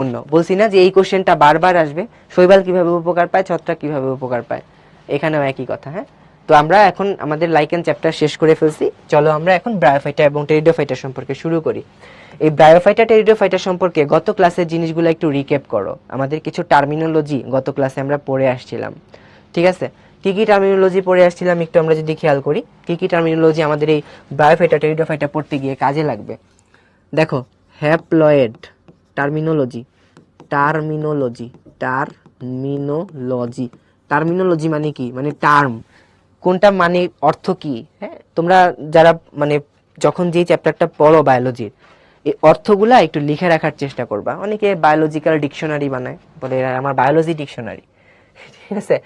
অন্য বলছি না যে এই কোশ্চেনটা বারবার আসবে, শৈবাল কিভাবে উপকার পায়, ছত্রাক কিভাবে উপকার পায়, এখানেও একই কথা। হ্যাঁ, তো আমরা এখন আমাদের লাইকেন চ্যাপ্টার শেষ করে ফেলছি, চলো আমরা এখন ব্রায়োফাইটা এবং টেরিডোফাইটা সম্পর্কে শুরু করি। এই ব্রায়োফাইটা টেরিডোফাইটা সম্পর্কে গত ক্লাসের জিনিসগুলো একটু রিক্যাপ করো। আমাদের কিছু টার্মিনোলজি গত ক্লাসে আমরা পড়ে আসছিলাম, ঠিক আছে? কি কি টার্মিনোলজি পড়ে আসছিলাম একটু আমরা যদি খেয়াল করি, কি কি টার্মিনোলজি আমাদের এই ব্রায়োফাইটা টেরিডোফাইটা পড়তে গিয়ে কাজে লাগবে। দেখো, haploid terminology, terminology terminology terminology মানে কি, মানে টার্ম, কোনটা মানে অর্থ কি। হ্যাঁ, তোমরা যারা মানে যখন যে চ্যাপ্টারটা পড়ো বায়োলজির, এই অর্থগুলা একটু লিখে রাখার চেষ্টা করবা। অনেকে বায়োলজিক্যাল ডিকশনারি বানায়, বলে এরা আমার বায়োলজি ডিকশনারি, ঠিক আছে?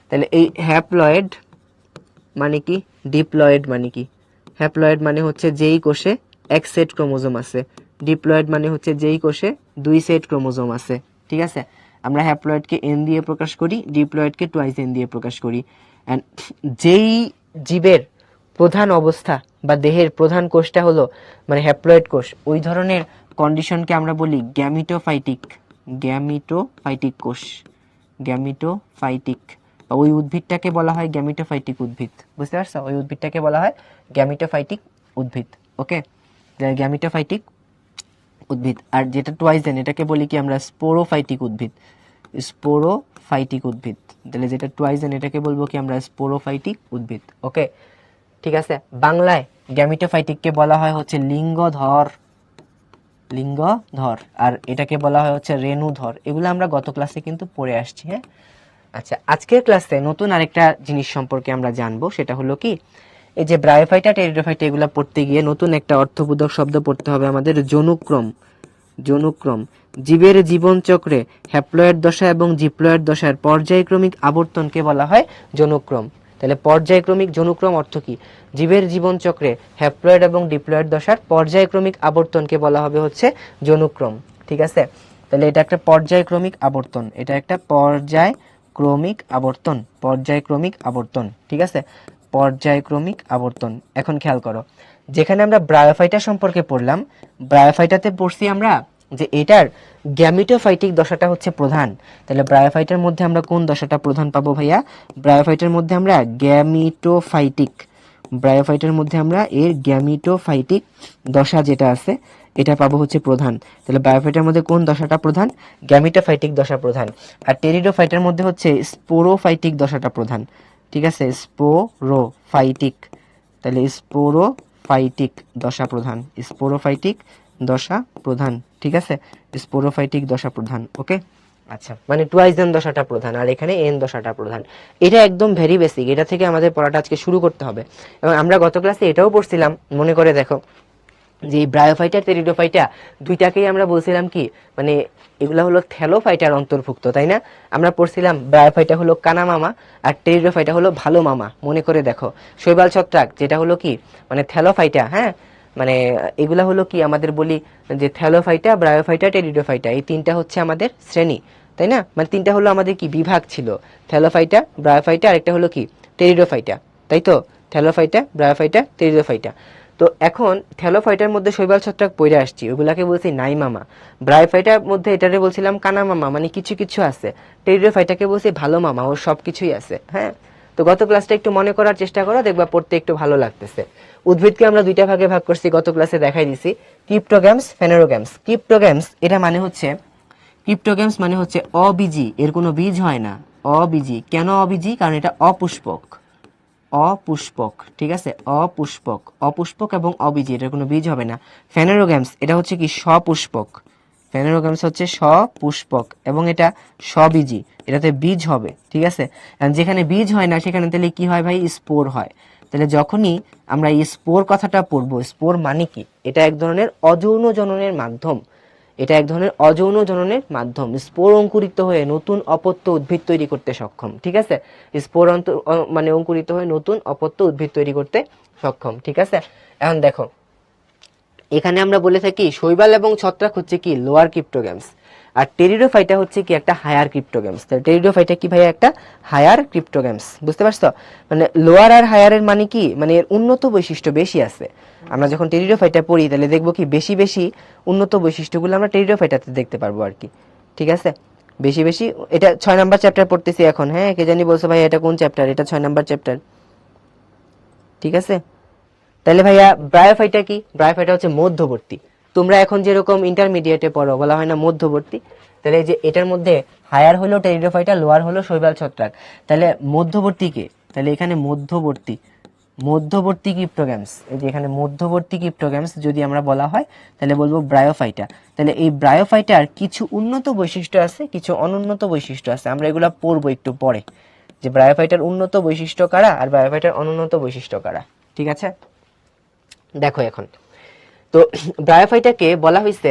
তাহলে এই হ্যাপ্লয়েড মানে কি, ডিপ্লয়েড মানে কি? হ্যাপ্লয়েড মানে হচ্ছে যেই কোষে এক সেট ক্রোমোজোম আছে, ডিপ্লয়েড মানে হচ্ছে যেই কোষে দুই সেট ক্রোমোজোম আছে, ঠিক আছে? আমরা হ্যাপ্লয়েডকে এন দিয়ে প্রকাশ করি, ডিপ্লয়েডকে টুয়াইস এন দিয়ে প্রকাশ করি। অ্যান্ড যেই জীবের প্রধান অবস্থা বা দেহের প্রধান কোষটা হলো মানে হ্যাপ্লয়েড কোষ, ওই ধরনের কন্ডিশনকে আমরা বলি গ্যামিটোফাইটিক, গ্যামিটোফাইটিক কোষ, গ্যামিটোফাইটিক। ওই উদ্ভিদটাকে বলা হয় গ্যামিটোফাইটিক উদ্ভিদ, বুঝতে পারছো? ওই উদ্ভিদটাকে বলা হয় গ্যামিটোফাইটিক উদ্ভিদ। ওকে, গ্যামিটোফাইটিক উদ্ভিদ। আর যেটা টুয়াইজেন, এটাকে বলি কি আমরা স্পোরোফাইটিক উদ্ভিদ, স্পোরোফাইটিক উদ্ভিদ। তাহলে যেটা টুয়াইজেন এটাকে বলবো কি আমরা স্পোরোফাইটিক উদ্ভিদ। ওকে, ঠিক আছে? বাংলায় গ্যামিটোফাইটিককে বলা হয় হচ্ছে লিঙ্গধর, লিঙ্গধর। আর এটাকে বলা হয় হচ্ছে রেণুধর। এগুলো আমরা গত ক্লাসে কিন্তু পড়ে আসছি। হ্যাঁ, আচ্ছা, আজকের ক্লাসে নতুন আরেকটা জিনিস সম্পর্কে আমরা জানবো, সেটা হলো কি, এই যে ব্রায়োফাইটা টেরিডোফাইটা এগুলো পড়তে গিয়ে নতুন একটা অর্থবোধক শব্দ পড়তে হবে আমাদের, জনুক্রম। জনুক্রম, জীবের জীবনচক্রে হ্যাপ্লয়েড দশা এবং জিপ্লয়েড দশার পর্যায়ক্রমিক আবর্তনকে বলা হয় জনুক্রম। তাহলে পর্যায়ক্রমিক জনুক্রম অর্থ কি? জীবের জীবনচক্রে হ্যাপ্লয়েড এবং ডিপ্লয়েড দশার পর্যায়ক্রমিক আবর্তনকে বলা হবে হচ্ছে জনুক্রম, ঠিক আছে? তাহলে এটা একটা পর্যায়ক্রমিক আবর্তন, এটা একটা পর্যায়ক্রমিক আবর্তন, পর্যায়ক্রমিক আবর্তন, ঠিক আছে? পর্যায়ক্রমিক আবর্তন। এখন খেয়াল করো, যেখানে আমরা ব্রায়োফাইটা সম্পর্কে পড়লাম, ব্রায়োফাইটাতে পড়ছি আমরা যে এটার গ্যামিটোফাইটিক দশাটা হচ্ছে প্রধান। তাহলে ব্রায়োফাইটার মধ্যে আমরা কোন দশাটা প্রধান পাবো ভাইয়া? ব্রায়োফাইটার মধ্যে আমরা গ্যামিটোফাইটিক, ব্রায়োফাইটার মধ্যে আমরা এর গ্যামিটোফাইটিক দশা যেটা আছে এটা পাবো হচ্ছে প্রধান। তাহলে ব্রায়োফাইটার মধ্যে কোন দশাটা প্রধান? গ্যামিটোফাইটিক দশা প্রধান। আর টেরিডোফাইটার মধ্যে হচ্ছে স্পোরোফাইটিক দশাটা প্রধান, ঠিক আছে? স্পোরোফাইটিক, তাহলে স্পোরোফাইটিক দশা প্রধান, স্পোরোফাইটিক দশা প্রধান, ঠিক আছে? স্পোরোফাইটিক দশা প্রধান। ওকে, আচ্ছা, মানে টুয়াইজেন দশাটা প্রধান আর এখানে এন দশাটা প্রধান। এটা একদম ভেরি বেসিক, এটা থেকে আমাদের পড়াটা আজকে শুরু করতে হবে। এবং আমরা গত ক্লাসে এটাও পড়ছিলাম, মনে করে দেখো, যে এই ব্রায়োফাইটা টেরিডোফাইটা দুইটাকেই আমরা বলছিলাম কি, মানে এগুলা হলো থ্যালোফাইটার অন্তর্ভুক্ত, তাই না? আমরা পড়ছিলাম ব্রায়োফাইটা হলো কানা মামা আর টেরিডোফাইটা হলো ভালো মামা। মনে করে দেখো, শৈবাল ছত্রাক যেটা হলো কি, মানে থ্যালোফাইটা, হ্যাঁ, মানে এগুলা হলো কি আমাদের বলি যে থ্যালোফাইটা, ব্রায়োফাইটা, টেরিডোফাইটা, এই তিনটা হচ্ছে আমাদের শ্রেণী, তাই না? মানে তিনটা হলো আমাদের কি বিভাগ ছিল, থ্যালোফাইটা, ব্রায়োফাইটা, আরেকটা হলো কি টেরিডোফাইটা, তাই তো? Thallophyta, bryophyta, pteridophyta. তো এখন থ্যালোফাইটার মধ্যে শৈবাল ছত্রাক পইরা আসছি, ওগুলাকে বলছি নাই মামা। ব্রায়োফাইটার মধ্যে এটারে বলছিলাম কানা মামা, মানে কিছু কিছু আছে। টেরিডোফাইটাকে বলছি ভালো মামা, ওর সব কিছুই আছে। হ্যাঁ, তো গত ক্লাসটা একটু মনে করার চেষ্টা করো, দেখবা পড়তে একটু ভালো লাগতেছে। উদ্ভিদকে আমরা দুইটা ভাগে ভাগ করছি, গত ক্লাসে দেখাই দিছি, ক্রিপ্টোগ্যামস, ফেনেরোগ্যামস। ক্রিপ্টোগ্যামস এটা মানে হচ্ছে, ক্রিপ্টোগ্যামস মানে হচ্ছে অবীজি, এর কোনো বীজ হয় না, অবীজি। কেন অবীজি? কারণ এটা অপুষ্পক, অপুষ্পক, ঠিক আছে? অপুষ্পক, অপুষ্পক এবং অবীজি, এটার কোনো বীজ হবে না। ফেনেরোগ্যামস এটা হচ্ছে কি সপুষ্পক, ফেনেরোগ্যামস হচ্ছে সপুষ্পক এবং এটা সবীজি, এটাতে বীজ হবে, ঠিক আছে? আর যেখানে বীজ হয় না সেখানে তাহলে কি হয় ভাই? স্পোর হয়। তাহলে যখনই আমরা এই স্পোর কথাটা পড়বো, স্পোর মানে কি? এটা এক ধরনের অযৌন জননের মাধ্যম, এটা এক ধরনের অযৌন জননের মাধ্যম। স্পোর অঙ্কুরিত হয়ে নতুন অপত্য উদ্ভিদ তৈরি করতে সক্ষম, ঠিক আছে? স্পোর মানে অঙ্কুরিত হয়ে নতুন অপত্য উদ্ভিদ তৈরি করতে সক্ষম, ঠিক আছে? এখন দেখো, এখানে আমরা বলে থাকি শৈবাল এবং ছত্রাক হচ্ছে কি লোয়ার ক্রিপ্টোগ্যামস, আর টেরিডোফাইটা হচ্ছে কি একটা হায়ার ক্রিপ্টোগ্যামস। তাহলে টেরিডোফাইটা কি ভাইয়া একটা হায়ার ক্রিপ্টোগ্যামস, বুঝতে পারছো? মানে লোয়ার আর হায়ারের মানে কি, মানে এর উন্নত বৈশিষ্ট্য বেশি আছে। আমরা যখন টেরিডোফাইটা পড়ি তাহলে দেখবো কি বেশি বেশি উন্নত বৈশিষ্ট্যগুলো আমরা টেরিডোফাইটাতে দেখতে পারবো আর কি, ঠিক আছে? বেশি বেশি, এটা 6 নাম্বার চ্যাপ্টার পড়তেছি এখন, হ্যাঁ কে জানি বলছো ভাই এটা কোন চ্যাপ্টার, এটা 6 নাম্বার চ্যাপ্টার, ঠিক আছে? তাহলে ভাইয়া ব্রায়োফাইটা কি? ব্রায়োফাইটা হচ্ছে মধ্যবর্তী। তোমরা এখন যেরকম ইন্টারমিডিয়েটে পড়ো বলা হয় না মধ্যবর্তী, তাহলে এই যে এটার মধ্যে হায়ার হলো টেরিডোফাইটা, লোয়ার হলো শৈবাল ছত্রাক, তাহলে মধ্যবর্তী কে? তাহলে এখানে মধ্যবর্তী ক্রিপ্টোগ্যামস, এই যে এখানে মধ্যবর্তী ক্রিপ্টোগ্যামস যদি আমরা বলা হয় তাহলে বলবো ব্রায়োফাইটা। তাহলে এই ব্রায়োফাইটার কিছু উন্নত বৈশিষ্ট্য আছে, কিছু অনুন্নত বৈশিষ্ট্য আছে, আমরা এগুলা পড়বো একটু পরে, যে ব্রায়োফাইটার উন্নত বৈশিষ্ট্য কারা আর ব্রায়োফাইটার অনুন্নত বৈশিষ্ট্য কারা, ঠিক আছে? দেখো এখন তো ব্রায়োফাইটাকে বলা হয়েছে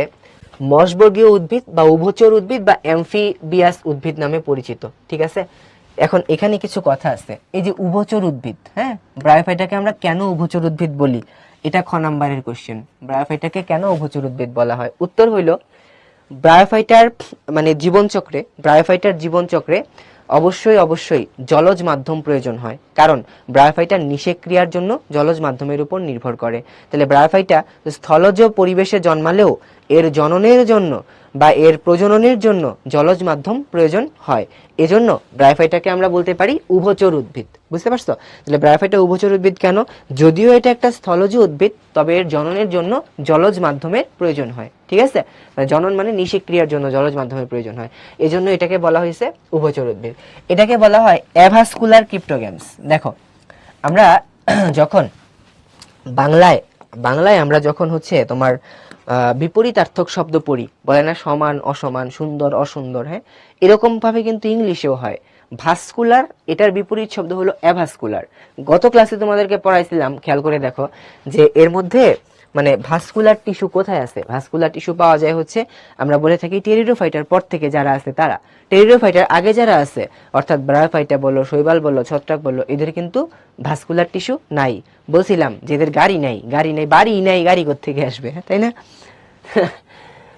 মশবর্গীয় উদ্ভিদ বা উভচর উদ্ভিদ বা অ্যামফিবিয়াস উদ্ভিদ নামে পরিচিত, ঠিক আছে? এখন এখানে কিছু কথা আছে, এই যে উভচর উদ্ভিদ, হ্যাঁ ব্রায়োফাইটাকে আমরা কেন উভচর উদ্ভিদ বলি, এটা খ নাম্বারের কোশ্চেন। ব্রায়োফাইটাকে কেন উভচর উদ্ভিদ বলা হয়? উত্তর হইল ব্রায়োফাইটার মানে ব্রায়োফাইটার জীবনচক্রে অবশ্যই জলজ মাধ্যম প্রয়োজন হয়, কারণ ব্রায়োফাইটার নিষেক ক্রিয়ার জন্য জলজ মাধ্যমের উপর নির্ভর করে। তাহলে ব্রায়োফাইটা স্থলজ পরিবেশে জন্মালেও এর জননের জন্য বা এর প্রজননের জন্য জলজ মাধ্যম প্রয়োজন হয়, এজন্য ব্রায়োফাইটাকে আমরা বলতে পারি উভচর উদ্ভিদ, বুঝতে পারছো? তাহলে ব্রায়োফাইটা উভচর উদ্ভিদ কেন? যদিও এটা একটা স্থলজ উদ্ভিদ, তবে এর জননের জন্য জলজ মাধ্যমের প্রয়োজন হয়, ঠিক আছে? জনন মানে নিষেক ক্রিয়ার জন্য জলজ মাধ্যমের প্রয়োজন হয়, এজন্য এটাকে বলা হয়েছে উভচর উদ্ভিদ। এটাকে বলা হয় অ্যাভাস্কুলার ক্রিপ্টোগ্যামস। দেখো আমরা যখন বাংলায় আমরা যখন হচ্ছে তোমার বিপরীতার্থক শব্দ পড়ি, বলে না সমান অসমান, সুন্দর অসুন্দর, হ্যাঁ এরকম ভাবে কিন্তু ইংলিশেও হয়। ভাস্কুলার এটার বিপরীত শব্দ হলো অ্যাভাস্কুলার। গত ক্লাসে তোমাদেরকে পড়াইছিলাম, খেয়াল করে দেখো যে এর মধ্যে মানে ভাস্কুলার টিস্যু কোথায় আছে? ভাস্কুলার টিস্যু পাওয়া যায় হচ্ছে আমরা বলে থাকি টেরিডোফাইটার পর থেকে যারা আছে তারা। টেরিডোফাইটার আগে যারা আছে অর্থাৎ ব্রায়োফাইটা বলো, শৈবাল বলো, ছত্রাক বলো, এদের কিন্তু ভাস্কুলার টিস্যু নাই। বলছিলাম যে এদের গাড়ি নাই, বাড়ি নাই, গাড়ি কোত্থেকে আসবে, হ্যাঁ তাই না?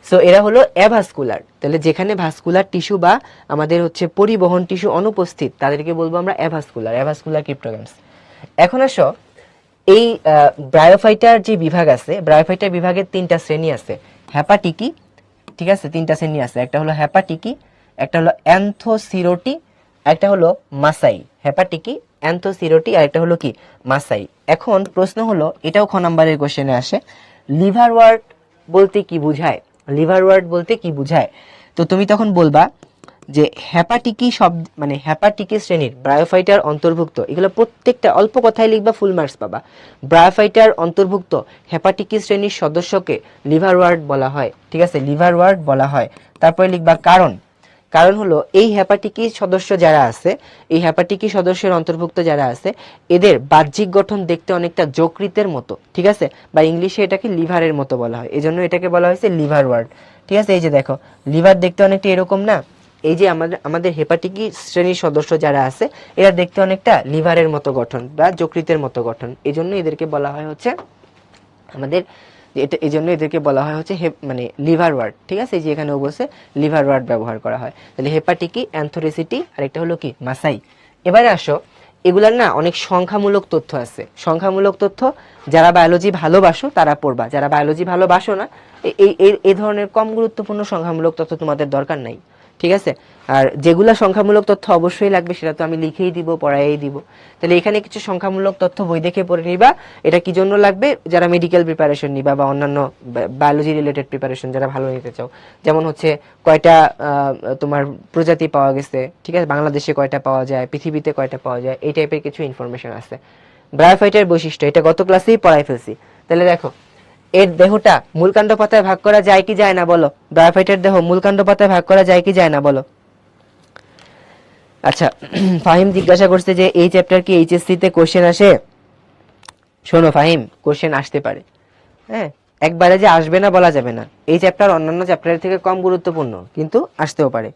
সো এরা হলো অ্যাভাস্কুলার। তাহলে যেখানে ভাস্কুলার টিস্যু বা আমাদের হচ্ছে পরিবহন টিস্যু অনুপস্থিত তাদেরকে বলবো আমরা অ্যাভাস্কুলার ক্রিপ্টোগ্যামস। এখন আসো এই ব্রায়োফাইটার যে বিভাগ আছে, ব্রায়োফাইটার বিভাগের 3টা শ্রেণী আছে। হ্যাপাটিকি, ঠিক আছে? 3টা শ্রেণী আছে, একটা হলো হ্যাপাটিকি, একটা হলো অ্যান্থোসিরোটি, একটা হলো মাসাই। হ্যাপাটিকি, অ্যান্থোসিরোটি আর একটা হলো কি মাসাই। এখন প্রশ্ন হলো, এটাও খ নাম্বারের কোশ্চেনে আসে, লিভার ওয়ার্ড বলতে কি বোঝায়? লিভার ওয়ার্ড বলতে কি বোঝায়? তো তুমি তখন বলবা যে হ্যাপাটিকি শব্দ মানে হ্যাপাটিকি শ্রেণীর ব্রায়োফাইটার অন্তর্ভুক্ত, এগুলো প্রত্যেকটা অল্প কথায় লিখবা, ফুল মার্কস পাবা। ব্রায়োফাইটার অন্তর্ভুক্ত হ্যাপাটিকি শ্রেণীর সদস্যকে লিভার ওয়ার্ড বলা হয়, ঠিক আছে? লিভার ওয়ার্ড বলা হয়। তারপরে লিখবা কারণ হলো এই হ্যাপাটিকি সদস্য যারা আছে, এই হ্যাপাটিকি সদস্যের অন্তর্ভুক্ত যারা আছে, এদের বাহ্যিক গঠন দেখতে অনেকটা যকৃতের মতো, ঠিক আছে? বা ইংলিশে এটাকে লিভারের মতো বলা হয়, এজন্য এটাকে বলা হয়েছে লিভার ওয়ার্ড, ঠিক আছে? এই যে দেখো লিভার দেখতে অনেকটা এরকম না, এই যে আমাদের হেপাটিকি শ্রেণীর সদস্য যারা আছে এরা দেখতে অনেকটা লিভারের মতো গঠন বা যকৃতের মতো গঠন, এজন্য এদেরকে বলা হয় হচ্ছে আমাদের এটা, এজন্য এদেরকে বলা হয় হচ্ছে মানে লিভার ওয়ার্ড, ঠিক আছে? এই যে এখানে বলছে লিভার ওয়ার্ড ব্যবহার করা হয়। তাহলে হেপাটিকি, অ্যান্থোরেসিটি আর একটা হলো কি মাসাই। এবারে আসো, এগুলার না অনেক সংখ্যামূলক তথ্য আছে। সংখ্যামূলক তথ্য যারা বায়োলজি ভালোবাসো তারা পড়বা, যারা বায়োলজি ভালোবাসো না এই ধরনের কম গুরুত্বপূর্ণ সংখ্যামূলক তথ্য তোমাদের দরকার নাই, ঠিক আছে? আর যেগুলা সংখ্যামূলক তথ্য অবশ্যই লাগবে সেটা তো আমি লিখেই দিব, পড়াই দিব। তাহলে এখানে কিছু সংখ্যামূলক তথ্য বই দেখে পড়ে নিবা। এটা কি জন্য লাগবে? যারা মেডিকেল প্রিপারেশন নিবা বা অন্যান্য বায়োলজি রিলেটেড প্রিপারেশন যারা ভালো নিতে চাও, যেমন হচ্ছে কয়টা তোমার প্রজাতি পাওয়া গেছে, ঠিক আছে? বাংলাদেশে কয়টা পাওয়া যায়, পৃথিবীতে কয়টা পাওয়া যায়, এই টাইপের কিছু ইনফরমেশন আছে। ব্রায়োফাইটের বৈশিষ্ট্য এটা গত ক্লাসেই পড়াই ফেলছি। তাহলে দেখো এর দেহটা মূলকাণ্ড পাতায় ভাগ করা যায় কি যায় না বলো? ব্রায়োফাইটের দেহ মূলকাণ্ড পাতায় ভাগ করা যায় কি যায় না বলো? আচ্ছা, ফাহিম জিজ্ঞাসা করছে যে এই চ্যাপ্টার কি এইচএসসি তে কোশ্চেন আসে? শোনো ফাহিম, কোশ্চেন আসতে পারে, হ্যাঁ একবারে যে আসবে না বলা যাবে না। এই চ্যাপ্টার অন্যান্য চ্যাপ্টারের থেকে কম গুরুত্বপূর্ণ, কিন্তু আসতেও পারে।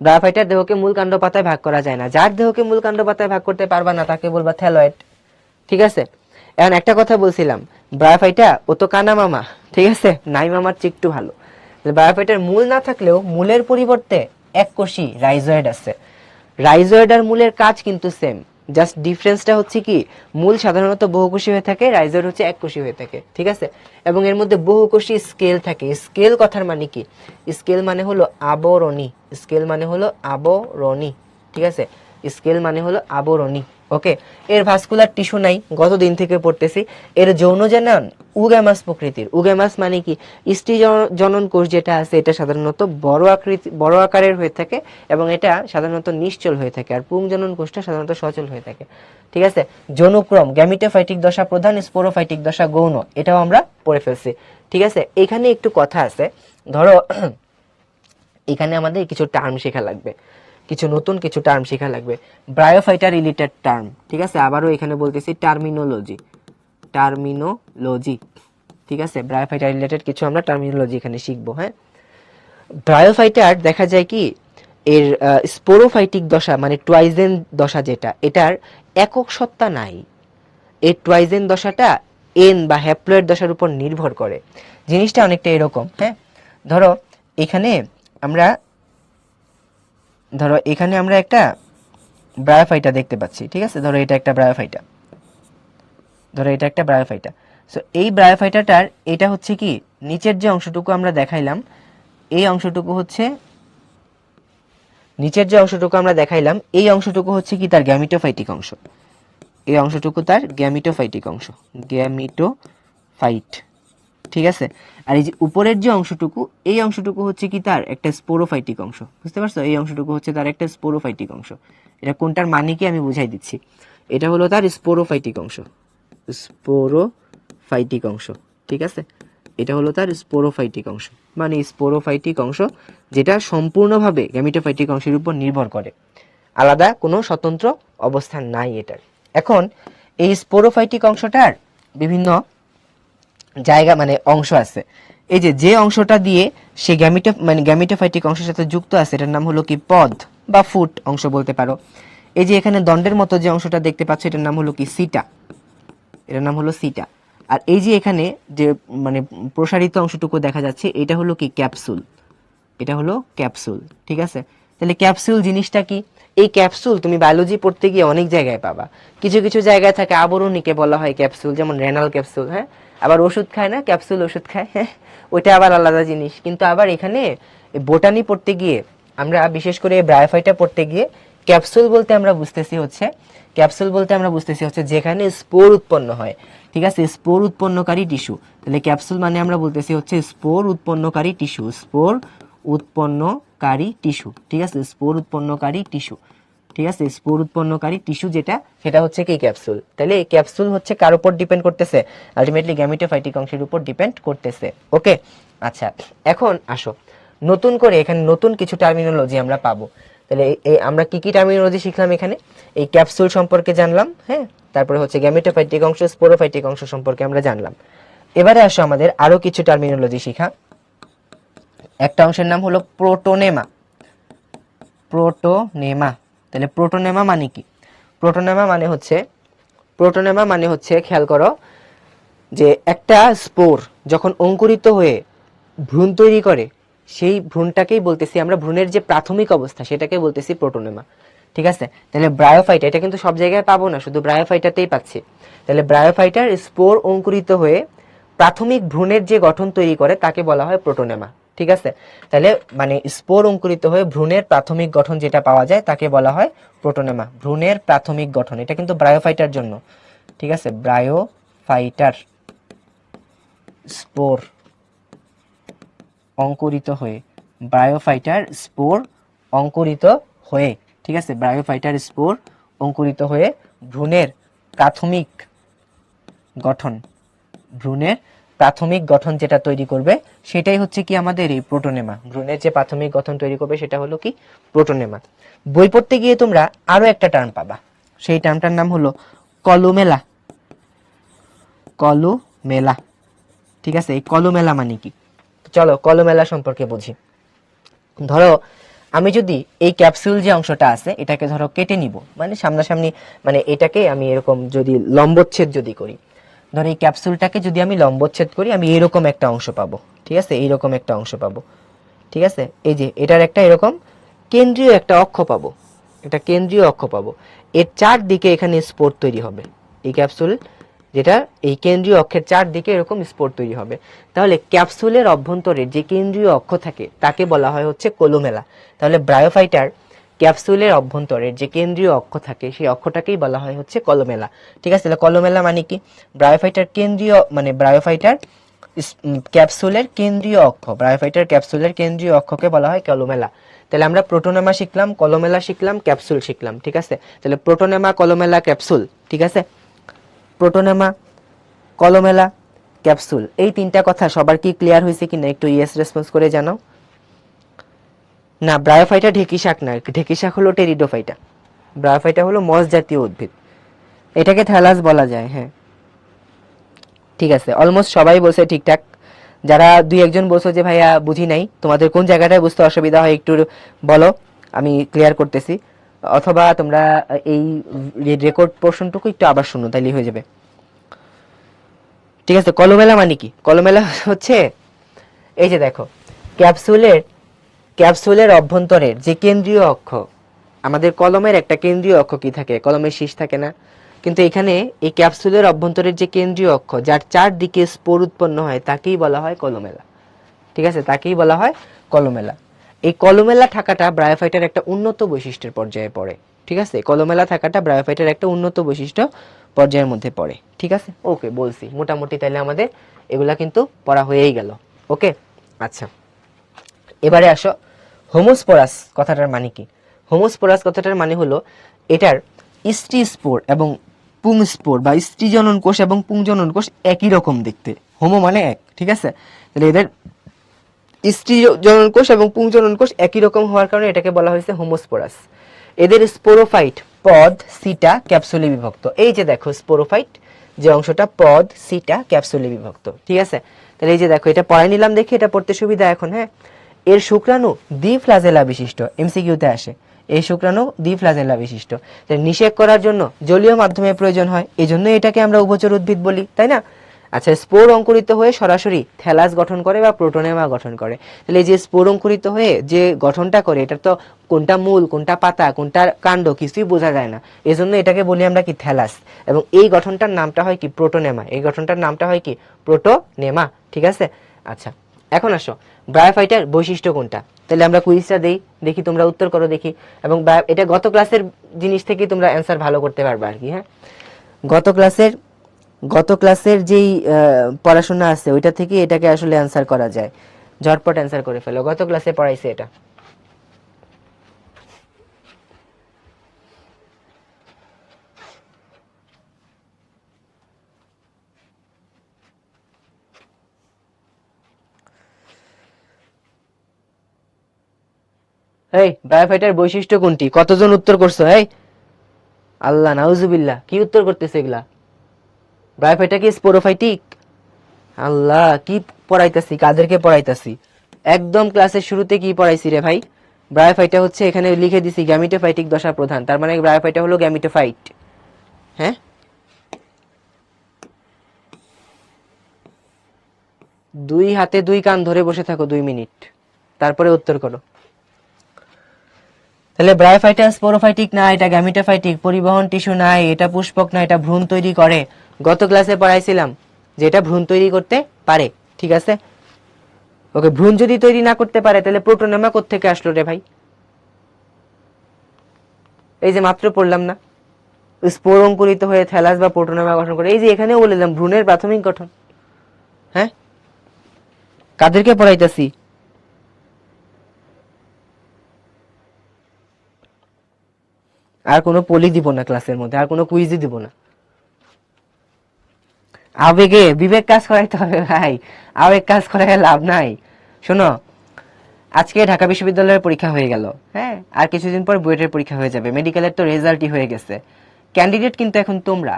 ব্রায়োফাইটার দেহকে মূলকাণ্ড পাতায় ভাগ করা যায় না। যার দেহকে মূলকাণ্ড পাতায় ভাগ করতে পারবা না তাকে বলবা থ্যালয়েড, ঠিক আছে? এখন একটা কথা বলছিলাম, ব্রায়োফাইটা ও তো কানা মামা, ঠিক আছে? নাই মামার চেয়ে একটু ভালো। ব্রায়োফাইটার মূল না থাকলেও মূলের পরিবর্তে এককোষী রাইজয়েড আছে। রাইজয়েড আর মূলের কাজ কিন্তু সেম, জাস্ট ডিফারেন্সটা হচ্ছে কি মূল সাধারণত বহুকোষী হয়ে থাকে, রাইজয়েড হচ্ছে এককোষী হয়ে থাকে, ঠিক আছে। এবং এর মধ্যে বহুকোষী স্কেল থাকে। স্কেল কথার মানে কি? স্কেল মানে হলো আবরণী, স্কেল মানে হলো আবরণী, ঠিক আছে। স্কেল মানে হলো আবরণী, ওকে। এর ভাস্কুলার টিস্যু নাই, গত দিন থেকে পড়তেছি। এর যৌন জানন উগ্যামাস প্রকৃতির। উগ্যামাস মানে কি? স্ত্রী জনন কোষ যেটা আছে এটা সাধারণত বড় আকারের হয়ে থাকে এবং এটা সাধারণত নিশ্চল হয়ে থাকে, আর পুংজনন কোষটা সাধারণত সচল হয়ে থাকে, ঠিক আছে। যৌনক্রম গ্যামিটোফাইটিক দশা প্রধান, স্পোরোফাইটিক দশা গৌণ, এটাও আমরা পড়ে ফেলছি, ঠিক আছে। এখানে একটু কথা আছে, ধরো এখানে আমাদের কিছু টার্ম শেখা লাগবে, কিছু নতুন কিছু টার্ম শেখা লাগবে, ব্রায়োফাইটা রিলেটেড টার্ম, ঠিক আছে। আবারও এখানে বলতেছি টার্মিনোলজি, টার্মিনোলজি, ঠিক আছে। ব্রায়োফাইটা রিলেটেড কিছু আমরা টার্মিনোলজি এখানে শিখবো, হ্যাঁ। ব্রায়োফাইটার দেখা যায় কি এর স্পোরোফাইটিক দশা মানে টুয়াইজেন দশা যেটা, এটার একক সত্তা নাই। এই টুয়াইজেন দশাটা এন বা হ্যাপ্লয়েড দশার উপর নির্ভর করে। জিনিসটা অনেকটা এরকম, হ্যাঁ। ধরো এখানে আমরা একটা ব্রায়োফাইটা দেখতে পাচ্ছি, ঠিক আছে। ধরো এটা একটা ব্রায়োফাইটা, সো এই ব্রায়োফাইটাটার এটা হচ্ছে কি নিচের যে অংশটুকু আমরা দেখাইলাম, এই অংশটুকু হচ্ছে এই অংশটুকু হচ্ছে কি তার গ্যামিটোফাইটিক অংশ, এই অংশটুকু তার গ্যামিটোফাইটিক অংশ, গ্যামিটোফাইট, ঠিক আছে। আর এই যে উপরের যে অংশটুকু, এই অংশটুকু হচ্ছে কি তার একটা স্পোরোফাইটিক অংশ, বুঝতে পারছো? এই অংশটুকু হচ্ছে তার একটা স্পোরোফাইটিক অংশ। এটা কোনটার মানে কি আমি বুঝাই দিচ্ছি। এটা হলো তার স্পোরোফাইটিক অংশ, স্পোরোফাইটিক অংশ, ঠিক আছে। এটা হলো তার স্পোরোফাইটিক অংশ, মানে স্পোরোফাইটিক অংশ যেটা সম্পূর্ণভাবে গ্যামিটোফাইটিক অংশের উপর নির্ভর করে, আলাদা কোনো স্বতন্ত্র অবস্থান নাই এটার। এখন এই স্পোরোফাইটিক অংশটার বিভিন্ন জায়গা মানে অংশ আছে। এই যে অংশটা দিয়ে সে গ্যামিটোফাইটিক অংশের সাথে যুক্ত আছে, এটার নাম হলো কি পদ বা ফুট অংশ বলতে পারো। এই যে এখানে দণ্ডের মতো যে অংশটা দেখতে পাচ্ছ, এটার নাম হলো কি সিটা, এটার নাম হলো সিটা। আর এই যে এখানে যে মানে প্রসারিত অংশটুকু দেখা যাচ্ছে, এটা হলো কি ক্যাপসুল, এটা হলো ক্যাপসুল, ঠিক আছে। তাহলে ক্যাপসুল জিনিসটা কি? এই ক্যাপসুল তুমি বায়োলজি পড়তে গিয়ে অনেক জায়গায় পাবা। কিছু কিছু জায়গায় থাকে আবরণীকে বলা হয় ক্যাপসুল, যেমন রেনাল ক্যাপসুল, হ্যাঁ। আবার ওষুধ খায় না ক্যাপসুল, ওষুধ খায়, হ্যাঁ, ওইটা আবার আলাদা জিনিস। কিন্তু আবার এখানে বোটানি পড়তে গিয়ে আমরা, বিশেষ করে ব্রায়োফাইটা পড়তে গিয়ে ক্যাপসুল বলতে আমরা বুঝতেছি হচ্ছে যেখানে স্পোর উৎপন্ন হয়, ঠিক আছে, স্পোর উৎপন্নকারী টিস্যু। তাহলে ক্যাপসুল মানে আমরা বলতেছি হচ্ছে স্পোর উৎপন্নকারী টিস্যু, স্পোর উৎপন্নকারী টিস্যু, ঠিক আছে, স্পোর উৎপন্নকারী টিস্যু, ঠিক আছে। স্পোর উৎপন্নকারী টিস্যু যেটা, সেটা হচ্ছে কি ক্যাপসুল। তাহলে এই ক্যাপসুল হচ্ছে কার উপর ডিপেন্ড করতেছে? আলটিমেটলি গ্যামিটোফাইটিক অংশের উপর ডিপেন্ড করতেছে, ওকে। আচ্ছা, এখন আসো নতুন করে এখানে নতুন কিছু টার্মিনোলজি আমরা পাবো। তাহলে এই আমরা কি কি টার্মিনোলজি শিখলাম এখানে? এই ক্যাপসুল সম্পর্কে জানলাম, হ্যাঁ। তারপরে হচ্ছে গ্যামিটোফাইটিক অংশ, স্পোরোফাইটিক অংশ সম্পর্কে আমরা জানলাম। এবারে আসো আমাদের আরো কিছু টার্মিনোলজি শিখা। একটা অংশের নাম হলো প্রোটোনেমা, প্রোটোনেমা। তাহলে প্রোটোনেমা মানে কি? প্রোটোনেমা মানে হচ্ছে খেয়াল করো যে একটা স্পোর যখন অঙ্কুরিত হয়ে ভ্রূণ তৈরি করে, সেই ভ্রূণটাকেই বলতেছি আমরা, ভ্রূণের যে প্রাথমিক অবস্থা সেটাকে বলতেছি প্রোটোনেমা, ঠিক আছে। তাহলে ব্রায়োফাইটা, এটা কিন্তু সব জায়গায় পাবো না, শুধু ব্রায়োফাইটাতেই পাচ্ছি। তাহলে ব্রায়োফাইটার স্পোর অঙ্কুরিত হয়ে প্রাথমিক ভ্রূণের যে গঠন তৈরি করে তাকে বলা হয় প্রোটোনেমা, ঠিক আছে। তাহলে মানে স্পোর অঙ্কুরিত হয়ে ভ্রূণের প্রাথমিক গঠন যেটা পাওয়া যায় তাকে বলা হয় প্রোটোনেমা, ভ্রূণের প্রাথমিক গঠন। এটা কিন্তু ব্রায়োফাইটার জন্য, ঠিক আছে। ব্রায়োফাইটার স্পোর অঙ্কুরিত হয়ে, ব্রায়োফাইটার স্পোর অঙ্কুরিত হয়ে, ঠিক আছে, ব্রায়োফাইটার স্পোর অঙ্কুরিত হয়ে ভ্রূণের প্রাথমিক গঠন যেটা তৈরি করবে সেটাই হচ্ছে কি আমাদের এই প্রোটোনেমা। ভ্রূণের যে প্রাথমিক গঠন তৈরি করবে সেটা হলো কি প্রোটোনেমা। বই পড়তে গিয়ে তোমরা আরো একটা টার্ম পাবা, সেই টার্মটার নাম হলো কলুমেলা, কলুমেলা, ঠিক আছে। এই কলুমেলা মানে কি? চলো কলুমেলা সম্পর্কে বুঝি। ধরো আমি যদি এই ক্যাপসুল যে অংশটা আছে এটাকে ধরো কেটে নিব, মানে সামনাসামনি, মানে এটাকে আমি এরকম যদি লম্বচ্ছেদ যদি করি, ধরো এই ক্যাপসুলটাকে যদি আমি লম্বচ্ছেদ করি, আমি এরকম একটা অংশ পাবো, ঠিক আছে, এইরকম একটা অংশ পাবো, ঠিক আছে, এই যে এটার একটা এরকম কেন্দ্রীয় একটা অক্ষ পাবো, একটা কেন্দ্রীয় অক্ষ পাবো, এর চারদিকে এখানে স্পোর তৈরি হবে। এই ক্যাপসুল যেটা এই কেন্দ্রীয় অক্ষের চারদিকে এরকম স্পোর তৈরি হবে। তাহলে ক্যাপসুলের অভ্যন্তরে যে কেন্দ্রীয় অক্ষ থাকে তাকে বলা হয় হচ্ছে কোলোমেলা। তাহলে ব্রায়োফাইটার ক্যাপসুলের অভ্যন্তরে যে কেন্দ্রীয় অক্ষ থাকে সেই অক্ষটাকেই বলা হয় হচ্ছে কলোমেলা। ঠিক আছে, তাহলে কলোমেলা মানে কি? ব্রায়োফাইটার কেন্দ্রীয় মানে ব্রায়োফাইটার ক্যাপসুলের কেন্দ্রীয় অক্ষ, ব্রায়োফাইটার ক্যাপসুলের কেন্দ্রীয় অক্ষকে বলা হয় কলোমেলা। তাহলে আমরা প্রোটোনেমা শিখলাম, কলোমেলা শিখলাম, ক্যাপসুল শিখলাম। ঠিক আছে, তাহলে প্রোটোনেমা, কলোমেলা, ক্যাপসুল। ঠিক আছে, প্রোটোনেমা, কলোমেলা, ক্যাপসুল, এই তিনটা কথা সবার কি ক্লিয়ার হয়েছে কিনা একটু ইয়েস রেসপন্স করে জানাও। না, ব্রায়োফাইটা ঢেকি শাক না, ঢেকি শাক হলো টেরিডোফাইটা, ব্রায়োফাইটা হলো মস জাতীয় উদ্ভিদ, এটাকে থ্যালাস বলা যায়। হ্যাঁ ঠিক আছে, অলমোস্ট সবাই বলছে ঠিকঠাক। যারা দুই একজন বলছো যে ভাইয়া বুঝি নাই, তোমাদের কোন জায়গাটায় বুঝতে অসুবিধা হয় একটু বলো, আমি ক্লিয়ার করতেছি। অথবা তোমরা এই রেকর্ড পোর্শনটুকু একটু আবার শুনো, তাইলেই হয়ে যাবে। ঠিক আছে, কলোমেলা মানে কি? কলোমেলা হচ্ছে এই যে দেখো, ক্যাপসুলের ক্যাপসুলের অভ্যন্তরের যে কেন্দ্রীয় অক্ষ, আমাদের কলমের একটা কেন্দ্রীয় অক্ষ কি থাকে? কলমের শীষ থাকে না? কিন্তু এখানে এই ক্যাপসুলের অভ্যন্তরের যে কেন্দ্রীয় অক্ষ, যার চারদিকে স্পোর উৎপন্ন হয়, তাকেই বলা হয় কলোমেলা। ঠিক আছে, তাকেই বলা হয় কলোমেলা। এই কলোমেলা থাকাটা ব্রায়োফাইটার একটা উন্নত বৈশিষ্ট্যের পর্যায়ে পড়ে। ঠিক আছে, কলোমেলা থাকাটা ব্রায়োফাইটার একটা উন্নত বৈশিষ্ট্য পর্যায়ের মধ্যে পড়ে। ঠিক আছে, ওকে, বলছি মোটামুটি, তাহলে আমাদের এগুলা কিন্তু পড়া হয়েই গেল। ওকে, আচ্ছা, এবারে আসো, হোমোস্পোরাস কথাটার মানে কি? হোমোস্পোরাস কথাটার মানে হলো এটার স্ত্রী স্পোর এবং পুং স্পোর বা স্ত্রী জনন কোষ এবং পুং জনন কোষ একই রকম দেখতে। হোমো মানে এক, ঠিক আছে, তাহলে এদের স্ত্রী জনন কোষ এবং পুং জনন কোষ একই রকম হওয়ার কারণে এটাকে বলা হয়েছে হোমোস্পোরাস। এদের স্পোরোফাইট পদ, সিটা, ক্যাপসুলে বিভক্ত। এই যে দেখো স্পোরোফাইট যে অংশটা পদ, সিটা, ক্যাপসুলে বিভক্ত। ঠিক আছে, তাহলে এই যে দেখো, এটা পড়াই নিলাম দেখি, এটা পড়তে সুবিধা এখন। হ্যাঁ, এর শুক্রাণু দ্বিফ্লাজেলা বিশিষ্ট, এমসিকিউতে আসে, এই শুক্রাণু দ্বিফ্লাজেলা বিশিষ্ট। নিষেক করার জন্য জলীয় মাধ্যমের প্রয়োজন হয়, এই জন্য এটাকে আমরা উভচর উদ্ভিদ বলি, তাই না? আচ্ছা, স্পোর অঙ্কুরিত হয়ে সরাসরি থ্যালাস গঠন করে বা প্রোটোনেমা গঠন করে। তাহলে এই যে স্পোর অঙ্কুরিত হয়ে যে গঠনটা করে, এটা তো কোনটা মূল, কোনটা পাতা, কোনটা কাণ্ড কিছুই বোঝা যায় না, এজন্য এটাকে বলি আমরা কি? থ্যালাস। এবং এই গঠনটার নামটা হয় কি? প্রোটোনেমা। এই গঠনটার নামটা হয় কি? প্রোটোনেমা। ঠিক আছে, আচ্ছা, এখন আসো, ব্রায়োফাইটার বৈশিষ্ট্য কোনটা? তাহলে আমরা কুইজটা দেই, দেখি তোমরা উত্তর করো দেখি। এবং এটা গত ক্লাসের জিনিস থেকে তোমরা অ্যান্সার ভালো করতে পারবে আর কি। হ্যাঁ, গত ক্লাসের যেই পড়াশোনা আছে ওইটা থেকে এটাকে আসলে অ্যান্সার করা যায়, ঝটপট অ্যান্সার করে ফেলো, গত ক্লাসে পড়াইছে এটা। এই ব্রায়োফাইটার বৈশিষ্ট্য কোনটি? কতজন উত্তর করছো? এই আল্লাহ নাউজুবিল্লাহ, কি উত্তর করতেছে এগুলা? ব্রায়োফাইটা কি স্পোরোফাইটিক? আল্লাহ, কি পড়াইতাছি, কাদেরকে পড়াইতাছি? একদম ক্লাসের শুরুতে কি পড়াইছি রে ভাই? ব্রায়োফাইটা হচ্ছে, এখানে লিখে দিছি গ্যামিটোফাইটিক দশা প্রধান, তার মানে ব্রায়োফাইটা হলো গ্যামিটোফাইট। হ্যাঁ, দুই হাতে দুই কান ধরে বসে থাকো 2 মিনিট, তারপরে উত্তর করো। তাহলে ব্রায়োফাইটা স্পোরোফাইটিক না, এটা গ্যামিটোফাইটিক, পরিবহন টিস্যু নাই, এটা পুষ্পক না, এটা ভ্রূণ তৈরি করে। গত ক্লাসে পড়াইছিলাম যে এটা ভ্রূণ তৈরি করতে পারে। ঠিক আছে, ওকে, ভ্রূণ যদি তৈরি না করতে পারে তাহলে প্রোটোনেমা কোত্থেকে আসলো রে ভাই? এই যে মাত্র পড়লাম না, স্পোর অঙ্কুরিত হয়ে থ্যালাস বা প্রোটোনেমা গঠন করে, এই যে এখানেও বললাম ভ্রূণের প্রাথমিক গঠন। হ্যাঁ, কাদেরকে পড়াইতাছি? আর কোনো পলি দিব না ক্লাসের মধ্যে, আর কোনো কুইজই দিব না। আবেগে বিবেক কাজ করাইতে হবে ভাই, আবেগ কাজ করাই লাভ নাই। শোনো, আজকে ঢাকা বিশ্ববিদ্যালয়ের পরীক্ষা হয়ে গেল। হ্যাঁ, আর কিছুদিন পর বুয়েটের পরীক্ষা হয়ে যাবে, মেডিকেলের তো রেজাল্টই হয়ে গেছে। ক্যান্ডিডেট কিন্তু এখন তোমরা,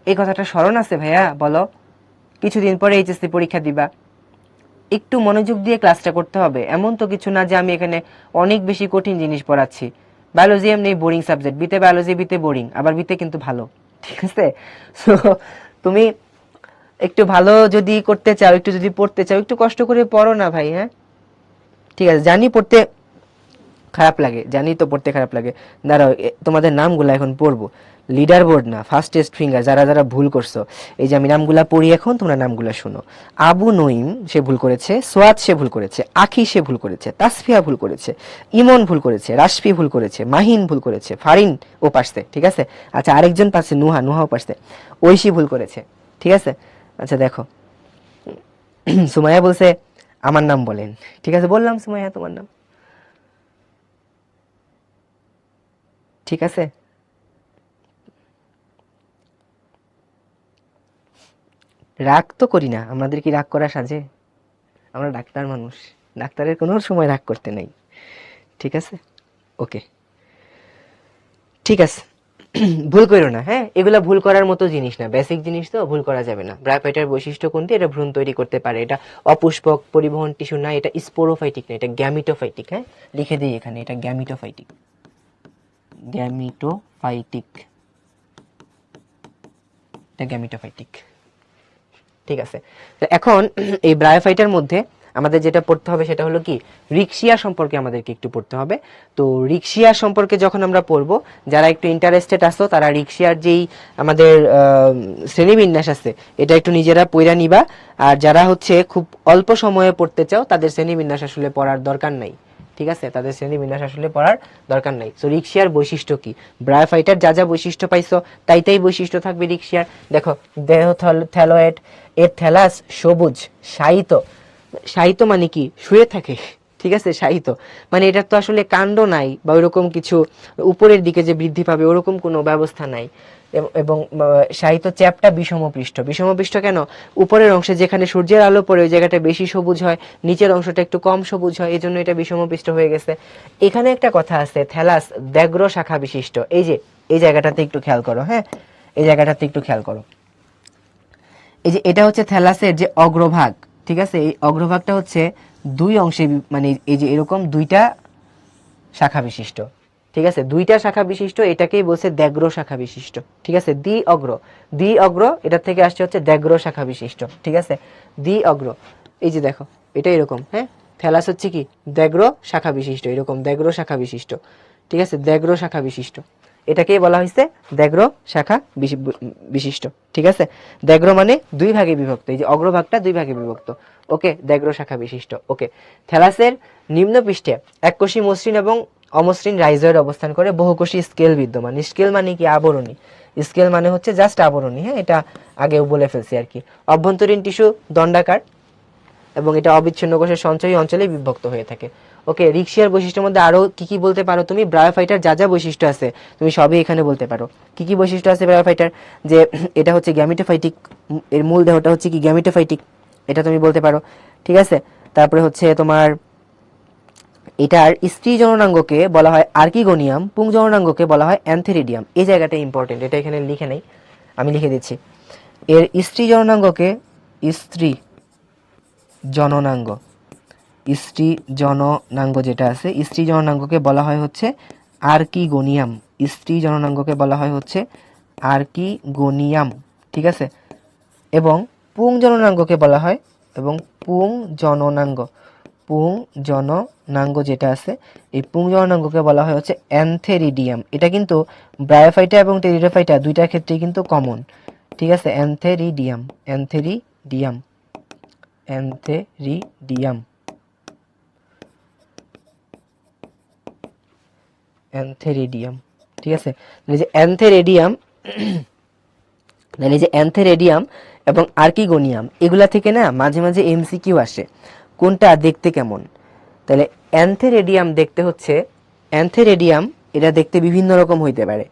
এই কথাটা স্মরণ আছে ভাইয়া? বলো, কিছুদিন পরে এইচএসসি পরীক্ষা দিবা, একটু মনোযোগ দিয়ে ক্লাসটা করতে হবে। এমন তো কিছু না যে আমি এখানে অনেক বেশি কঠিন জিনিস পড়াচ্ছি। বায়োলজি এমনি বোরিং সাবজেক্ট, বিতে বায়োলজি, বিতে বোরিং, আবার বিতে কিন্তু ভালো। ঠিক আছে, সো তুমি একটু ভালো যদি করতে চাও, একটু যদি পড়তে চাও, একটু কষ্ট করে পড়ো না ভাই। হ্যাঁ, ঠিক আছে, জানি পড়তে খারাপ লাগে, জানি তো পড়তে খারাপ লাগে। দাঁড়াও তোমাদের নামগুলো এখন পড়বো, লিডার বোর্ড না, ফার্স্টেস্ট ফিঙ্গার, যারা যারা ভুল করছো। এই যে আমি নামগুলা পড়ি এখন, তোমরা নামগুলা শোনো। আবু নঈম সে ভুল করেছে, সোয়াদ সে ভুল করেছে, আখি সে ভুল করেছে, তাসফিয়া ভুল করেছে, ইমন ভুল করেছে, রাশফি ভুল করেছে, মাহিন ভুল করেছে, ফারিন ও পারছে, ঠিক আছে। আচ্ছা আরেকজন পারছে, নুহাও পারছে, ঐশী ভুল করেছে, ঠিক আছে। আচ্ছা দেখো, সুমাইয়া বলছে আমার নাম বলেন, ঠিক আছে, বললাম সুমাইয়া তোমার নাম, ঠিক আছে। রাগ তো করি না, আমাদের কি রাগ করা সাজে? আমরা ডাক্তার মানুষ, ডাক্তারের কোনো সময় রাগ করতে নেই, ঠিক আছে। ওকে, ঠিক আছে। ভুল করো না, হ্যাঁ, এগুলা ভুল করার মতো জিনিস না, বেসিক জিনিস তো, ভুল করা যাবে না। ব্রায়োফাইটার বৈশিষ্ট্য কোনটি? এটা ভ্রূণ তৈরি করতে পারে, এটা অপুষ্পক, পরিবহন টিস্যু না, এটা স্পোরোফাইটিক না, এটা গ্যামিটোফাইটিক। হ্যাঁ, লিখে দিই এখানে, এটা গ্যামিটোফাইটিক, গ্যামিটোফাইটিক, এটা গ্যামিটোফাইটিক, ঠিক আছে। তো এখন এই ব্রায়োফাইটার মধ্যে আমাদের যেটা পড়তে হবে সেটা হলো কি, রিক্সিয়া সম্পর্কে আমাদেরকে একটু পড়তে হবে। তো রিক্সিয়া সম্পর্কে যখন আমরা পড়বো, যারা একটু ইন্টারেস্টেড আসো তারা রিক্সিয়ার যেই আমাদের শ্রেণীবিন্যাস আছে এটা একটু নিজেরা পড়া নিবা। আর যারা হচ্ছে খুব অল্প সময়ে পড়তে চাও তাদের শ্রেণীবিন্যাস আসলে পড়ার দরকার নাই, ঠিক আছে, তাদের শ্রেণীবিন্যাস আসলে পড়ার দরকার নাই। তো রিক্সিয়ার বৈশিষ্ট্য কি, ব্রায়োফাইটার যা যা বৈশিষ্ট্য পাইছো তাই বৈশিষ্ট্য থাকবে রিক্সিয়ার। দেখো, দেহ থ্যালয়েড, এর থ্যালাস সবুজ, শায়িত, শায়িত মানে কি, শুয়ে থাকে, ঠিক আছে, শায়িত মানে এটার তো আসলে কাণ্ড নাই বা ওইরকম কিছু উপরের দিকে যে বৃদ্ধি পাবে ওরকম কোনো ব্যবস্থা নাই। এবং শায়িত চ্যাপটা বিষমপৃষ্ঠ, বিষমপৃষ্ঠ কেন, উপরের অংশে যেখানে সূর্যের আলো পড়ে ওই জায়গাটা বেশি সবুজ হয়, নিচের অংশটা একটু কম সবুজ হয়, এই জন্য এটা বিষমপৃষ্ঠ হয়ে গেছে। এখানে একটা কথা আছে, থ্যালাস দ্যাগ্র শাখা বিশিষ্ট, এই যে এই জায়গাটাতে একটু খেয়াল করো, হ্যাঁ, এই জায়গাটাতে একটু খেয়াল করো। এই যে এটা হচ্ছে থ্যালাসের যে অগ্রভাগ, ঠিক আছে, এই অগ্রভাগটা হচ্ছে দুই অংশে, মানে এই যে এরকম দুইটা শাখা বিশিষ্ট, ঠিক আছে, দুইটা শাখা বিশিষ্ট, এটাকেই বলছে দ্যাগ্র শাখা বিশিষ্ট, ঠিক আছে। দ্বি অগ্র এটা থেকে আসছে হচ্ছে দ্যাগ্র শাখা বিশিষ্ট, ঠিক আছে, দ্বি অগ্র। এই যে দেখো এটা এরকম, হ্যাঁ, থ্যালাস হচ্ছে কি দ্যাগ্র শাখা বিশিষ্ট, এরকম দ্যাগ্র শাখা বিশিষ্ট, ঠিক আছে, দ্যাগ্র শাখা বিশিষ্ট, এটাকেই বলা হয়েছে দ্যাগ্র শাখা বিশিষ্ট, ঠিক আছে। দ্যাগ্র মানে দুই ভাগে বিভক্ত, এই যে অগ্রভাগটা দুই ভাগে বিভক্ত, ওকে, দ্যাগ্র শাখা বিশিষ্ট, ওকে। থ্যালাসের নিম্ন পৃষ্ঠে এককোষী মসৃণ এবং অমসৃণ রাইজয়েড অবস্থান করে, বহুকোষী স্কেল বিদ্যমান। স্কেল মানে কি, আবরণী, স্কেল মানে হচ্ছে জাস্ট আবরণী, হ্যাঁ, এটা আগেও বলে ফেলছি আর কি। অভ্যন্তরীণ টিস্যু দণ্ডাকার এবং এটা অবিচ্ছিন্ন কোষের সঞ্চয়ী অঞ্চলে বিভক্ত হয়ে থাকে, ওকে। রিক্সিয়ার বৈশিষ্ট্যের মধ্যে আরো কি কি বলতে পারো তুমি, ব্রায়োফাইটার যা যা বৈশিষ্ট্য আছে তুমি সবই এখানে বলতে পারো। কি কি বৈশিষ্ট্য আছে ব্রায়োফাইটার, যে এটা হচ্ছে গ্যামিটোফাইটিক, এর মূল দেহটা হচ্ছে কি গ্যামিটোফাইটিক, এটা তুমি বলতে পারো, ঠিক আছে। তারপরে হচ্ছে তোমার এটার স্ত্রী জননাঙ্গকে বলা হয় আর্কিগোনিয়াম, পুং জননাঙ্গকে বলা হয় অ্যান্থেরিডিয়াম। এই জায়গাটা ইম্পর্টেন্ট, এটা এখানে লিখে নেই, আমি লিখে দিচ্ছি। এর স্ত্রী জননাঙ্গকে, স্ত্রী জননাঙ্গ, স্ত্রী জননাঙ্গ যেটা আছে, স্ত্রী জননাঙ্গকে বলা হয় হচ্ছে আর্কিগোনিয়াম, স্ত্রী জননাঙ্গকে বলা হয় হচ্ছে আর্কিগোনিয়াম, ঠিক আছে। এবং পুং জননাঙ্গকে বলা হয়, এবং পুং জননাঙ্গ, পুং জননাঙ্গ যেটা আছে এই পুং জননাঙ্গকে বলা হয় হচ্ছে অ্যান্থেরিডিয়াম। এটা কিন্তু ব্রায়োফাইটা এবং টেরিডোফাইটা দুইটার ক্ষেত্রেই কিন্তু কমন, ঠিক আছে, অ্যান্থেরিডিয়াম, অ্যান্থেরিডিয়াম, অ্যান্থেরিডিয়াম, অ্যান্থেরিডিয়াম, ঠিক আছে। এই যে অ্যান্থেরিডিয়াম, এই যে অ্যান্থেরিডিয়াম এবং আর্কিগোনিয়াম এগুলা থেকে না মাঝে মাঝে এমসিকিউ আসে, কোনটা দেখতে কেমন। তাহলে অ্যান্থেরিডিয়াম দেখতে হচ্ছে, অ্যান্থেরিডিয়াম এটা দেখতে বিভিন্ন রকম হইতে পারে,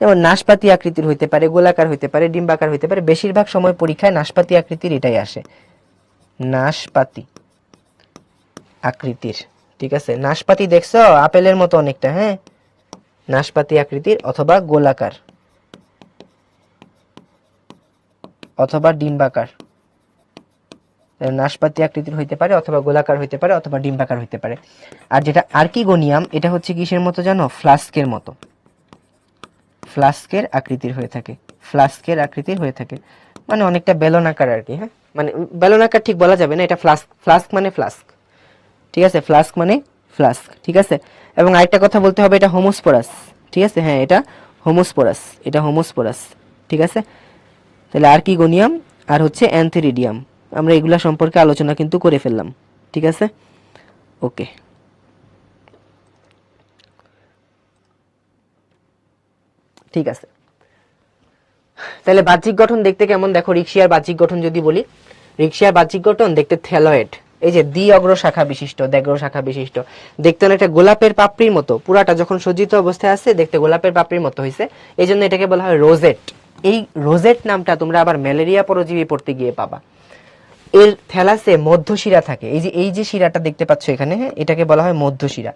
যেমন নাশপাতি আকৃতির হইতে পারে, গোলাকার হইতে পারে, ডিম্বাকার হইতে পারে। বেশিরভাগ সময় পরীক্ষায় নাশপাতি আকৃতির এটাই আসে, নাশপাতি আকৃতির, ঠিক আছে। নাশপাতি দেখছো আপেলের মতো অনেকটা, হ্যাঁ, নাশপাতি আকৃতির অথবা গোলাকার অথবা ডিম্বাকার, নাশপাতি আকৃতির হইতে পারে অথবা গোলাকার হইতে পারে অথবা ডিম্বাকার হইতে পারে। আর যেটা আর্কিগোনিয়াম এটা হচ্ছে কিসের মতো জানো, ফ্লাস্কের মতো, ফ্লাস্কের আকৃতির হয়ে থাকে, ফ্লাস্কের আকৃতির হয়ে থাকে, মানে অনেকটা বেলনাকার আর কি, হ্যাঁ, মানে বেলনাকার ঠিক বলা যাবে না, এটা ফ্লাস্ক, ফ্লাস্ক মানে ফ্লাস্ক, ঠিক আছে, ফ্লাস্ক মানে ফ্লাস্ক, ঠিক আছে। এবং আরেকটা কথা বলতে হবে, এটা হোমোস্পোরাস, ঠিক আছে, হ্যাঁ এটা হোমোস্পোরাস, এটা হোমোস্পোরাস, ঠিক আছে। তাহলে আর্কিগোনিয়াম আর হচ্ছে অ্যান্থেরিডিয়াম, আমরা এগুলা সম্পর্কে আলোচনা কিন্তু করে ফেললাম, ঠিক আছে, ওকে। ঠিক আছে, তাহলে বাহ্যিক গঠন দেখতে কেমন দেখো, রিক্সিয়ার বাহ্যিক গঠন যদি বলি, রিক্সিয়ার বাহ্যিক গঠন দেখতে থ্যালয়েড, এই যে দ্বি অগ্র শাখা বিশিষ্ট, দ্যাগ্র শাখা বিশিষ্ট, দেখতে অনেকটা গোলাপের পাপড়ির মতো, পুরাটা যখন সজ্জিত অবস্থায় আছে দেখতে গোলাপের পাপড়ির মতো হয়েছে, এই জন্য এটাকে বলা হয় রোজেট। এই রোজেট নামটা তোমরা আবার ম্যালেরিয়া পরজীবী পড়তে গিয়ে পাবা। এর থ্যালাসে মধ্যশিরা থাকে, এই যে শিরাটা দেখতে পাচ্ছ এখানে, হ্যাঁ এটাকে বলা হয় মধ্যশিরা।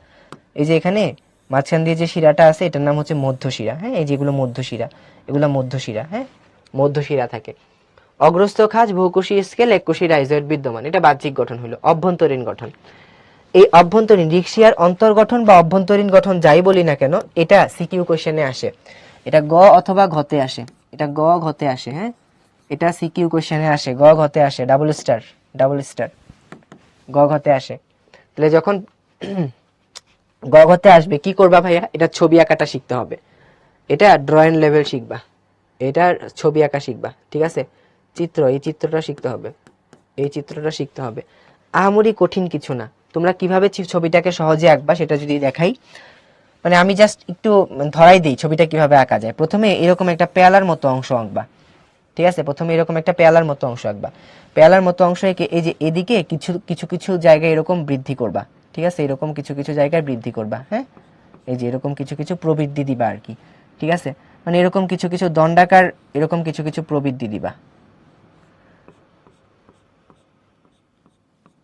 এই যে এখানে মাঝখান দিয়ে যে শিরাটা আছে এটার নাম হচ্ছে মধ্যশিরা, হ্যাঁ এই যেগুলো মধ্যশিরা, এগুলো মধ্যশিরা, হ্যাঁ মধ্যশিরা থাকে। অগ্রস্থ খাঁজ, বহুকোষী স্কেল, এককোষী রাইজয়েড বিদ্যমান, এটা বাহ্যিক গঠন হলো। অভ্যন্তরীণ গঠন, এই অভ্যন্তরীণ রিক্সিয়ার অন্তর্গঠন বা অভ্যন্তরীণ গঠন যাই বলি না কেন, এটা সিকিউ কোশ্চেনে আসে, এটা গ অথবা ঘতে আসে, এটা গ ঘতে আসে, হ্যাঁ এটা সিকিউ কোশ্চেনে আসে, গ ঘতে আসে, ডাবল স্টার, ডাবল স্টার, গ ঘতে আসে। তাহলে যখন গ ঘতে আসবে কি করবা ভাইয়া, এটা ছবি আঁকাটা শিখতে হবে, এটা ড্রয়িং লেভেল শিখবা, এটার ছবি আঁকা শিখবা, ঠিক আছে, চিত্র, এই চিত্রটা শিখতে হবে, এই চিত্রটা শিখতে হবে, আহামরি কঠিন কিছু না। তোমরা কিভাবে ছবিটাকে সহজে আঁকবা সেটা যদি দেখাই, মানে আমি জাস্ট একটু ধরাই দিই ছবিটা কিভাবে আঁকা যায়। প্রথমে এরকম একটা পেয়ালার মতো অংশ আঁকবা, ঠিক আছে, প্রথমে এরকম একটা পেয়ালার মতো অংশ আঁকবা, পেয়ালার মতো অংশ এঁকে এই যে এদিকে কিছু কিছু কিছু জায়গায় এরকম বৃদ্ধি করবা, ঠিক আছে, এরকম কিছু কিছু জায়গায় বৃদ্ধি করবা, হ্যাঁ এই যে এরকম কিছু কিছু প্রবৃদ্ধি দিবা আর কি, ঠিক আছে, মানে এরকম কিছু কিছু দণ্ডাকার, এরকম কিছু কিছু প্রবৃদ্ধি দিবা,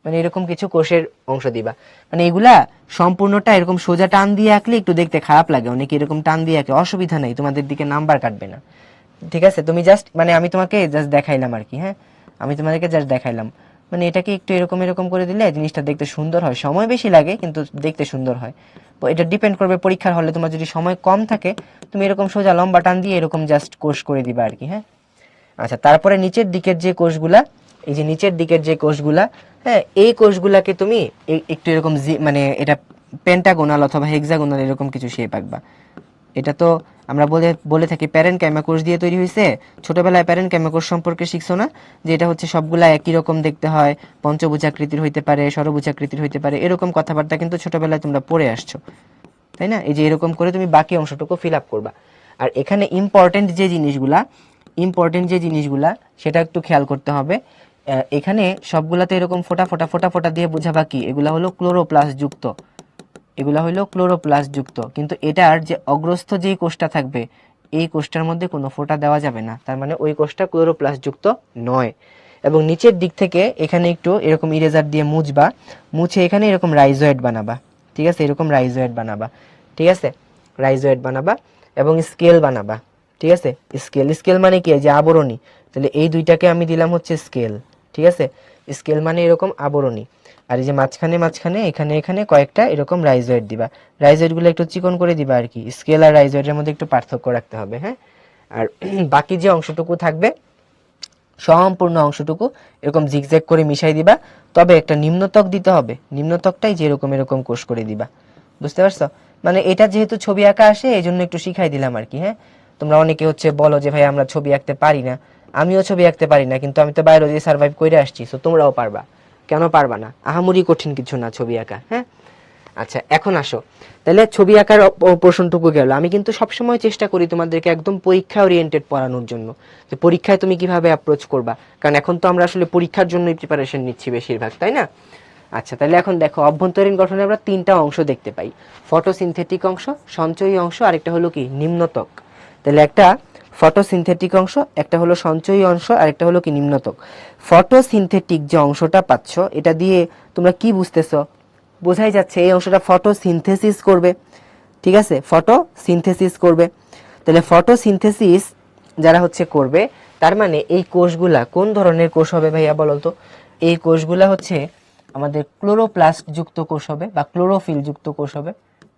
মানে এরকম কিছু কোষের অংশ দিবা। মানে এগুলা সম্পূর্ণটা এরকম সোজা টান দিয়ে আঁকলে একটু দেখতে খারাপ লাগে, অনেকে এরকম টান দিয়ে আঁকে, অসুবিধা নেই, তোমাদের দিকে নাম্বার কাটবে না, ঠিক আছে। তুমি জাস্ট মানে আমি তোমাকে জাস্ট দেখাইলাম আর কি, হ্যাঁ আমি তোমাদেরকে জাস্ট দেখাইলাম, মানে এটাকে একটু এরকম এরকম করে দিলে জিনিসটা দেখতে সুন্দর হয়, সময় বেশি লাগে কিন্তু দেখতে সুন্দর হয়। তো এটা ডিপেন্ড করবে পরীক্ষার হলে, তোমার যদি সময় কম থাকে তুমি এরকম সোজা লম্বা টান দিয়ে এরকম জাস্ট কোষ করে দিবা আর কি, হ্যাঁ। আচ্ছা, তারপরে নিচের দিকের যে কোষগুলা, এই যে নিচের দিকের যে কোষগুলা, হ্যাঁ এই কোষগুলাকে তুমি একটু এরকম মানে এটা পেন্টাগোনাল অথবা হেক্সাগোনাল এরকম কিছু শেপ আঁকবা। এটা তো আমরা বলে বলে থাকি প্যারেনকাইমা কোষ দিয়ে তৈরি হয়েছে, ছোটবেলায় প্যারেনকাইমা কোষ সম্পর্কে শিখছো না, যে এটা হচ্ছে সবগুলা একই রকম দেখতে হয়, পঞ্চভুজাকৃতির হইতে পারে, ষড়ভুজাকৃতির হইতে পারে, এরকম কথাবার্তা কিন্তু ছোটবেলায় তোমরা পড়ে আসছো, তাই না। এই যে এরকম করে তুমি বাকি অংশটুকু ফিল আপ করবা। আর এখানে ইম্পর্টেন্ট যে জিনিসগুলা সেটা একটু খেয়াল করতে হবে। এখানে সবগুলাতে এরকম ফোটা ফোটা ফোটা ফোটা দিয়ে বোঝাবা কি, এগুলা হলো ক্লোরোপ্লাস্ট যুক্ত, এগুলা হলো ক্লোরোপ্লাস্ট যুক্ত, কিন্তু এটার যে অগ্রস্থ যেই কোষটা থাকবে এই কোষটার মধ্যে কোনো ফোঁটা দেওয়া যাবে না, তার মানে ওই কোষটা ক্লোরোপ্লাস্ট যুক্ত নয়। এবং নিচের দিক থেকে এখানে একটু এরকম ইরেজার দিয়ে মুছবা, মুছে এখানে এরকম রাইজয়েড বানাবা, ঠিক আছে, এরকম রাইজয়েড বানাবা, ঠিক আছে, রাইজয়েড বানাবা এবং স্কেল বানাবা, ঠিক আছে। স্কেল, স্কেল মানে কি, যে আবরণী, তাহলে এই দুইটাকে আমি দিলাম হচ্ছে স্কেল, ঠিক আছে, স্কেল মানে এরকম আবরণী। আর এই যে মাঝখানে মাঝখানে এখানে এখানে কয়েকটা এরকম রাইজয়েড দিবা, রাইজয়েডগুলো একটু চিকন করে দিবা আর কি, স্কেল আর রাইজয়েডের মধ্যে একটু পার্থক্য রাখতে হবে, হ্যাঁ। আর বাকি যে অংশটুকু থাকবে সম্পূর্ণ অংশটুকু এরকম জিগজ্যাগ করে মিশাই দিবা, তবে একটা নিম্নত্বক দিতে হবে, নিম্নত্বকটাই যে এরকম এরকম কোষ করে দিবা, বুঝতে পারছো। মানে এটা যেহেতু ছবি আঁকা আসে এই জন্য একটু শিখাই দিলাম আর কি, হ্যাঁ। তোমরা অনেকে হচ্ছে বলো যে ভাই আমরা ছবি আঁকতে পারি না, আমিও ছবি আঁকতে পারি না, কিন্তু আমি তো বায়োলজি সার্ভাইভ করে আসছি, তো তোমরাও পারবা, কেন পারবা না, আহামরি কঠিন কিছু না ছবি আঁকা, হ্যাঁ। আচ্ছা এখন আসো, তাহলে ছবি আঁকার প্রশ্নটুকু গেল। আমি কিন্তু সবসময় চেষ্টা করি তোমাদেরকে একদম পরীক্ষা ওরিয়েন্টেড পড়ানোর জন্য, যে পরীক্ষায় তুমি কিভাবে অ্যাপ্রোচ করবা, কারণ এখন তো আমরা আসলে পরীক্ষার জন্যই প্রিপারেশন নিচ্ছি বেশিরভাগ, তাই না। আচ্ছা তাহলে এখন দেখো, অভ্যন্তরীণ গঠনে আমরা তিনটা অংশ দেখতে পাই, ফটোসিনথেটিক অংশ, সঞ্চয়ী অংশ, আর একটা হলো কি নিম্নত্বক। তাহলে একটা ফটোসিনথেটিক অংশ, একটা হলো সঞ্চয়ী অংশ, আর একটা হলো কি নিম্নত্বক। ফটোসিনথেটিক যে অংশটা পাচ্ছ এটা দিয়ে তোমরা কি বুঝতেছো, বোঝাই যাচ্ছে এই অংশটা ফটোসিনথেসিস করবে, ঠিক আছে, ফটোসিনথেসিস করবে। তাহলে ফটোসিনথেসিস যারা হচ্ছে করবে, তার মানে এই কোষগুলা কোন ধরনের কোষ হবে ভাইয়া বলো তো। এই কোষগুলা হচ্ছে আমাদের ক্লোরোপ্লাস্ট যুক্ত কোষ হবে বা ক্লোরোফিল যুক্ত কোষ হবে,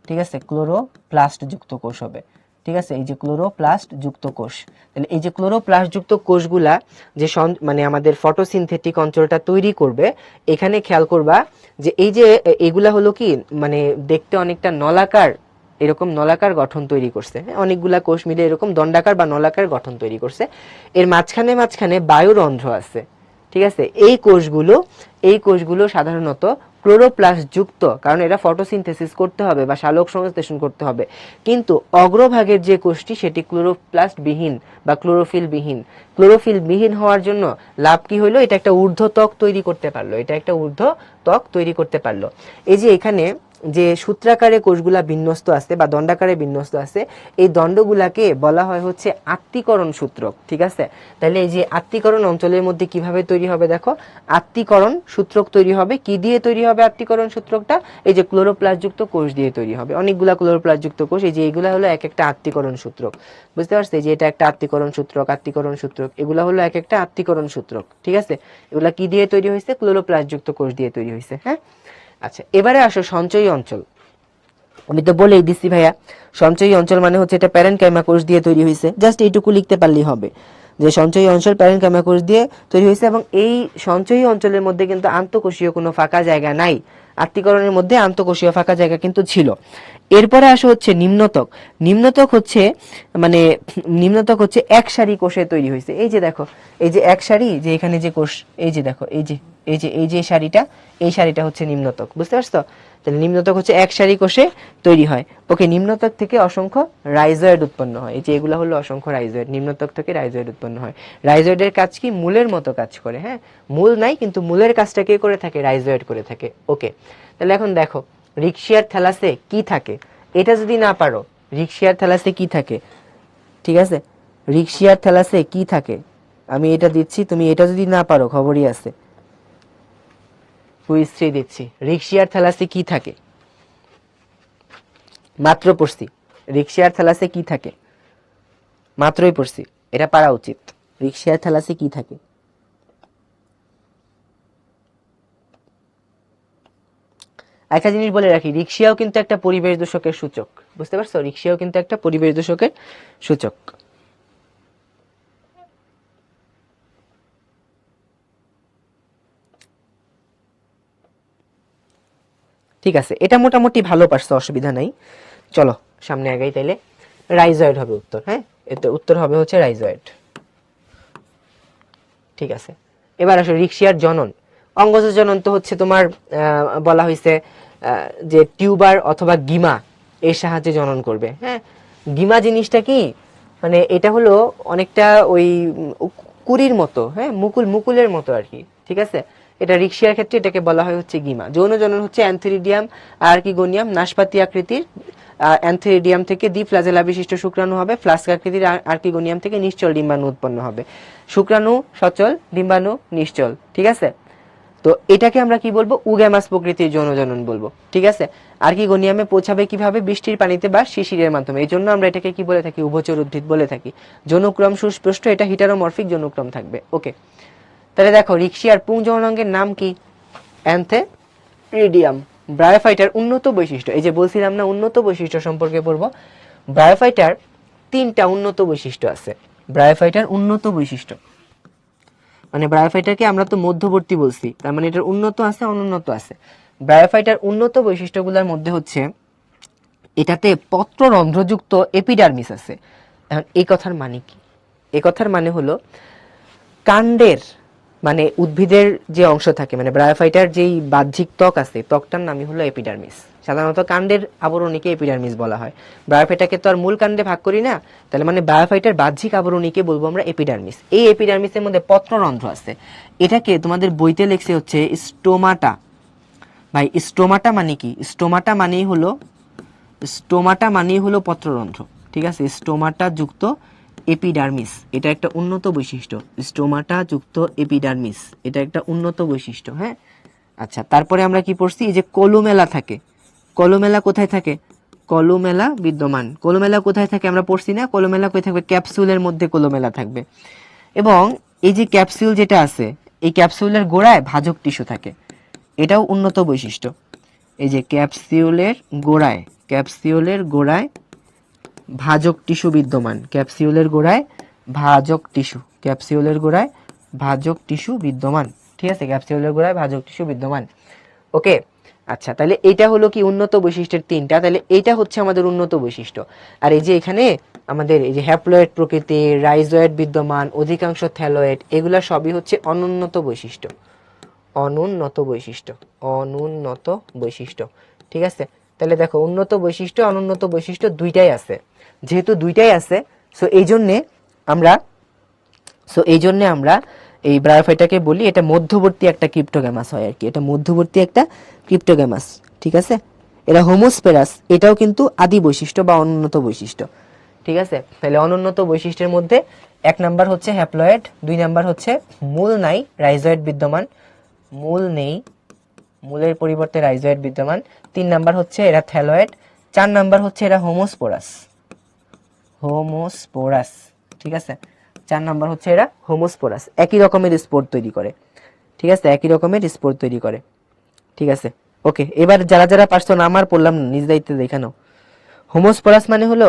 ঠিক আছে, ক্লোরোপ্লাস্ট যুক্ত কোষ হবে, ঠিক আছে, এই যে ক্লোরোপ্লাস্ট যুক্ত কোষ। তাহলে এই যে ক্লোরোপ্লাস্ট যুক্ত কোষগুলা যে মানে আমাদের ফটোসিনথেটিক অঞ্চলটা তৈরি করবে, এখানে খেয়াল করবা যে এই যে এগুলা হলো কি মানে দেখতে অনেকটা নলাকার, এরকম নলাকার গঠন তৈরি করছে, অনেকগুলা কোষ মিলে এরকম দণ্ডাকার বা নলাকার গঠন তৈরি করছে। এর মাঝখানে মাঝখানে বায়ুরন্ধ্র আছে, ঠিক আছে। এই কোষগুলো সাধারণত ক্লোরোপ্লাস্ট যুক্ত, কারণ এরা ফটোসিনথেসিস করতে হবে বা সালোক সংশ্লেষণ করতে হবে। কিন্তু অগ্রভাগের যে কোষটি সেটি ক্লোরোপ্লাস্ট বিহীন বা ক্লোরোফিল বিহীন। ক্লোরোফিল বিহীন হওয়ার জন্য লাভ কি হলো, এটা একটা ঊর্ধ্ব ত্বক তৈরি করতে পারলো, এটা একটা ঊর্ধ্ব ত্বক তৈরি করতে পারলো। এই যে এখানে যে সূত্রাকারে কোষগুলা বিন্যস্ত আছে বা দণ্ডাকারে বিন্যস্ত আছে, এই দণ্ডগুলাকে বলা হয় হচ্ছে আত্তীকরণ সূত্রক, ঠিক আছে। তাহলে এই যে আত্তীকরণ অঞ্চলের মধ্যে কিভাবে তৈরি হবে দেখো, আত্তীকরণ সূত্রক তৈরি হবে। কি দিয়ে তৈরি হবে আত্তীকরণ সূত্রকটা? এই যে ক্লোরোপ্লাস্ট যুক্ত কোষ দিয়ে তৈরি হবে, অনেকগুলা ক্লোরোপ্লাস্ট যুক্ত কোষ, এই যে এগুলা হলো এক একটা আত্তীকরণ সূত্রক, বুঝতে পারছো? যে এটা একটা আত্তীকরণ সূত্রক, আত্তীকরণ সূত্রক, এগুলা হলো এক একটা আত্তীকরণ সূত্রক, ঠিক আছে। এগুলা কি দিয়ে তৈরি হয়েছে? ক্লোরোপ্লাস্ট যুক্ত কোষ দিয়ে তৈরি হয়েছে, হ্যাঁ। আচ্ছা, এবারে আসো সঞ্চয়ী অঞ্চল। আমি তো বলেই দিচ্ছি ভাইয়া, সঞ্চয়ী অঞ্চল মানে হচ্ছে এটা প্যারেনকাইমা কোষ দিয়ে তৈরি হয়েছে, জাস্ট এইটুকু লিখতে পারলেই হবে যে সঞ্চয়ী অঞ্চল প্যারেনকাইমা কোষ দিয়ে তৈরি হয়েছে। এবং এই সঞ্চয়ী অঞ্চলের মধ্যে কিন্তু আন্তঃকোষীয় কোনো ফাঁকা জায়গা নাই, আত্তীকরণের মধ্যে আন্তঃকোষীয় ফাঁকা জায়গা কিন্তু ছিল। এরপরে আসা হচ্ছে নিম্নতক। নিম্নতক হচ্ছে মানে নিম্নতক হচ্ছে এক সারি কোষে তৈরি হয়েছে। এই যে দেখো, এই যে এক সারি, যে এখানে যে কোষ, এই যে দেখো, এই যে সারিটা, এই সারিটা হচ্ছে নিম্নতক, বুঝতে পারছো? তাহলে নিম্নতক হচ্ছে এক সারি কোষে তৈরি হয়। ওকে, নিম্নতক থেকে অসংখ্য রাইজয়েড উৎপন্ন হয়। এই যে এগুলা হলো অসংখ্য রাইজয়েড, নিম্নতক থেকে রাইজয়েড উৎপন্ন হয়। রাইজয়েডের কাজ কি? মূলের মতো কাজ করে, হ্যাঁ। মূল নাই কিন্তু মূলের কাজটা কে করে থাকে? রাইজয়েড করে থাকে। ওকে, তাহলে এখন দেখো রিকশিয়ার থ্যালাসে কি থাকে, এটা যদি না পারো, রিকশিয়ার থ্যালাসে কি থাকে, ঠিক আছে, রিকশিয়ার থ্যালাসে কি থাকে আমি এটা দিচ্ছি, তুমি এটা যদি না পারো খবরই আছে, কুইজ 3 দিচ্ছি। রিকশিয়ার থ্যালাসে কি থাকে? মাত্র পড়ছি, রিকশিয়ার থ্যালাসে কি থাকে, মাত্রই পড়ছি, এটা পারা উচিত। রিকশিয়ার থ্যালাসে কি থাকে? একটা জিনিস বলে রাখি, রিকশিয়াও কিন্তু একটা পরিবেশ দূষকের সূচক, বুঝতে পারছো? রিকশিয়াও কিন্তু একটা পরিবেশ দূষকের সূচক। ঠিক আছে, এটা মোটামুটি ভালো পারছো, অসুবিধা নাই। চলো সামনে আগাই তাইলে। রাইজয়েড হবে উত্তর, হ্যাঁ, এতে উত্তর হবে হচ্ছে রাইজয়েড। ঠিক আছে, এবার আসো রিকশিয়ার জনন। অঙ্গজ জনন তো হচ্ছে তোমার বলা হয়েছে যে টিউবার অথবা গিমা এর সাহায্যে জনন করবে, হ্যাঁ। গিমা জিনিসটা কি, মানে এটা হলো অনেকটা ওই কুড়ির মতো, হ্যাঁ, মুকুলের মতো আর কি, ঠিক আছে। এটা রিকশিয়ার ক্ষেত্রে এটাকে বলা হয় হচ্ছে গিমা। যৌন জনন হচ্ছে অ্যান্থেরিডিয়াম আর্কিগোনিয়াম নাশপাতি আকৃতির, অ্যান্থেরিডিয়াম থেকে দ্বি ফ্লাজেলা বিশিষ্ট শুক্রাণু হবে, ফ্লাস্ক আকৃতির আর্কিগোনিয়াম থেকে নিশ্চল ডিম্বাণু উৎপন্ন হবে। শুক্রাণু সচল, ডিম্বাণু নিশ্চল, ঠিক আছে। তো এটাকে আমরা কি বলবো? উগ্যামাস প্রকৃতির যৌন জনন বলবো, ঠিক আছে। আর্কিগোনিয়ামে পৌঁছাবে কিভাবে? বৃষ্টির পানিতে বা শিশিরের মাধ্যমে। এই জন্য আমরা এটাকে কি বলে থাকি? উভচর উদ্ভিদ বলে থাকি। যৌনক্রম সুস্পষ্ট, এটা হিটারোমরফিক যৌনক্রম থাকবে। ওকে, তাহলে দেখো রিকশিয়ার পুংযৌনাঙ্গের নাম কি? অ্যান্থেরিডিয়াম। ব্রায়োফাইটার উন্নত বৈশিষ্ট্য, এই যে বলছিলাম না উন্নত বৈশিষ্ট্য সম্পর্কে পড়বো। ব্রায়োফাইটার 3টা উন্নত বৈশিষ্ট্য আছে। ব্রায়োফাইটার উন্নত বৈশিষ্ট্য মানে ব্রায়োফাইটারকে আমরা তো মধ্যবর্তী বলছি, তার মানে এটার উন্নত আছে, অনুন্নত আছে। ব্রায়োফাইটার উন্নত বৈশিষ্ট্যগুলোর মধ্যে হচ্ছে এটাতে পত্ররন্ধ্রযুক্ত এপিডার্মিস আছে। এখন এই কথার মানে কি? এই কথার মানে হলো কাণ্ডের মানে উদ্ভিদের যে অংশ থাকে, মানে ব্রায়োফাইটার যেই বাহ্যিক ত্বক আছে, ত্বকটার নামই হলো এপিডার্মিস। সাধারণত কাণ্ডের আবরণীকে এপিডার্মিস বলা হয়। ব্রায়োফাইটাকে তো আর মূল কাণ্ডে ভাগ করি না, তাহলে মানে ব্রায়োফাইটার বাহ্যিক আবরণীকে বলবো আমরা এপিডার্মিস। এই এপিডার্মিসের মধ্যে পত্ররন্ধ্র আছে। এটাকে তোমাদের বইতে লেখছে হচ্ছে স্টোমাটা। ভাই স্টোমাটা মানে কি? স্টোমাটা মানেই হলো পত্ররন্ধ্র, ঠিক আছে। স্টোমাটা যুক্ত এপিডার্মিস, এটা একটা উন্নত বৈশিষ্ট্য। স্টোমাটা যুক্ত এপিডার্মিস, এটা একটা উন্নত বৈশিষ্ট্য, হ্যাঁ। আচ্ছা, তারপরে আমরা কি পড়ছি? এই যে কলুমেলা থাকে। কলুমেলা কোথায় থাকে? কলুমেলা বিদ্যমান। কলুমেলা কোথায় থাকে আমরা পড়ছি না? কলুমেলা কোথায় থাকবে? ক্যাপসুলের মধ্যে কলুমেলা থাকবে। এবং এই যে ক্যাপসুল যেটা আছে, এই ক্যাপসুলের গোড়ায় ভাজক টিস্যু থাকে, এটাও উন্নত বৈশিষ্ট্য। এই যে ক্যাপসিউলের গোড়ায় ভাজক টিস্যু বিদ্যমান, ক্যাপসিউলের গোড়ায় ভাজক টিস্যু, ক্যাপসিউলের গোড়ায় ভাজক টিস্যু বিদ্যমান। ঠিক আছে, ক্যাপসিউলের গোড়ায় ভাজক টিস্যু বিদ্যমান। ওকে, আচ্ছা, তাহলে এটা হলো কি উন্নত বৈশিষ্ট্যের তিনটা, তাহলে এইটা হচ্ছে আমাদের উন্নত বৈশিষ্ট্য। আর এই যে এখানে আমাদের এই যে হ্যাপ্লয়েড প্রকৃতির, রাইজয়েড বিদ্যমান, অধিকাংশ থ্যালয়েড, এগুলা সবই হচ্ছে অনুন্নত বৈশিষ্ট্য, অনুন্নত বৈশিষ্ট্য, অনুন্নত বৈশিষ্ট্য। ঠিক আছে, তাহলে দেখো উন্নত বৈশিষ্ট্য অনুন্নত বৈশিষ্ট্য দুইটাই আছে, যেহেতু দুইটাই আছে সো এই জন্যে আমরা এই ব্রায়োফাইটাকে বলি এটা মধ্যবর্তী একটা ক্রিপ্টোগ্যামাস হয় আর কি, এটা মধ্যবর্তী একটা ক্রিপ্টোগ্যামাস। ঠিক আছে, এরা হোমোস্পেরাস, এটাও কিন্তু আদি বৈশিষ্ট্য বা অনুন্নত বৈশিষ্ট্য। ঠিক আছে, তাহলে অনুন্নত বৈশিষ্ট্যের মধ্যে 1 নাম্বার হচ্ছে হ্যাপ্লয়েড, 2 নাম্বার হচ্ছে মূল নাই, রাইজয়েড বিদ্যমান, মূল নেই, মূলের পরিবর্তে রাইজয়েড বিদ্যমান, 3 নাম্বার হচ্ছে এরা থ্যালয়েড, 4 নাম্বার হচ্ছে এরা হোমোস্পোরাস, হোমোস্পোরাস। ঠিক আছে, 4 নাম্বার হচ্ছে এরা হোমোস্পোরাস, একই রকমের স্পোর তৈরি করে। ঠিক আছে, একই রকমের স্পোর তৈরি করে। ঠিক আছে, ওকে, এবার যারা যারা পারছো না আমার পড়লাম না, নিজ দায়িত্বে দেখানো। হোমোস্পোরাস মানে হলো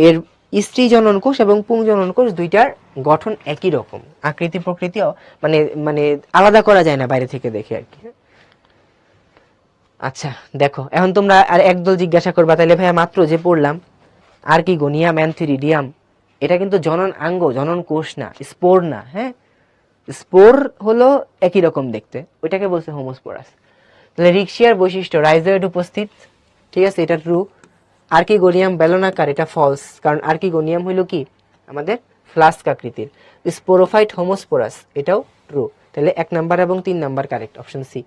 এর স্ত্রী জনন কোষ এবং পুংজনন কোষ দুইটার গঠন একই রকম, আকৃতি প্রকৃতিও মানে মানে আলাদা করা যায় না বাইরে থেকে দেখে আর কি। আচ্ছা দেখো, এখন তোমরা আর একদল জিজ্ঞাসা করবা তাহলে ভাইয়া মাত্র যে পড়লাম আর্কিগোনিয়াম, অ্যান্থিরিডিয়াম, এটা কিন্তু জনন আঙ্গ, জনন কোষ না, স্পোর না। হ্যাঁ, স্পোর হলো একই রকম দেখতে, ওইটাকে বলছে হোমোস্পোরাস। তাহলে রিক্সিয়ার বৈশিষ্ট্য রাইজয়েড উপস্থিত, ঠিক আছে, এটা ট্রু। আর্কিগোনিয়াম বেলনাকার, এটা ফলস, কারণ আর্কিগোনিয়াম হইল কি আমাদের ফ্লাস্ক আকৃতির। স্পোরোফাইট হোমোস্পোরাস, এটাও ট্রু। তাহলে 1 নাম্বার এবং 3 নাম্বার কারেক্ট, অপশন সি।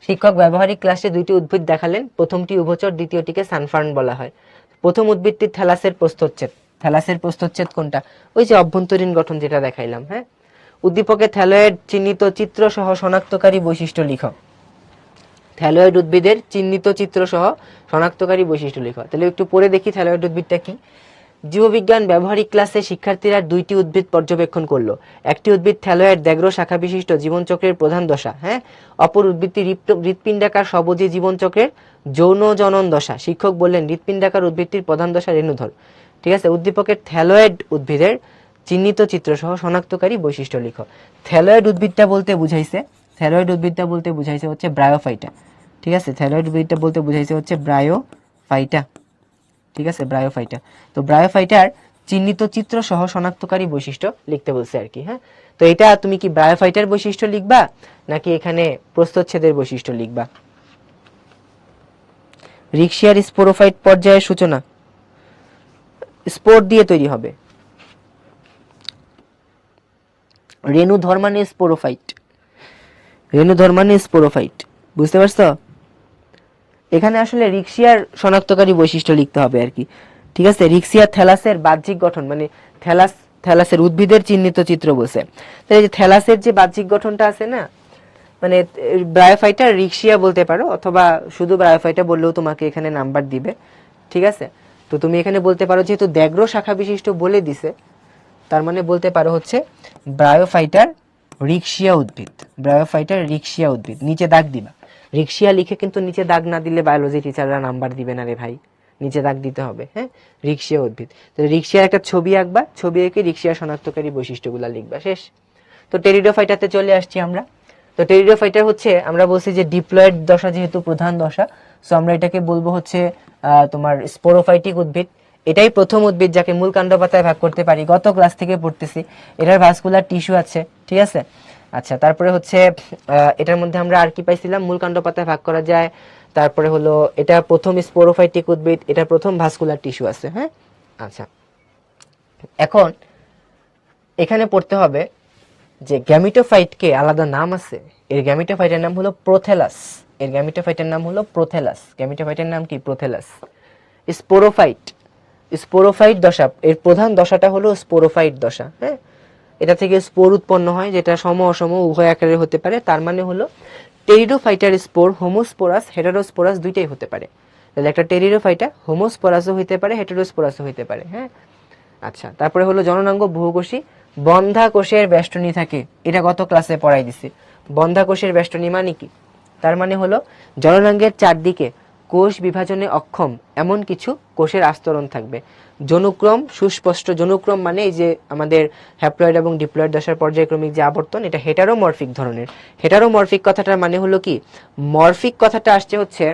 শিক্ষক ব্যবহারিক ক্লাসে 2টি উদ্ভিদ দেখালেন, প্রথমটি উভচর, দ্বিতীয়টিকে সানফার্ন বলা হয়। প্রথম উদ্ভিদটি থ্যালাসের প্রস্থচ্ছেদ, থ্যালাসের প্রস্থচ্ছেদ কোনটা? ওই যে অভ্যন্তরীণ গঠন যেটা দেখাইলাম। হ্যাঁ, উদ্দীপকে থ্যালয়েড চিহ্নিত চিত্র সহ শনাক্তকারী বৈশিষ্ট্য লিখো। থ্যালয়েড উদ্ভিদের চিহ্নিত চিত্র সহ শনাক্তকারী বৈশিষ্ট্য লিখো। তাহলে একটু পরে দেখি থ্যালয়েড উদ্ভিদটা কি। জীববিজ্ঞান ব্যবহারিক ক্লাসে শিক্ষার্থীরা 2টি উদ্ভিদ পর্যবেক্ষণ করলো। একটি উদ্ভিদ থ্যালয়েড দ্যাগ্র শাখা বিশিষ্ট জীবনচক্রের প্রধান দশা। হ্যাঁ, অপর উদ্ভিদটি হৃৎপিণ্ডাকার স্ববজী জীবনচক্রের যৌন জনন দশা। শিক্ষক বললেন হৃৎপিণ্ডাকার উদ্ভিদটির প্রধান দশা রেণুধর। ঠিক আছে, উদ্দীপকের থ্যালয়েড উদ্ভিদের চিহ্নিত চিত্র সহ শনাক্তকারী বৈশিষ্ট্য লিখো। থ্যালয়েড উদ্ভিদটা বলতে বুঝাইছে, থ্যালয়েড উদ্ভিদটা বলতে বুঝাইছে হচ্ছে ব্রায়োফাইটা। ঠিক আছে, থ্যালয়েড উদ্ভিদটা বলতে বুঝাইছে হচ্ছে ব্রায়োফাইটা। ঠিক আছে, ব্রায়োফাইটা। তো ব্রায়োফাইটার চিহ্নিত চিত্র সহ শনাক্তকারী বৈশিষ্ট্য লিখতে বলছে আর কি। হ্যাঁ, তো এটা তুমি কি ব্রায়োফাইটার বৈশিষ্ট্য লিখবা নাকি এখানে প্রস্থচ্ছেদের বৈশিষ্ট্য লিখবা? রিক্সিয়ার স্পোরোফাইট পর্যায়ের সূচনা স্পোর দিয়ে তৈরি হবে। রেণু ধর্মানে স্পোরোফাইট, রেণু ধর্মানে স্পোরোফাইট, বুঝতে পারছো? এখানে আসলে রিক্সিয়ার শনাক্তকারী বৈশিষ্ট্য লিখতে হবে আর কি। ঠিক আছে, রিক্সিয়া থ্যালাসের বাহ্যিক গঠন মানে থ্যালাসের উদ্ভিদের চিহ্নিত চিত্র বসে। তাই যে থ্যালাসের যে বাহ্যিক গঠনটা আছে না, মানে ব্রায়োফাইটা রিক্সিয়া বলতে পারো, অথবা শুধু ব্রায়োফাইটা বললেও তোমাকে এখানে নাম্বার দিবে। ঠিক আছে, তো তুমি এখানে বলতে পারো যেহেতু দ্যাগ্র শাখা বিশিষ্ট বলে দিছে, তার মানে বলতে পারো হচ্ছে ব্রায়োফাইটার রিক্সিয়া উদ্ভিদ, ব্রায়োফাইটার রিক্সিয়া উদ্ভিদ, নিচে দাগ দিবা। রিক্সিয়া লিখে কিন্তু নিচে দাগ না দিলে বায়োলজি টিচাররা নাম্বার দিবে না রে ভাই, নিচে দাগ দিতে হবে। হ্যাঁ, রিক্সিয়া উদ্ভিদ। তো রিক্সিয়ার একটা ছবি আঁকবা, ছবি এঁকে রিক্সিয়া শনাক্তকারী বৈশিষ্ট্যগুলো লিখবা, শেষ। তো টেরিডোফাইটাতে চলে আসছি আমরা। তো টেরিডোফাইটার হচ্ছে আমরা বলছি যে ডিপ্লয়েড দশা যেহেতু প্রধান দশা, সো আমরা এটাকে বলবো হচ্ছে তোমার স্পোরোফাইটিক উদ্ভিদ। এটাই প্রথম উদ্ভিদ যাকে মূল কাণ্ড পাতায় ভাগ করতে পারি, গত ক্লাস থেকে পড়তেছি। এটার ভাস্কুলার টিস্যু আছে। ঠিক আছে, আচ্ছা, তারপরে হচ্ছে এটার মধ্যে আমরা আর কি পাইছিলাম, মূল কাণ্ড পাতায় ভাগ করা যায়। তারপরে হলো এটা প্রথম স্পোরোফাইটিক উদ্ভিদ, এটা প্রথম ভাস্কুলার টিস্যু আছে। হ্যাঁ, আচ্ছা, এখন এখানে পড়তে হবে যে গ্যামিটোফাইটকে আলাদা নাম আছে, এর গ্যামিটোফাইটের নাম হলো প্রোথেলাস, এর গ্যামিটোফাইটের নাম হলো প্রোথেলাস। গ্যামিটোফাইটের নাম কি? প্রোথেলাস। স্পোরোফাইট, স্পোরোফাইট দশা, এর প্রধান দশাটা হলো স্পোরোফাইট দশা। হ্যাঁ, এটা থেকে স্পোর উৎপন্ন হয় যেটা সম অসম উভয় আকারের হতে পারে। তার মানে হলো টেরিডোফাইটার স্পোর হোমোস্পোরাস হেটারোস্পোরাস দুইটাই হতে পারে। তাহলে একটা টেরিডোফাইটা হোমোস্পোরাসও হইতে পারে, হেটারোস্পোরাসও হইতে পারে। হ্যাঁ, আচ্ছা, তারপরে হলো জননাঙ্গ বহুকোষী, বন্ধা কোষের বেষ্টনী থাকে, এটা গত ক্লাসে পড়াই দিছি। বন্ধা কোষের বেষ্টনী মানে কি? তার মানে হলো জননাঙ্গের চারদিকে কোষ বিভাজনে অক্ষম এমন কিছু কোষের আস্তরণ থাকবে। জনুক্রম সুস্পষ্ট, জনুক্রম মানে এই যে আমাদের হ্যাপ্লয়েড এবং ডিপ্লয়েড দশার পর্যায়ক্রমিক যে আবর্তন, এটা হেটারোমরফিক ধরনের। হেটারোমরফিক কথাটার মানে হলো কি, মরফিক কথাটা আসছে হচ্ছে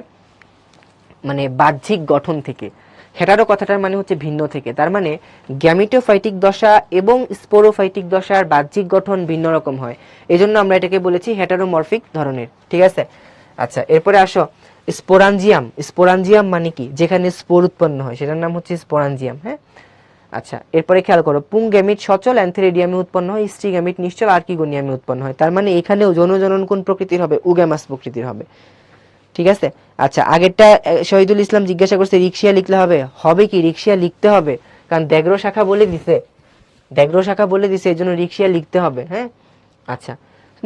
মানে বাহ্যিক গঠন থেকে, হেটারো কথাটার মানে হচ্ছে ভিন্ন থেকে। তার মানে গ্যামিটোফাইটিক দশা এবং স্পোরোফাইটিক দশার বাহ্যিক গঠন ভিন্ন রকম হয়, এজন্য আমরা এটাকে বলেছি হেটারোমরফিক ধরনের। ঠিক আছে, আচ্ছা এরপরে আসো স্পোরাঞ্জিয়াম। স্পোরাঞ্জিয়াম মানে কি, যেখানে স্পোর উৎপন্ন হয় সেটার নাম হচ্ছে স্পোরাঞ্জিয়াম। হ্যাঁ, আচ্ছা এরপরে খেয়াল করো, পুংগ্যামিট সচল অ্যান্থেরিডিয়ামে উৎপন্ন হয়, স্ট্রিগ্যামিট নিশ্চল আর্কিগোনিয়ামে উৎপন্ন হয়। তার মানে এখানেও যৌন কোন প্রকৃতির হবে, উগ্যামাস প্রকৃতির হবে। ঠিক আছে, আচ্ছা আগেরটা শহীদুল ইসলাম জিজ্ঞাসা করছে রিক্সিয়া লিখলে হবে, হবে কি রিক্সিয়া লিখতে হবে, কারণ দ্যাগ্র শাখা বলে দিছে, দ্যাগ্র শাখা বলে দিছে, এই জন্য রিক্সিয়া লিখতে হবে। হ্যাঁ, আচ্ছা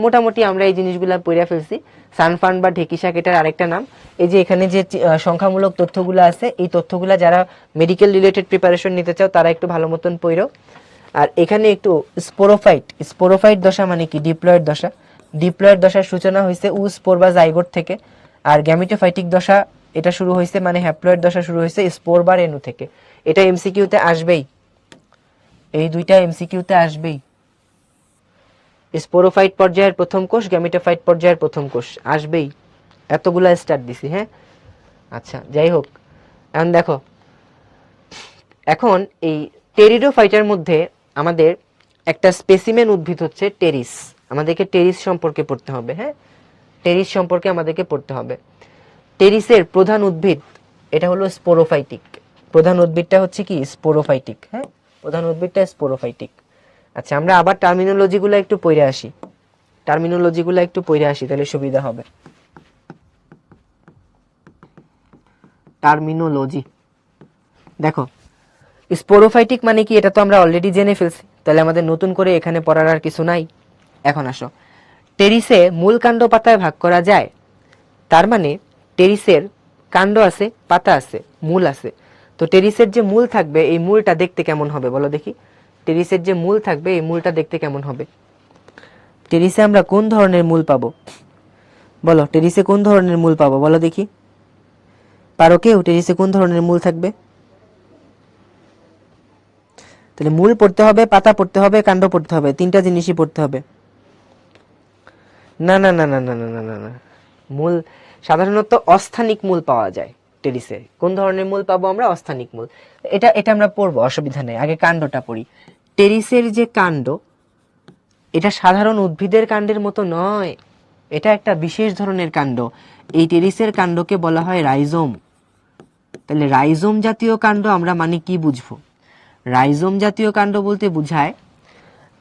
মোটামুটি আমরা এই জিনিসগুলা পড়ে ফেলছি। সানফান বা ঢেকি শাক এটার আরেকটা নাম। এই যে এখানে যে সংখ্যামূলক তথ্যগুলো আছে, এই তথ্যগুলা যারা মেডিকেল রিলেটেড প্রিপারেশন নিতে চাও তারা একটু ভালো মতন পড়ো। আর এখানে একটু স্পোরোফাইট, স্পোরোফাইট দশা মানে কি, ডিপ্লয়েড দশা। ডিপ্লয়েড দশার সূচনা হয়েছে উ স্পোর বা জাইগোট থেকে। আর গ্যামিটোফাইটিক দশা এটা শুরু হয়েছে মানে হ্যাপ্লয়েড দশা শুরু হয়েছে স্পোর বা রেণু থেকে। এটা এমসিকিউতে আসবেই, এই দুইটা এমসিকিউতে আসবেই। স্পোরোফাইট পর্যায়ের প্রথম কোষ, গ্যামিটোফাইট পর্যায়ের প্রথম কোষ আসবেই, এতগুলা স্টার্ট দিছি। হ্যাঁ, আচ্ছা যাই হোক, এখন দেখো, এখন এই টেরিডোফাইটার মধ্যে আমাদের একটা স্পেসিমেন উদ্ভিদ হচ্ছে টেরিস। আমাদেরকে টেরিস সম্পর্কে পড়তে হবে। হ্যাঁ, টেরিস সম্পর্কে আমাদেরকে পড়তে হবে। টেরিসের প্রধান উদ্ভিদ এটা হলো স্পোরোফাইটিক। প্রধান উদ্ভিদটা হচ্ছে কি, স্পোরোফাইটিক। হ্যাঁ, প্রধান উদ্ভিদটা স্পোরোফাইটিক। আচ্ছা আমরা আবার টার্মিনোলজিগুলো একটু পড়ে আসি, টার্মিনোলজিগুলো একটু পড়ে আসি তাহলে সুবিধা হবে। টার্মিনোলজি দেখো, স্পোরোফাইটিক মানে কি এটা তো আমরা অলরেডি জেনে ফেলছি, তাহলে আমাদের নতুন করে এখানে পড়ার আর কিছু নাই। এখন আসো, টেরিসে মূল কাণ্ড পাতায় ভাগ করা যায়। তার মানে টেরিসের কাণ্ড আছে, পাতা আছে, মূল আছে। তো টেরিসের যে মূল থাকবে এই মূলটা দেখতে কেমন হবে বলো দেখি, টেরিসের যে মূল থাকবে এই মূলটা দেখতে কেমন হবে? টেরিসে আমরা কোন ধরনের মূল পাবো বলো, টেরিসে কোন ধরনের মূল পাবো বলো দেখি, পারো কেউ? টেরিসে কোন ধরনের মূল থাকবে? তাহলে মূল পড়তে হবে, পাতা পড়তে হবে, কাণ্ড পড়তে হবে, তিনটা জিনিসই পড়তে হবে। না না না না না না না না না, মূল সাধারণত অস্থানিক মূল পাওয়া যায় টেরিসে। কোন ধরনের মূল পাবো আমরা? অস্থানিক মূল। এটা এটা আমরা পড়বো, অসুবিধা নেই, আগে কাণ্ডটা পড়ি। টেরিসের যে কাণ্ড এটা সাধারণ উদ্ভিদের কাণ্ডের মতো নয়, এটা একটা বিশেষ ধরনের কাণ্ড। এই টেরিসের কাণ্ডকে বলা হয় রাইজোম। তাহলে রাইজোম জাতীয় কাণ্ড আমরা মানে কি বুঝবো? রাইজোম জাতীয় কাণ্ড বলতে বোঝায়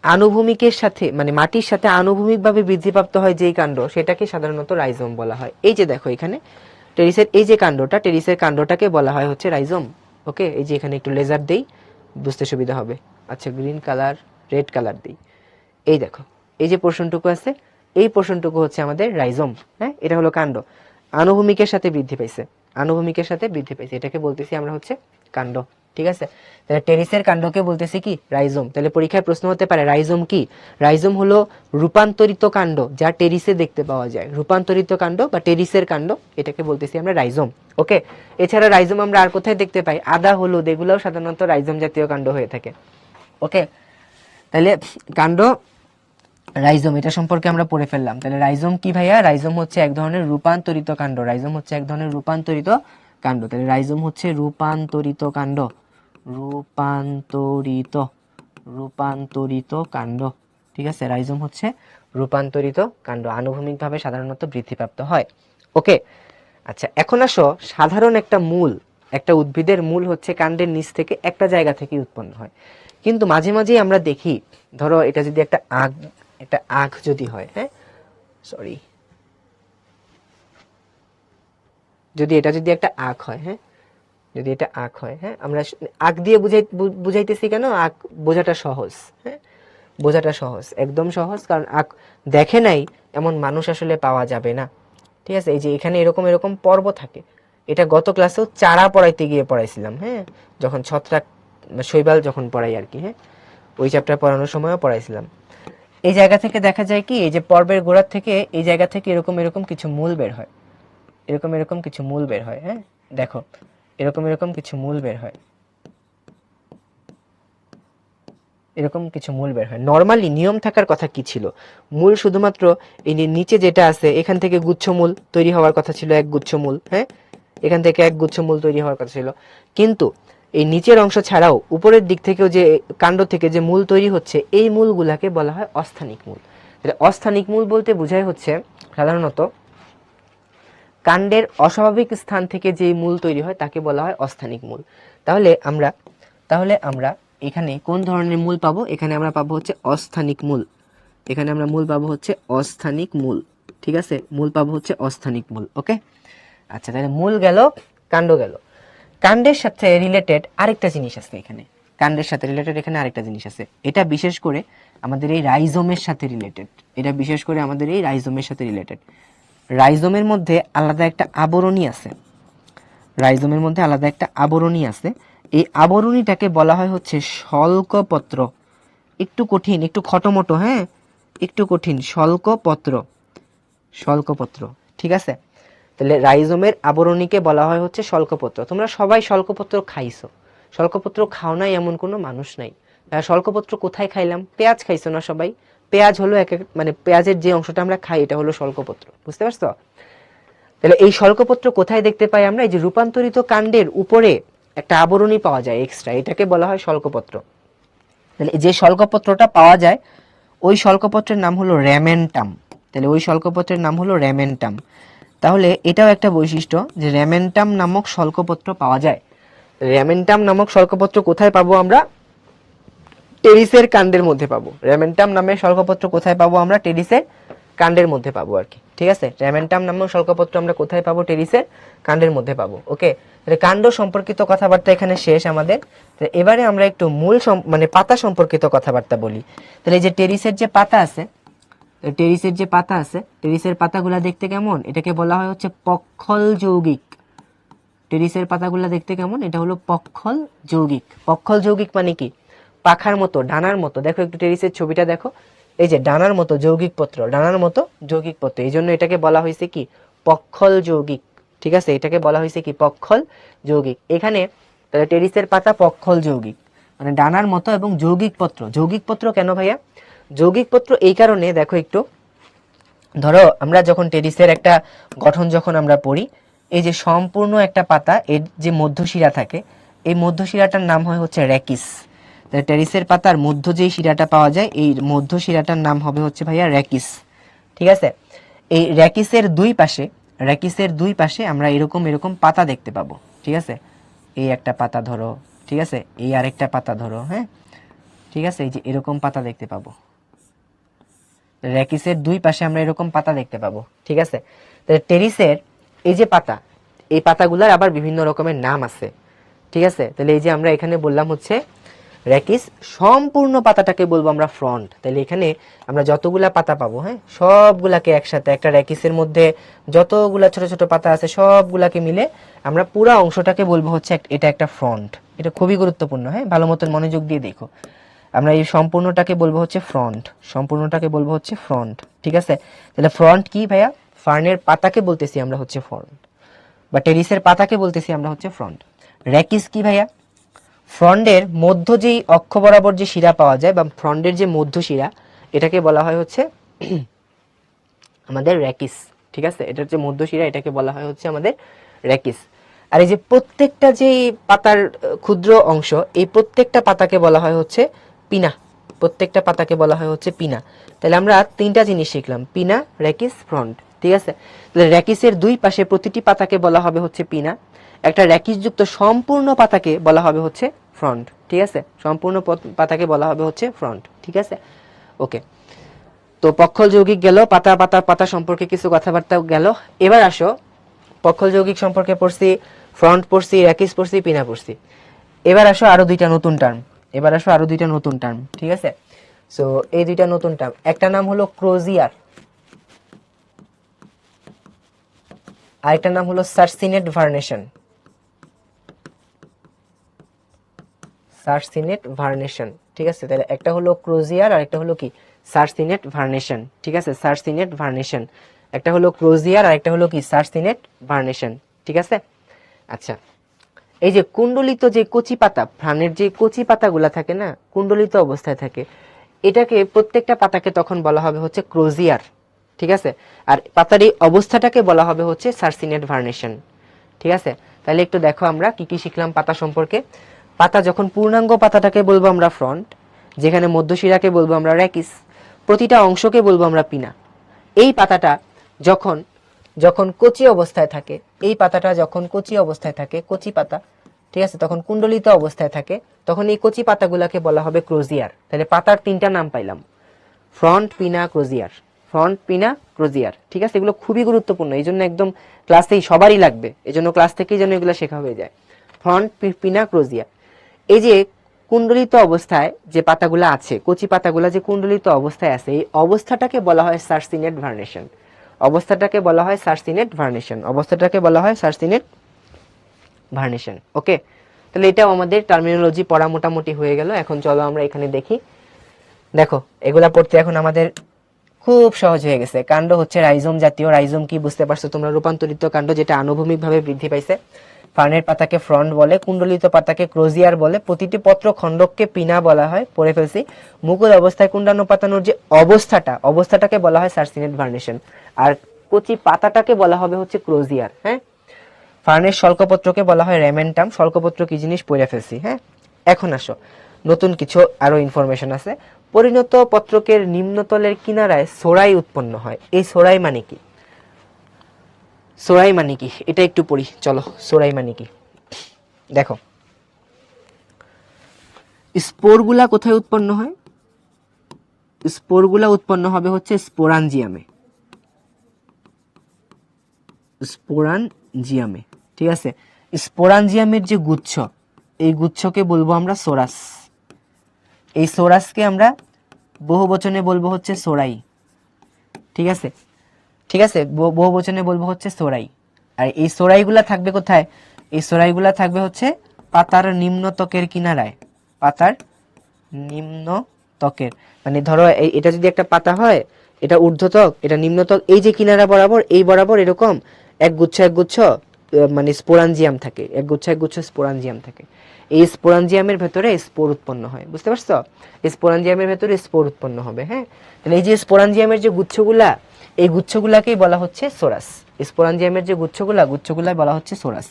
আনুভূমিকের সাথে মানে মাটির সাথে আনুভূমিকভাবে বৃদ্ধিপ্রাপ্ত হয় যেই কাণ্ড, সেটাকে সাধারণত রাইজোম বলা হয়। এই যে দেখো এখানে টেরিসের এই যে কাণ্ডটা, টেরিসের কাণ্ডটাকে বলা হয় হচ্ছে রাইজোম। ওকে, এই যে এখানে একটু লেজার দেই বুঝতে সুবিধা হবে। আচ্ছা গ্রিন কালার, রেড কালার দেই। এই দেখো এই যে পোর্শনটুকু আছে, এই পোর্শনটুকু হচ্ছে আমাদের রাইজোম। হ্যাঁ, এটা হলো কাণ্ড, আনুভূমিকের সাথে বৃদ্ধি পাইছে, আনুভূমিকের সাথে বৃদ্ধি পাইছে, এটাকে বলতেছি আমরা হচ্ছে কাণ্ড। ঠিক আছে, তাহলে টেরিসের কাণ্ডকে বলতেছি কি, রাইজোম। তাহলে পরীক্ষায় প্রশ্ন হতে পারে রাইজোম কি? রাইজোম হলো রূপান্তরিত কাণ্ড যা টেরিসে দেখতে পাওয়া যায়, রূপান্তরিত কাণ্ড বা টেরিসের কাণ্ড, এটাকে বলতেছি আমরা রাইজোম। ওকে, এছাড়া রাইজোম আমরা আর কোথায় দেখতে পাই? আদা, হলুদ, এগুলোও সাধারণত রাইজোম জাতীয় কাণ্ড হয়ে থাকে। ওকে, তাহলে কাণ্ড রাইজোম এটা সম্পর্কে আমরা পড়ে ফেললাম। তাহলে রাইজোম কি ভাইয়া? রাইজোম হচ্ছে এক ধরনের রূপান্তরিত কাণ্ড, রাইজোম হচ্ছে এক ধরনের রূপান্তরিত কাণ্ড। তাহলে রাইজোম হচ্ছে রূপান্তরিত কাণ্ড, রূপান্তরিত, রূপান্তরিত কাণ্ড। ঠিক আছে, রাইজোম হচ্ছে রূপান্তরিত কাণ্ড, আনুভূমিকভাবে সাধারণত বৃদ্ধিপ্রাপ্ত হয়। ওকে, আচ্ছা এখন আসো, সাধারণ একটা মূল, একটা উদ্ভিদের মূল হচ্ছে কাণ্ডের নিচ থেকে একটা জায়গা থেকে উৎপন্ন হয়। কিন্তু মাঝে মাঝেই আমরা দেখি, ধরো এটা যদি একটা আগ, একটা আখ যদি হয়, হ্যাঁ সরি, যদি এটা যদি একটা আখ হয়, হ্যাঁ যদি এটা আখ হয়, হ্যাঁ আমরা আখ দিয়ে বুঝাইতেছি কেন? আখ বোঝাটা সহজ। হ্যাঁ, বোঝাটা সহজ, একদম সহজ, কারণ আখ দেখে নাই এমন মানুষ আসলে পাওয়া যাবে না। ঠিক আছে, এই যে এখানে এরকম এরকম পর্ব থাকে, এটা গত ক্লাসেও চারা পড়াইতে গিয়ে পড়াইছিলাম। হ্যাঁ, যখন ছত্রাক শৈবাল যখন পড়াই আর কি, হ্যাঁ ওই চ্যাপ্টার পড়ানোর সময়ও পড়াইছিলাম। এই জায়গা থেকে দেখা যায় কি, এই যে পর্বের গোড়ার থেকে এই জায়গা থেকে এরকম এরকম কিছু মূল বের হয়। এরকম এরকম কিছু মূল বের হয়। হ্যাঁ, দেখো এরকম এরকম কিছু মূল বের হয়, এরকম কিছু মূল বের হয়। নর্মালি নিয়ম থাকার কথা কি ছিল, মূল শুধুমাত্র এই নিচে যেটা আছে এখান থেকে গুচ্ছমূল তৈরি হওয়ার কথা ছিল, এক গুচ্ছমূল। হ্যাঁ, এখান থেকে এক গুচ্ছমূল তৈরি হওয়ার কথা ছিল, কিন্তু এই নিচের অংশ ছাড়াও উপরের দিক থেকেও যে কাণ্ড থেকে যে মূল তৈরি হচ্ছে, এই মূলগুলাকে বলা হয় অস্থানিক মূল। অস্থানিক মূল বলতে বোঝায় হচ্ছে সাধারণত কাণ্ডের অস্বাভাবিক স্থান থেকে যে মূল তৈরি হয় তাকে বলা হয় অস্থানিক মূল। তাহলে আমরা এখানে কোন ধরনের মূল পাবো? এখানে আমরা পাবো হচ্ছে অস্থানিক মূল। এখানে আমরা মূল পাবো হচ্ছে অস্থানিক মূল। ঠিক আছে, মূল পাবো হচ্ছে অস্থানিক মূল। ওকে, আচ্ছা, তাহলে মূল গেল, কাণ্ড গেল। কাণ্ডের সাথে রিলেটেড আরেকটা জিনিস আছে এখানে, কাণ্ডের সাথে রিলেটেড এখানে আরেকটা জিনিস আছে। এটা বিশেষ করে আমাদের এই রাইজোমের সাথে রিলেটেড। এটা বিশেষ করে আমাদের এই রাইজোমের সাথে রিলেটেড। রাইজোমের মধ্যে আলাদা একটা আবরণী আছে, রাইজোমের মধ্যে আলাদা একটা আবরণী আছে। এই আবরণীটাকে বলা হয় হচ্ছে শল্কপত্র। একটু কঠিন, একটু খটোমটো, হ্যাঁ, একটু কঠিন, শল্কপত্র, শল্কপত্র। ঠিক আছে, তাহলে রাইজোমের আবরণীকে বলা হয় হচ্ছে শল্কপত্র। তোমরা সবাই শল্কপত্র খাইছো, শল্কপত্র খাও নাই এমন কোনো মানুষ নাই। শল্কপত্র কোথায় খাইলাম? পেঁয়াজ খাইছো না সবাই? পেঁয়াজ হলো এক মানে পেঁয়াজের যে অংশটা আমরা খাই এটা হলো শল্কপত্র, বুঝতে পারছো? তাহলে এই শল্কপত্র কোথায় দেখতে পাই আমরা? এই যে রূপান্তরিত কাণ্ডের উপরে একটা আবরণী পাওয়া যায় এক্সট্রা, এটাকে বলা হয় শল্কপত্র। তাহলে যে শল্কপত্রটা পাওয়া যায় ওই শল্কপত্রের নাম হলো র্যামেন্টাম। তাহলে ওই শল্কপত্রের নাম হলো র্যামেন্টাম। তাহলে এটাও একটা বৈশিষ্ট্য যে র্যামেন্টাম নামক শল্কপত্র পাওয়া যায়। র্যামেন্টাম নামক শল্কপত্র কোথায় পাবো আমরা? টেরিসের কাণ্ডের মধ্যে পাবো। র্যামেন্টাম নামের শল্কপত্র কোথায় পাবো আমরা? টেরিসের কাণ্ডের মধ্যে পাবো আর কি। ঠিক আছে, র্যামেন্টাম নামক শল্কপত্র আমরা কোথায় পাবো? টেরিসের কাণ্ডের মধ্যে পাবো। ওকে, তাহলে কাণ্ড সম্পর্কিত কথাবার্তা এখানে শেষ আমাদের। এবারে আমরা একটু মূল মানে পাতা সম্পর্কিত কথাবার্তা বলি। তাহলে এই যে টেরিসের যে পাতা আছে, টেরিসের যে পাতা আছে, টেরিসের পাতাগুলা দেখতে কেমন? এটাকে বলা হয় হচ্ছে পক্ষল যৌগিক। টেরিসের পাতাগুলা দেখতে কেমন? এটা হলো পক্ষল যৌগিক। পক্ষল যৌগিক মানে কি? পাখার মতো, ডানার মতো। দেখো একটু টেরিসের ছবিটা দেখো, এই যে ডানার মতো যৌগিক পত্র, ডানার মতো যৌগিক পত্র, এই জন্য এটাকে বলা হয়েছে কি? পক্ষল যৌগিক। ঠিক আছে, এটাকে বলা হয়েছে কি? পক্ষল যৌগিক। এখানে তাহলে টেরিসের পাতা পক্ষল যৌগিক মানে ডানার মতো এবং যৌগিক পত্র। যৌগিক পত্র কেন ভাইয়া? যৌগিক পত্র এই কারণে, দেখো একটু, ধরো আমরা যখন টেরিসের একটা গঠন যখন আমরা পড়ি, এই যে সম্পূর্ণ একটা পাতা, এর যে মধ্যশিরা থাকে, এই মধ্যশিরাটার নাম হয় হচ্ছে র্যাকিস। টেরিসের পাতার মধ্য যেই শিরাটা পাওয়া যায়, এই মধ্য শিরাটার নাম হবে হচ্ছে ভাইয়া র্যাকিস। ঠিক আছে, এই র্যাকিসের দুই পাশে, র্যাকিসের দুই পাশে আমরা এরকম এরকম পাতা দেখতে পাবো। ঠিক আছে, এই একটা পাতা ধরো, ঠিক আছে, এই আরেকটা পাতা ধরো, হ্যাঁ, ঠিক আছে, এই যে এরকম পাতা দেখতে পাবো। র্যাকিসের দুই পাশে আমরা এরকম পাতা দেখতে পাবো। ঠিক আছে, তাহলে টেরিসের এই যে পাতা, এই পাতাগুলোর আবার বিভিন্ন রকমের নাম আছে। ঠিক আছে, তাহলে এই যে আমরা এখানে বললাম হচ্ছে র্যাকিস, সম্পূর্ণ পাতাটাকে বলবো আমরা ফ্রন্ট। তাহলে এখানে আমরা যতগুলা পাতা পাবো, হ্যাঁ, সবগুলাকে একসাথে, একটা র্যাকিসের মধ্যে যতগুলা ছোট ছোট পাতা আছে সবগুলাকে মিলে আমরা পুরো অংশটাকে বলবো হচ্ছে এটা একটা ফ্রন্ট। এটা খুবই গুরুত্বপূর্ণ, হ্যাঁ, ভালো মতন মনোযোগ দিয়ে দেখো। আমরা এই সম্পূর্ণটাকে বলবো হচ্ছে ফ্রন্ট, সম্পূর্ণটাকে বলবো হচ্ছে ফ্রন্ট। ঠিক আছে, তাহলে ফ্রন্ট কি ভাইয়া? ফার্নের পাতাকে বলতেছি আমরা হচ্ছে ফ্রন্ট, বা টেরিসের পাতাকে বলতেছি আমরা হচ্ছে ফ্রন্ট। র্যাকিস কি ভাইয়া? ফ্রন্টের মধ্য যেই অক্ষ বরাবর যে শিরা পাওয়া যায়, বা ফ্রন্টের যে মধ্য শিরা, এটাকে বলা হয় হচ্ছে আমাদের র্যাকিস। ঠিক আছে, এটার যে মধ্য শিরা, এটাকে বলা হয় হচ্ছে আমাদের র্যাকিস। আর এই যে প্রত্যেকটা যে পাতার ক্ষুদ্র অংশ, এই প্রত্যেকটা পাতাকে বলা হয় হচ্ছে পিনা। প্রত্যেকটা পাতাকে বলা হয় হচ্ছে পিনা। তাহলে আমরা তিনটা জিনিস শিখলাম, পিনা, র্যাকিস, ফ্রন্ট। ঠিক আছে, তাহলে র্যাকিসের দুই পাশে প্রতিটি পাতাকে বলা হবে হচ্ছে পিনা। একটা র্যাকিস যুক্ত সম্পূর্ণ পাতাকে বলা হবে হচ্ছে ফ্রন্ট। ঠিক আছে, সম্পূর্ণ পাতাকে বলা হবে হচ্ছে ফ্রন্ট। ঠিক আছে, ওকে। তো পক্ষল যৌগিক গেল, পাতা পাতা পাতা সম্পর্কে কিছু কথাবার্তা গেল। এবার আসো, পক্ষল যৌগিক সম্পর্কে পড়ছি, ফ্রন্ট পড়ছি, র্যাকিস পড়ছি, পিনা পড়ছি। এবার আসো আরো দুইটা নতুন টার্ম, এবার আসো আরো দুইটা নতুন টার্ম। ঠিক আছে, সো এই দুইটা নতুন টার্ম, একটা নাম হলো ক্রোজিয়ার, আরেকটা নাম হলো সার্সিনেট ভার্নেশন। সার্সিনেট ভার্নেশন। ঠিক আছে, তাহলে একটা হলো ক্রোজিয়ার আর একটা হলো কি? সার্সিনেট ভার্নেশন। ঠিক আছে, সার্সিনেট ভার্নেশন। একটা হলো ক্রোজিয়ার আর একটা হলো কি সার্সিনেট ভার্নেশন, ঠিক আছে। আচ্ছা, এই যে কুণ্ডলিত যে কচি পাতা, ফ্রানের যে কচি পাতাগুলা থাকে না, কুণ্ডলিত অবস্থায় থাকে, এটাকে প্রত্যেকটা পাতাকে তখন বলা হবে হচ্ছে ক্রোজিয়ার, ঠিক আছে। আর পাতার এই অবস্থাটাকে বলা হবে হচ্ছে সার্সিনেট ভার্নেশন, ঠিক আছে। তাহলে একটু দেখো আমরা কি কি শিখলাম পাতা সম্পর্কে। পাতা যখন পূর্ণাঙ্গ পাতাটাকে বলবো আমরা ফ্রন্ট, যেখানে মধ্যশিরাকে বলবো আমরা র্যাকিস, প্রতিটা অংশকে বলবো আমরা পিনা। এই পাতাটা যখন যখন কচি অবস্থায় থাকে, এই পাতাটা যখন কচি অবস্থায় থাকে, কচি পাতা, ঠিক আছে, তখন কুণ্ডলিত অবস্থায় থাকে, তখন এই কচি পাতাগুলোকে বলা হবে ক্রোজিয়ার। তাহলে পাতার তিনটা নাম পাইলাম, ফ্রন্ট, পিনা, ক্রোজিয়ার। ফ্রন্ট, পিনা, ক্রোজিয়ার, ঠিক আছে। এগুলো খুবই গুরুত্বপূর্ণ, এই জন্য একদম ক্লাসেই সবারই লাগবে, এই জন্য ক্লাস থেকেই যেন এগুলো শেখা হয়ে যায়। ফ্রন্ট, পিনা, ক্রোজিয়ার। এই যে কুণ্ডলিত অবস্থায় যে পাতাগুলো আছে, কচি পাতাগুলো যে কুণ্ডলিত অবস্থায় আছে, এই অবস্থাটাকে বলা হয় সার্সিনেট ভার্নেশন। অবস্থাটাকে বলা হয় সার্সিনেট ভার্নেশন। অবস্থাটাকে বলা হয় সার্সিনেট ভার্নেশন। ওকে, তাহলে এটাও আমাদের টার্মিনোলজি পড়া মোটামুটি হয়ে গেল। এখন চলো আমরা এখানে দেখি। দেখো, এগুলা পড়তে এখন আমাদের খুব সহজ হয়ে গেছে। কাণ্ড হচ্ছে রাইজোম জাতীয়। রাইজোম কি বুঝতে পারছো তোমরা? রূপান্তরিত কাণ্ড, যেটা আনুভূমিকভাবে বৃদ্ধি পাইছে। ফার্নের পাতাকে ফ্রন্ট বলে, কুণ্ডলিত পাতাকে ক্রোজিয়ার বলে, প্রতিটি পত্র খণ্ডককে পিনা বলা হয়, পড়ে ফেলছি। মুকুল অবস্থায় কুণ্ডানো পাতানোর যে অবস্থাটাকে বলা হয় সার্সিনেট ভার্নেশন। আর কচি পাতাটাকে বলা হবে হচ্ছে ক্রোজিয়ার। হ্যাঁ, ফার্নের স্বল্পপত্রকে বলা হয় রেমেন্টাম। স্বল্পপত্র কি জিনিস পড়ে ফেলছি। হ্যাঁ, এখন আসো, নতুন কিছু আরো ইনফরমেশন আছে। পরিণত পত্রকের নিম্নতলের কিনারায় সোরাই উৎপন্ন হয়। এই সোরাই মানে কি? সোরাই মানে কি এটা একটু পড়ি, চলো। সোরাই মানে কি দেখো, স্পোরগুলা কোথায় উৎপন্ন হয়? স্পোরগুলা উৎপন্ন হবে হচ্ছে স্পোরাঞ্জিয়ামে। স্পোরাঞ্জিয়ামে, ঠিক আছে। স্পোরাঞ্জিয়ামের যে গুচ্ছ, এই গুচ্ছকে বলবো আমরা সোরাস। এই সোরাসকে আমরা বহু বচনে বলবো হচ্ছে সোরাই, ঠিক আছে। ঠিক আছে, বহু বচনে বলবো হচ্ছে সোরাই। আর এই সোরাইগুলা থাকবে কোথায়? এই সোরাইগুলা থাকবে হচ্ছে পাতার নিম্ন ত্বকের কিনারায়। পাতার নিম্ন ত্বকের, মানে ধরো এটা যদি একটা পাতা হয়, এটা ঊর্ধ্বত্বক, এটা নিম্নত্বক, এই যে কিনারা বরাবর, এই বরাবর এরকম একগুচ্ছ মানে স্পোরাঞ্জিয়াম থাকে, একগুচ্ছ স্পোরাঞ্জিয়াম থাকে। এই স্পোরাঞ্জিয়ামের ভেতরে স্পোর উৎপন্ন হয়, বুঝতে পারছো? এই স্পোরাঞ্জিয়ামের ভেতরে স্পোর উৎপন্ন হবে। হ্যাঁ, তাহলে এই যে স্পোরাঞ্জিয়ামের যে গুচ্ছগুলা, এই গুচ্ছগুলাকেই বলা হচ্ছে সোরাস। স্পোরাঞ্জিয়ামের যে গুচ্ছগুলা বলা হচ্ছে সোরাস।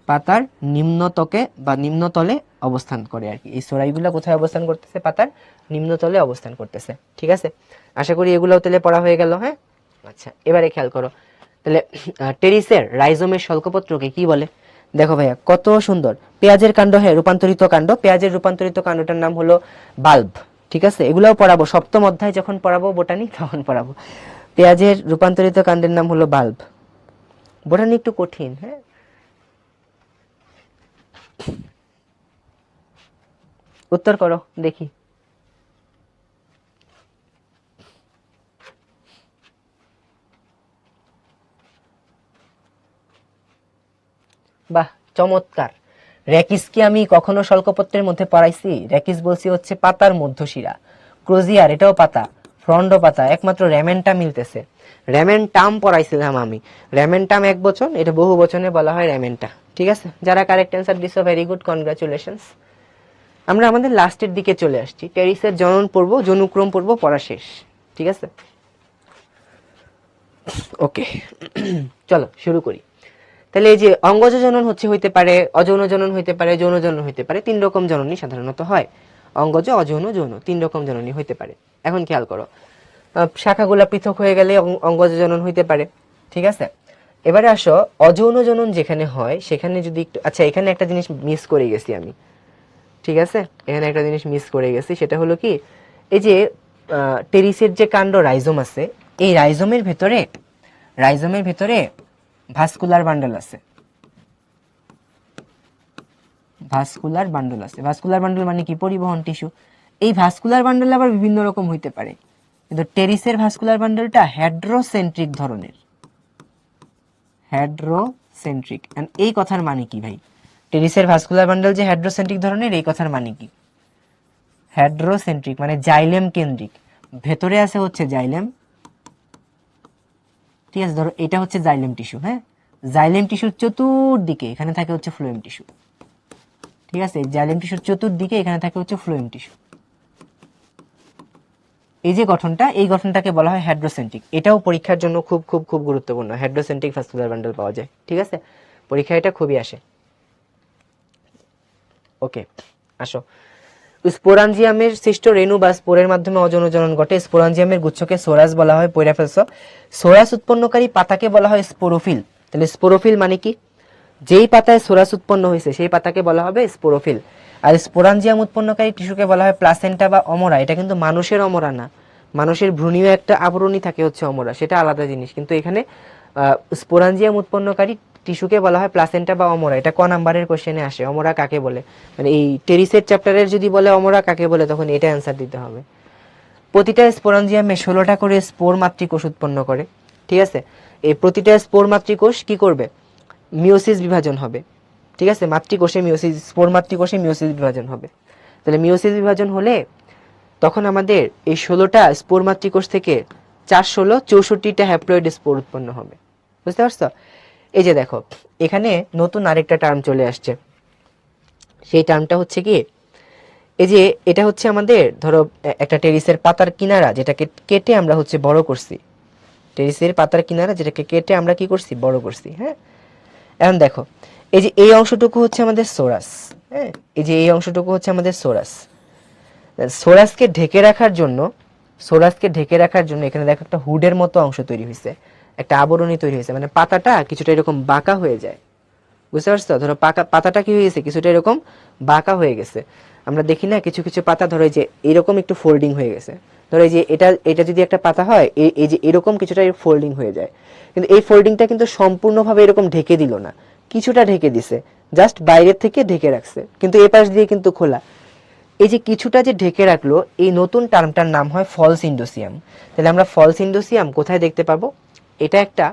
পাতার নিম্নত্বকে বা নিম্নতলে অবস্থান করে আর কি। এই সোরাইগুলা কোথায় অবস্থান করতেছে? পাতার নিম্নতলে অবস্থান করতেছে, ঠিক আছে। আশা করি এগুলোও তাহলে পড়া হয়ে গেল। হ্যাঁ, আচ্ছা, এবারে খেয়াল করো তাহলে টেরিসের রাইজোমের স্বল্পপত্রকে কি বলে? দেখো ভাইয়া কত সুন্দর। পেঁয়াজের কাণ্ড, হ্যাঁ, রূপান্তরিত কাণ্ড। পেঁয়াজের রূপান্তরিত কাণ্ডটার নাম হলো বাল্ব, ঠিক আছে। এগুলাও পড়াবো, সপ্তম অধ্যায় যখন পড়াবো বোটানি তখন পড়াবো। পেঁয়াজের রূপান্তরিত কাণ্ডের নাম হলো বাল্ব। বোটানি একটু কঠিন। হ্যাঁ, উত্তর করো দেখি। বাহ, চমৎকার। র্যাকিস কি আমি কখনো স্বল্পপত্রের মধ্যে পড়াইছি? র্যাকিস বলছি হচ্ছে পাতার মধ্যশিরা। ক্রোজিয়ার এটাও পাতা, ফ্রন্ডও পাতা, একমাত্র র্যামেন্টাম মিলতেছে। র্যামেন্টাম পড়াইছিলাম আমি। র্যামেন্টাম এক বচন, এটা বহু বচনে বলা হয় র্যামেন্টা, ঠিক আছে। যারা কারেক্ট অ্যান্সার দিছো ভেরি গুড, কনগ্রাচুলেশনস। আমরা আমাদের লাস্টের দিকে চলে আসছি। টেরিসের জনন পর্ব, জনুক্রম পর্ব পড়া শেষ, ঠিক আছে। ওকে, চলো শুরু করি। তাহলে এই যে অঙ্গজ জনন হইতে পারে, অযৌন জনন হইতে পারে, যৌন জনন হইতে পারে। 3 রকম জননী সাধারণত হয়। অঙ্গজ, অযৌন, যৌন, 3 রকম জননী হইতে পারে। এখন খেয়াল করো, শাখাগুলা পৃথক হয়ে গেলে অঙ্গজ জনন হইতে পারে, ঠিক আছে। এবারে আসো, অযৌন জনন যেখানে হয় সেখানে যদি একটু, আচ্ছা এখানে একটা জিনিস মিস করে গেছি আমি, ঠিক আছে। এখানে একটা জিনিস মিস করে গেছি, সেটা হলো কি, এই যে টেরিসের যে কাণ্ড রাইজোম আছে, এই রাইজোমের ভেতরে ভাস্কুলার বান্ডল আছে। ভাস্কুলার বান্ডল মানে কি? পরিবহন টিস্যু। এই ভাস্কুলার বান্ডল আবার বিভিন্ন রকম হইতে পারে, কিন্তু টেরিসের ভাস্কুলার বান্ডলটা হেড্রোসেন্ট্রিক ধরনের। হেড্রোসেন্ট্রিক, এন্ড এই কথার মানে কি ভাই? টেরিসের ভাস্কুলার বান্ডল যে হেড্রোসেন্ট্রিক ধরনের, এই কথার মানে কি? হেড্রোসেন্ট্রিক মানে জাইলেম কেন্দ্রিক। ভেতরে আছে হচ্ছে জাইলেম, ঠিক আছে, ধরো এটা হচ্ছে জাইলেম টিস্যু, হ্যাঁ, জাইলেম টিস্যুর চতুর্দিকে এখানে থাকে হচ্ছে ফ্লোয়েম টিস্যু। ঠিক আছে, জাইলেম টিস্যুর চতুর্দিকে এখানে থাকে হচ্ছে ফ্লোয়েম টিস্যু। এই যে গঠনটা, এই গঠনটাকে বলা হয় হেড্রোসেন্ট্রিক। এটাও পরীক্ষার জন্য খুব খুব খুব গুরুত্বপূর্ণ। হেড্রোসেন্ট্রিক ভাস্কুলার বান্ডল পাওয়া যায়, ঠিক আছে, পরীক্ষায় এটা খুবই আসে। ওকে, আসো। স্পোরাঞ্জিয়ামের সৃষ্ট রেণু বা স্পোরের মাধ্যমে অযৌনজনন ঘটে। স্পোরাঞ্জিয়ামের গুচ্ছকে সোরাস বলা হয়, পয়রা ফেলছো। সোরাস উৎপন্নকারী পাতাকে বলা হয় স্পোরোফিল। তাহলে স্পোরোফিল মানে কি? যেই পাতায় সোরাস উৎপন্ন হয়েছে সেই পাতাকে বলা হবে স্পোরোফিল। আর স্পোরাঞ্জিয়াম উৎপন্নকারী টিস্যুকে বলা হয় প্লাসেন্টা বা অমরা। এটা কিন্তু মানুষের অমরা না, মানুষের ভ্রূণীয় একটা আবরণী থাকে হচ্ছে অমরা, সেটা আলাদা জিনিস। কিন্তু এখানে স্পোরাঞ্জিয়াম উৎপন্নকারী টিস্যুকে বলা হয় প্লাসেন্টা বা অমরা। এটা ক নাম্বারের কোশ্চেনে আসে, অমরা কাকে বলে, মানে এই টেরিসের চ্যাপ্টারের যদি বলে অমরা কাকে বলে, তখন এটা অ্যান্সার দিতে হবে। প্রতিটা স্পোরাঞ্জিয়ামে 16টা করে স্পোর মাতৃকোষ উৎপন্ন করে। ঠিক আছে, এই প্রতিটা স্পোর মাতৃকোষ কি করবে? মিওসিস বিভাজন হবে। ঠিক আছে, মাতৃকোষে মিওসিস, স্পোর মাতৃকোষে মিওসিস বিভাজন হবে। তাহলে মিওসিস বিভাজন হলে তখন আমাদের এই 16টা স্পোর মাতৃকোষ থেকে 4 16 64টা হ্যাপ্লয়েড স্পোর উৎপন্ন হবে। বুঝতে পারছো? এই যে দেখো, এখানে নতুন আরেকটা টার্ম চলে আসছে। সেই টার্মটা হচ্ছে কি, এই যে এটা হচ্ছে আমাদের ধরো একটা টেরিসের পাতার কিনারা, যেটাকে কেটে আমরা হচ্ছে বড় করছি। টেরিসের পাতার কিনারা যেটাকে কেটে আমরা কি করছি? বড় করছি। হ্যাঁ, এখন দেখো, এই যে এই অংশটুকু হচ্ছে আমাদের সোরাস। হ্যাঁ, এই যে এই অংশটুকু হচ্ছে আমাদের সোরাস। সোরাসকে ঢেকে রাখার জন্য, সোরাসকে ঢেকে রাখার জন্য এখানে দেখো একটা হুডের মতো অংশ তৈরি হয়েছে, একটা আবরণী তৈরি হয়েছে। মানে পাতাটা কিছুটা এরকম বাঁকা হয়ে যায়। বুঝতে পারছো? ধরো পাতাটা কি হয়ে গেছে? কিছুটা এরকম বাঁকা হয়ে গেছে। আমরা দেখি না কিছু কিছু পাতা ধরো এই যে এরকম একটু ফোল্ডিং হয়ে গেছে। ধরো এই যে এটা যদি একটা পাতা হয়, এই যে এরকম কিছুটা ফোল্ডিং হয়ে যায়। কিন্তু এই ফোল্ডিংটা কিন্তু সম্পূর্ণভাবে এরকম ঢেকে দিল না, কিছুটা ঢেকে দিছে, জাস্ট বাইরের থেকে ঢেকে রাখছে, কিন্তু এ পাশ দিয়ে কিন্তু খোলা। এই যে কিছুটা যে ঢেকে রাখলো, এই নতুন টার্মটার নাম হয় ফলস ইন্ডোসিয়াম। তাহলে আমরা ফলস ইন্ডোসিয়াম কোথায় দেখতে পাবো? এটা একটা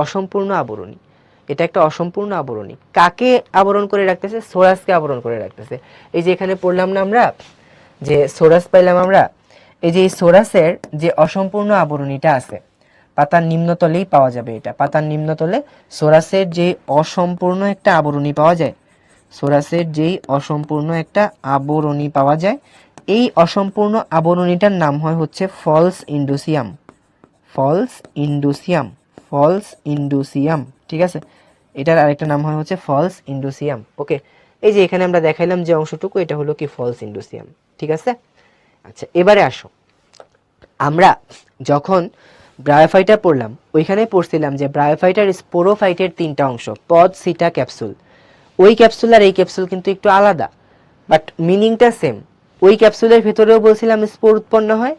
অসম্পূর্ণ আবরণী। এটা একটা অসম্পূর্ণ আবরণী। কাকে আবরণ করে রাখতেছে? সোরাসকে আবরণ করে রাখতেছে। এই যে এখানে পড়লাম না আমরা যে সোরাস পাইলাম আমরা, এই যে এই সোরাসের যে অসম্পূর্ণ আবরণীটা আছে পাতার নিম্নতলেই পাওয়া যাবে। এটা পাতার নিম্নতলে সোরাসের যে অসম্পূর্ণ একটা আবরণী পাওয়া যায়, সোরাসের যেই অসম্পূর্ণ একটা আবরণী পাওয়া যায়, এই অসম্পূর্ণ আবরণীটার নাম হয় হচ্ছে false indusium. False indusium, false indusium. ঠিক আছে, এটার আরেকটা নাম হয় হচ্ছে ফলস ইন্ডোসিয়াম। ওকে, এই যে এখানে আমরা দেখাইলাম যে অংশটুকু, এটা হলো কি ফলস ইন্ডোসিয়াম। ঠিক আছে, আচ্ছা এবারে আসো, আমরা যখন ব্রায়োফাইটা পড়লাম ওইখানে পড়ছিলাম যে ব্রায়োফাইটার স্পোরোফাইটের 3টা অংশ, পদ, সিটা, ক্যাপসুল। ওই ক্যাপসুল আর এই ক্যাপসুল কিন্তু একটু আলাদা, বাট মিনিংটা সেম। ওই ক্যাপসুলের ভিতরেও বলছিলাম স্পোর উৎপন্ন হয়,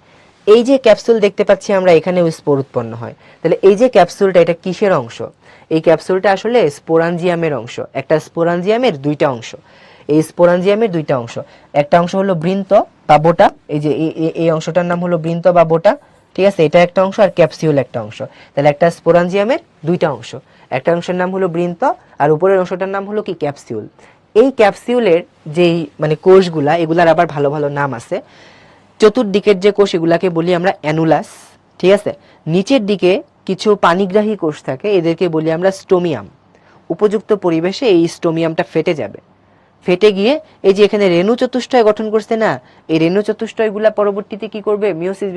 এই যে ক্যাপসুল দেখতে পাচ্ছি আমরা এখানেও স্পোর উৎপন্ন হয়। তাহলে এই যে ক্যাপসুলটা, এটা কিসের অংশ? এই ক্যাপসুলটা আসলে স্পোরাঞ্জিয়ামের অংশ। একটা স্পোরাঞ্জিয়ামের 2টা অংশ। এই স্পোরাঞ্জিয়ামের 2টা অংশ, একটা অংশ হলো বৃন্ত বা বোটা, এই যে এই অংশটার নাম হলো বৃন্ত বা বোটা। ঠিক আছে, এটা একটা অংশ, আর ক্যাপসিউল একটা অংশ। তাহলে একটা স্পোরাঞ্জিয়ামের 2টা অংশ, একটা অংশের নাম হলো বৃন্ত আর উপরের অংশটার নাম হলো কি? ক্যাপসিউল। এই ক্যাপসিউলের যেই মানে কোষগুলা, এগুলার আবার ভালো ভালো নাম আছে। চতুর্দিকের যে কোষ, এগুলাকে বলি আমরা অ্যানুলাস। ঠিক আছে, নিচের দিকে কিছু পানিগ্রাহী কোষ থাকে, এদেরকে বলি আমরা স্টোমিয়াম। উপযুক্ত পরিবেশে এই স্টোমিয়ামটা ফেটে যাবে, ফেটে গিয়ে এই যে এখানে রেণু চতুষ্টয় গঠন করছে না, এই রেণু চতুষ্টয়গুলা পরবর্তীতে কি করবে? মিওসিস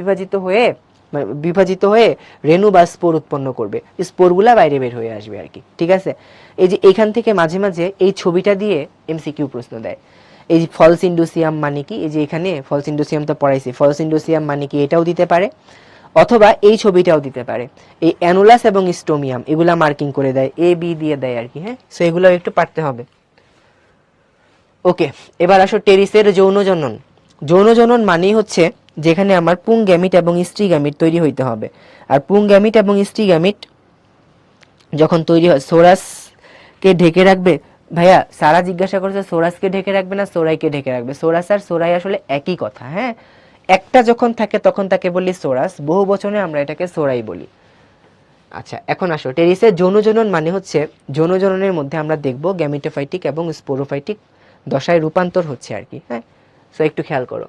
বিভাজিত হয়ে রেণু বা স্পোর উৎপন্ন করবে। স্পোরগুলা বাইরে বের হয়ে আসবে আর কি। ঠিক আছে, এই যে এখান থেকে মাঝে মাঝে এই ছবিটা দিয়ে এমসিকিউ প্রশ্ন দেয়। এই যে ফলস ইন্ডোসিয়াম মানে কি? এই যে এখানে ফলস ইন্ডোসিয়াম তো পড়াইছি, ফলস ইন্ডোসিয়াম মানে কি এটাও দিতে পারে, অথবা এই ছবিটাও দিতে পারে। এই অ্যানুলাস এবং স্টোমিয়াম এগুলা মার্কিং করে দেয়, এ বি দিয়ে দেয় আর কি। হ্যাঁ, সো এগুলো একটু পারতে হবে। ওকে, এবার আসো টেরিসের যৌন জনন। যৌন জনন মানেই হচ্ছে যেখানে আমার পুং গ্যামিট এবং স্ত্রী গ্যামিট তৈরি হইতে হবে। আর পুং গ্যামিট এবং স্ত্রী গ্যামিট যখন তৈরি হয়, সোরাসকে ঢেকে রাখবে। ভাইয়া সারা জিজ্ঞাসা করছে সোরাসকে ঢেকে রাখবে না সোরাইকে ঢেকে রাখবে। সোরাস আর সোরাই আসলে একই কথা। হ্যাঁ, একটা যখন থাকে তখন তাকে বলি সোরাস, বহু বচনে আমরা এটাকে সোরাই বলি। আচ্ছা, এখন আসো টেরিসের যৌন জনন মানে হচ্ছে যৌন জননের মধ্যে আমরা দেখব গ্যামিটোফাইটিক এবং স্পোরোফাইটিক দশায় রূপান্তর হচ্ছে আর কি। হ্যাঁ, সো একটু খেয়াল করো।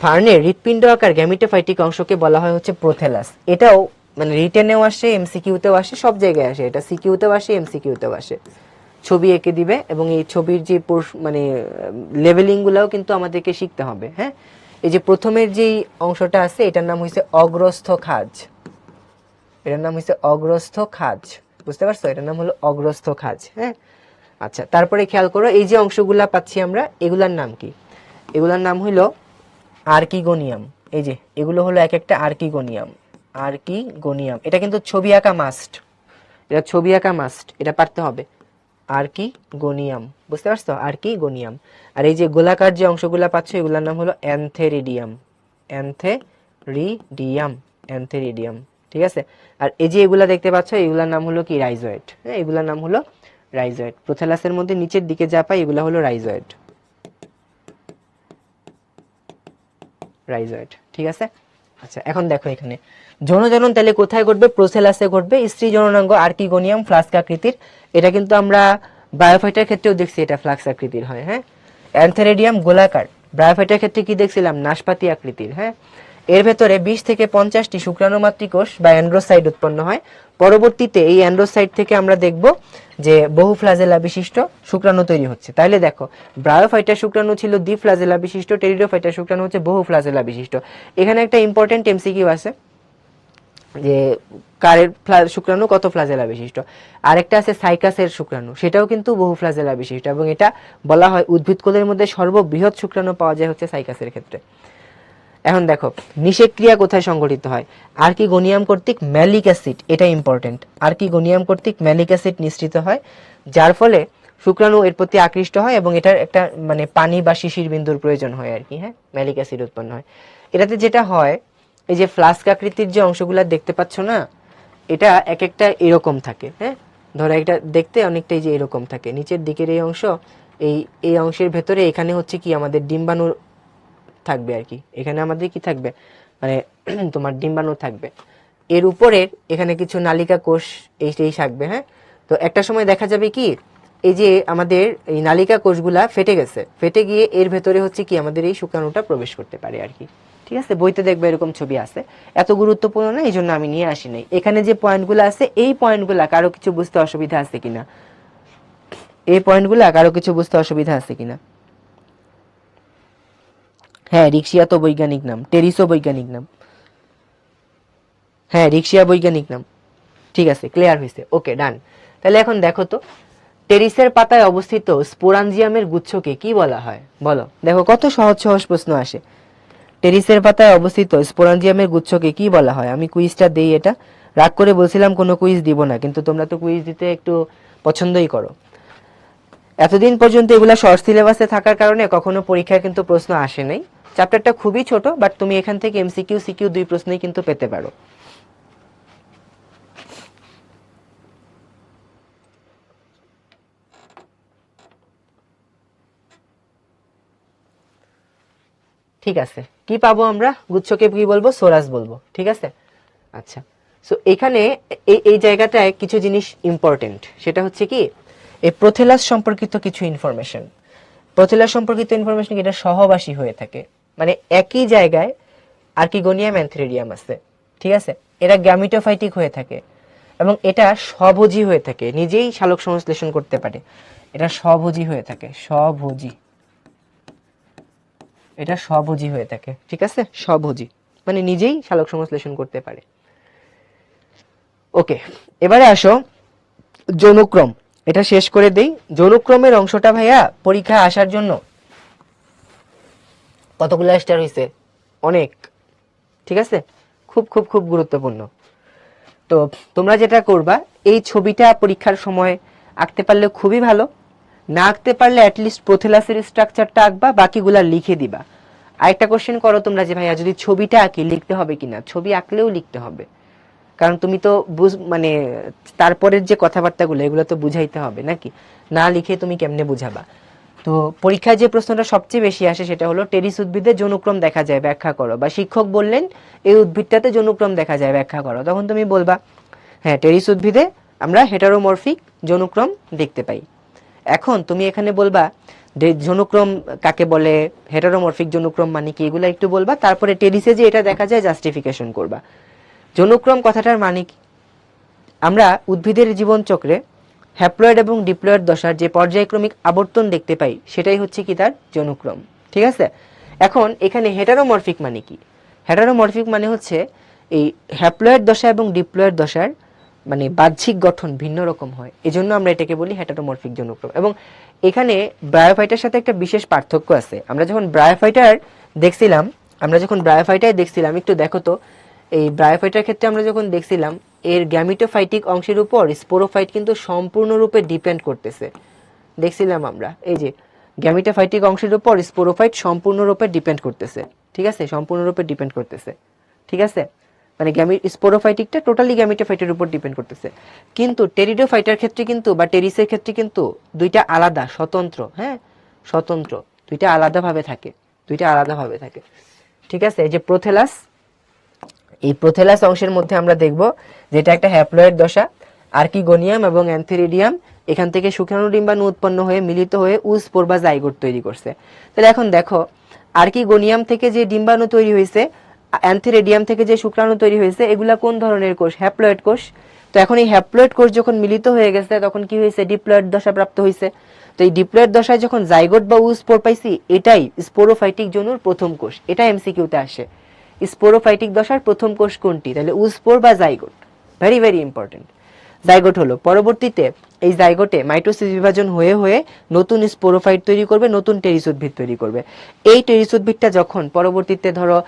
ফার্নের হৃৎপিণ্ড আকার গ্যামিটোফাইটিক অংশকে বলা হয় হচ্ছে প্রোথেলাস। এটাও মানে রিটেনেও আসে, এমসিকিউতেও আসে, সব জায়গায় আসে, এটা সিকিউতেও আসে, এমসিকিউতেও আসে। ছবি এঁকে দিবে এবং এই ছবির যে মানে লেভেলিং গুলাও কিন্তু আমাদেরকে শিখতে হবে। হ্যাঁ, এই যে প্রথমের যেই অংশটা আছে এটার নাম হইছে অগ্রস্থ খাজ, এটার নাম হইছে অগ্রস্থ খাজ, বুঝতে পারছো? এটার নাম হলো অগ্রস্থ খাজ। হ্যাঁ, আচ্ছা, তারপরে খেয়াল করো এই যে অংশগুলা পাচ্ছি আমরা, এগুলার নাম কি? এগুলার নাম হইলো আর্কিগোনিয়াম। এই যে এগুলো হলো এক একটা আর্কিগোনিয়াম, আর্কিগোনিয়াম। এটা কিন্তু ছবি আঁকা মাস্ট, এটা ছবি আঁকা মাস্ট, এটা পারতে হবে। আর্কিগোনিয়াম, বুঝতে পারছো? আর্কিগোনিয়াম। আর এই যে গোলাকার যে অংশগুলা পাচ্ছ এগুলোর নাম হলো অ্যানথেরিডিয়াম, অ্যানথেরিডিয়াম, অ্যানথেরিডিয়াম। ঠিক আছে? আর এই যে এগুলা দেখতে পাচ্ছ এগুলার নাম হলো কি? রাইজয়েড। হ্যাঁ, এগুলার নাম হলো রাইজয়েড। প্রোথ্যালাসের মধ্যে নিচের দিকে যা পাই এগুলা হলো রাইজয়েড, রাইজয়েড। ঠিক আছে? আচ্ছা, এখন দেখো এখানে যৌনজনন তাহলে কোথায় ঘটবে? প্রোথ্যালাসে ঘটবে। স্ত্রী জননাঙ্গ আর্কিগোনিয়াম ফ্লাস্ক আকৃতির। এটা কিন্তু আমরা বায়োফাইটার ক্ষেত্রেও দেখছি, এটা ফ্লাস্ক আকৃতির হয়। হ্যাঁ, অ্যানথেরিডিয়াম গোলাকার। ব্রায়োফাইটার ক্ষেত্রে কি দেখছিলাম? নাশপাতি আকৃতির। হ্যাঁ, এর ভেতরে 20 থেকে 50টি শুক্রাণুমাতৃ কোষ বা অ্যান্ড্রোসাইট উৎপন্ন হয়। পরবর্তীতে এই অ্যান্ড্রোসাইট থেকে আমরা দেখব যে বহু ফ্লাজেলা বিশিষ্ট শুক্রাণু তৈরি হচ্ছে। তাহলে দেখো, ব্রায়োফাইটার শুক্রাণু ছিল দ্বি ফ্লাজেলা বিশিষ্ট, টেরিডোফাইটার শুক্রাণু হচ্ছে বহু ফ্লাজেলা বিশিষ্ট। এখানে একটা ইম্পর্টেন্ট এমসিকিউ আছে যে কারের শুক্রাণু কত ফ্লাজেলা বিশিষ্ট। আরেকটা আছে সাইকাসের শুক্রাণু, সেটাও কিন্তু বহু ফ্লাজেলা বিশিষ্ট, এবং এটা বলা হয় উদ্ভিদকুলের মধ্যে সর্ববৃহৎ শুক্রাণু পাওয়া যায় হচ্ছে সাইকাসের ক্ষেত্রে। এখন দেখো নিষেক ক্রিয়া কোথায় সংঘটিত হয়? আর্কিগোনিয়াম কর্তৃক ম্যালিক অ্যাসিড, এটা ইম্পর্টেন্ট। আর্কিগোনিয়াম কর্তৃক ম্যালিক অ্যাসিড নিঃসৃত হয়, যার ফলে শুক্রাণু এর প্রতি আকৃষ্ট হয় এবং এটার একটা মানে পানি বা শিশির বিন্দুর প্রয়োজন হয় আর কি। হ্যাঁ, ম্যালিক অ্যাসিড উৎপন্ন হয়। এটাতে যেটা হয়, এই যে ফ্লাস্ক আকৃতির যে অংশগুলা দেখতে পাচ্ছ না, এটা এক একটা এরকম থাকে। হ্যাঁ, ধরো এটা দেখতে অনেকটাই যে এরকম থাকে, নিচের দিকের এই অংশ, এই এই অংশের ভেতরে এখানে হচ্ছে কি আমাদের ডিম্বাণু থাকবে আর কি। এখানে আমাদের কি থাকবে? মানে তোমার ডিম্বাণু থাকবে। এর উপরের এখানে কিছু নালিকা কোষ এই থাকবে। হ্যাঁ, তো একটা সময় দেখা যাবে কি এই যে আমাদের এই নালিকা কোষগুলা ফেটে গেছে, ফেটে গিয়ে এর ভেতরে হচ্ছে কি আমাদের এই শুক্রাণুটা প্রবেশ করতে পারে আর কি। ঠিক আছে, বইতে দেখবে এরকম ছবি আছে। এত গুরুত্বপূর্ণ না, এই জন্য আমি নিয়ে আসি নাই। এখানে যে পয়েন্টগুলো আছে এই পয়েন্টগুলা কারো কিছু বুঝতে অসুবিধা আছে কিনা? এই পয়েন্টগুলা কারো কিছু বুঝতে অসুবিধা আছে কিনা? হ্যাঁ, রিক্সিয়া তো বৈজ্ঞানিক নাম, টেরিসও বৈজ্ঞানিক নাম। হ্যাঁ, রিক্সিয়া বৈজ্ঞানিক নাম। ঠিক আছে, ক্লিয়ার হয়েছে। ওকে, ডান। তাহলে এখন দেখো তো, টেরিসের পাতায় অবস্থিত স্পোরাঞ্জিয়ামের গুচ্ছকে কি বলা হয়? বলো। দেখো কত সহজ সহজ প্রশ্ন আসে। টেরিসের পাতায় অবস্থিত স্পোরাঞ্জিয়ামের গুচ্ছকে কি বলা হয়? আমি কুইজটা দেই। এটা রাগ করে বলছিলাম কোনো কুইজ দিব না, কিন্তু তোমরা তো কুইজ দিতে একটু পছন্দই করো। এতদিন পর্যন্ত এগুলা শর্ট সিলেবাসে থাকার কারণে কখনো পরীক্ষায় কিন্তু প্রশ্ন আসে নাই। চ্যাপ্টারটা খুবই ছোট, বাট তুমি এখান থেকে এমসিকিউ সিকিউ দুই প্রশ্নই কিন্তু পেতে পারো। ঠিক আছে, কি পাবো আমরা? গুচ্ছকে কি বলবো? সোরাস বলবো। ঠিক আছে, আচ্ছা। সো এখানে এই জায়গাটায় কিছু জিনিস ইম্পর্টেন্ট, সেটা হচ্ছে কি এই প্রোথেলাস সম্পর্কিত কিছু ইনফরমেশন। প্রোথেলাস সম্পর্কিত ইনফরমেশন এটা সহবাসী হয়ে থাকে, মানে একই জায়গায় আর্কিগোনিয়াম অ্যানথেরিডিয়াম আছে। ঠিক আছে, এরা গ্যামিটোফাইটিক হয়ে থাকে এবং এটা স্বভোজী হয়ে থাকে, নিজেই শালক সংশ্লেষণ করতে পারে। এটা স্বভোজী হয়ে থাকে, স্বভোজী, এটা স্বভোজী হয়ে থাকে। ঠিক আছে, স্বভোজী মানে নিজেই শালক সংশ্লেষণ করতে পারে। ওকে, এবারে আসো যৌনক্রম। এটা শেষ করে দেই। যৌনক্রমের অংশটা ভাইয়া পরীক্ষা আসার জন্য কতগুলো স্টার হয়েছে? অনেক। ঠিক আছে, খুব খুব খুব গুরুত্বপূর্ণ। তো তোমরা যেটা করবা, এই ছবিটা পরীক্ষার সময় আঁকতে পারলে খুবই ভালো, না আঁকতে পারলে অ্যাটলিস্ট প্রোথেলাসের স্ট্রাকচারটা আঁকবা, বাকিগুলা লিখে দিবা। আরেকটা কোশ্চেন করো তোমরা যে ভাইয়া যদি ছবিটা আঁকি লিখতে হবে কিনা? ছবি আঁকলেও লিখতে হবে, কারণ তুমি তো মানে তারপরের যে কথাবার্তাগুলো এগুলো তো বুঝাইতে হবে নাকি? না লিখে তুমি কেমনে বুঝাবা? তো পরীক্ষায় যে প্রশ্নটা সবচেয়ে বেশি আসে সেটা হলো টেরিস উদ্ভিদে যৌনক্রম দেখা যায়, ব্যাখ্যা করো। বা শিক্ষক বললেন এই উদ্ভিদটাতে যৌনক্রম দেখা যায়, ব্যাখ্যা করো। তখন তুমি বলবা হ্যাঁ, টেরিস উদ্ভিদে আমরা হেটারোমরফিক যৌনক্রম দেখতে পাই। এখন তুমি এখানে বলবা যৌনক্রম কাকে বলে, হেটারোমরফিক যৌনক্রম মানে কি, এগুলো একটু বলবা। তারপরে টেরিসে যে এটা দেখা যায় জাস্টিফিকেশন করবা। জনুক্রম কথাটার মানে কি? আমরা উদ্ভিদের জীবন চক্রে হ্যাপ্লয়েড এবং ডিপ্লয়েড দশার যে পর্যায়ক্রমিক আবর্তন দেখতে পাই সেটাই হচ্ছে কি তার জনুক্রম। ঠিক আছে, এখন এখানে হেটারোমরফিক মানে কি? হেটারোমরফিক মানে হচ্ছে এই হ্যাপ্লয়েড দশা এবং ডিপ্লয়েড দশার মানে বাহ্যিক গঠন ভিন্ন রকম হয়, এজন্য আমরা এটাকে বলি হেটারোমরফিক জনুক্রম। এবং এখানে ব্রায়োফাইটার সাথে একটা বিশেষ পার্থক্য আছে। আমরা যখন ব্রায়োফাইটার দেখছিলাম, একটু দেখো তো, এই ব্রায়োফাইটার ক্ষেত্রে আমরা যখন দেখছিলাম এর গ্যামিটোফাইটিক অংশের উপর স্পোরোফাইট কিন্তু সম্পূর্ণরূপে ডিপেন্ড করতেছে। দেখছিলাম আমরা এই যে গ্যামিটোফাইটিক অংশের উপর স্পোরোফাইট সম্পূর্ণরূপে ডিপেন্ড করতেছে। ঠিক আছে, সম্পূর্ণরূপে ডিপেন্ড করতেছে। ঠিক আছে, মানে স্পোরোফাইটিকটা টোটালি গ্যামিটোফাইটের উপর ডিপেন্ড করতেছে। কিন্তু টেরিডোফাইটার ক্ষেত্রে কিন্তু বা টেরিসের ক্ষেত্রে কিন্তু দুইটা আলাদা স্বতন্ত্র, হ্যাঁ স্বতন্ত্র, দুইটা আলাদাভাবে থাকে। ঠিক আছে, এই যে প্রোথেলাস, এই প্রোথেলাস অংশের মধ্যে আমরা দেখব যেটা একটা হ্যাপ্লয়েড দশা, আর্কিগোনিয়াম এবং অ্যান্থেরিডিয়াম এখান থেকে শুক্রাণু ডিম্বাণু উৎপন্ন হয়ে মিলিত হয়ে উস্পোর বা জাইগোট তৈরি করছে। তাহলে এখন দেখো আর্কিগোনিয়াম থেকে যে ডিম্বাণু তৈরি হয়েছে, অ্যান্থেরিডিয়াম থেকে যে শুক্রাণু তৈরি হয়েছে, এগুলা কোন ধরনের কোষ? হ্যাপ্লয়েড কোষ। তো এখন এই হ্যাপ্লয়েড কোষ যখন মিলিত হয়ে গেছে তখন কি হয়েছে? ডিপ্লয়েড দশা প্রাপ্ত হয়েছে। তো এই ডিপ্লয়েড দশায় যখন জাইগোট বা উস্পোর পাইছি, এটাই স্পোরোফাইটিক জনুর প্রথম কোষ। এটা এমসিকিউতে আসে, স্পোরোফাইটিক দশার প্রথম কোষ কোনটি? তাহলে উস্পোর বা zygote. Very very important. Zygote হলো পরবর্তীতে এই জাইগোটে মাইটোসিস বিভাজন হয়ে হয়ে নতুন স্পোরোফাইট তৈরি করবে, নতুন টেরিস উদ্ভিদ তৈরি করবে। এই টেরিস উদ্ভিদটা যখন পরবর্তীতে ধরো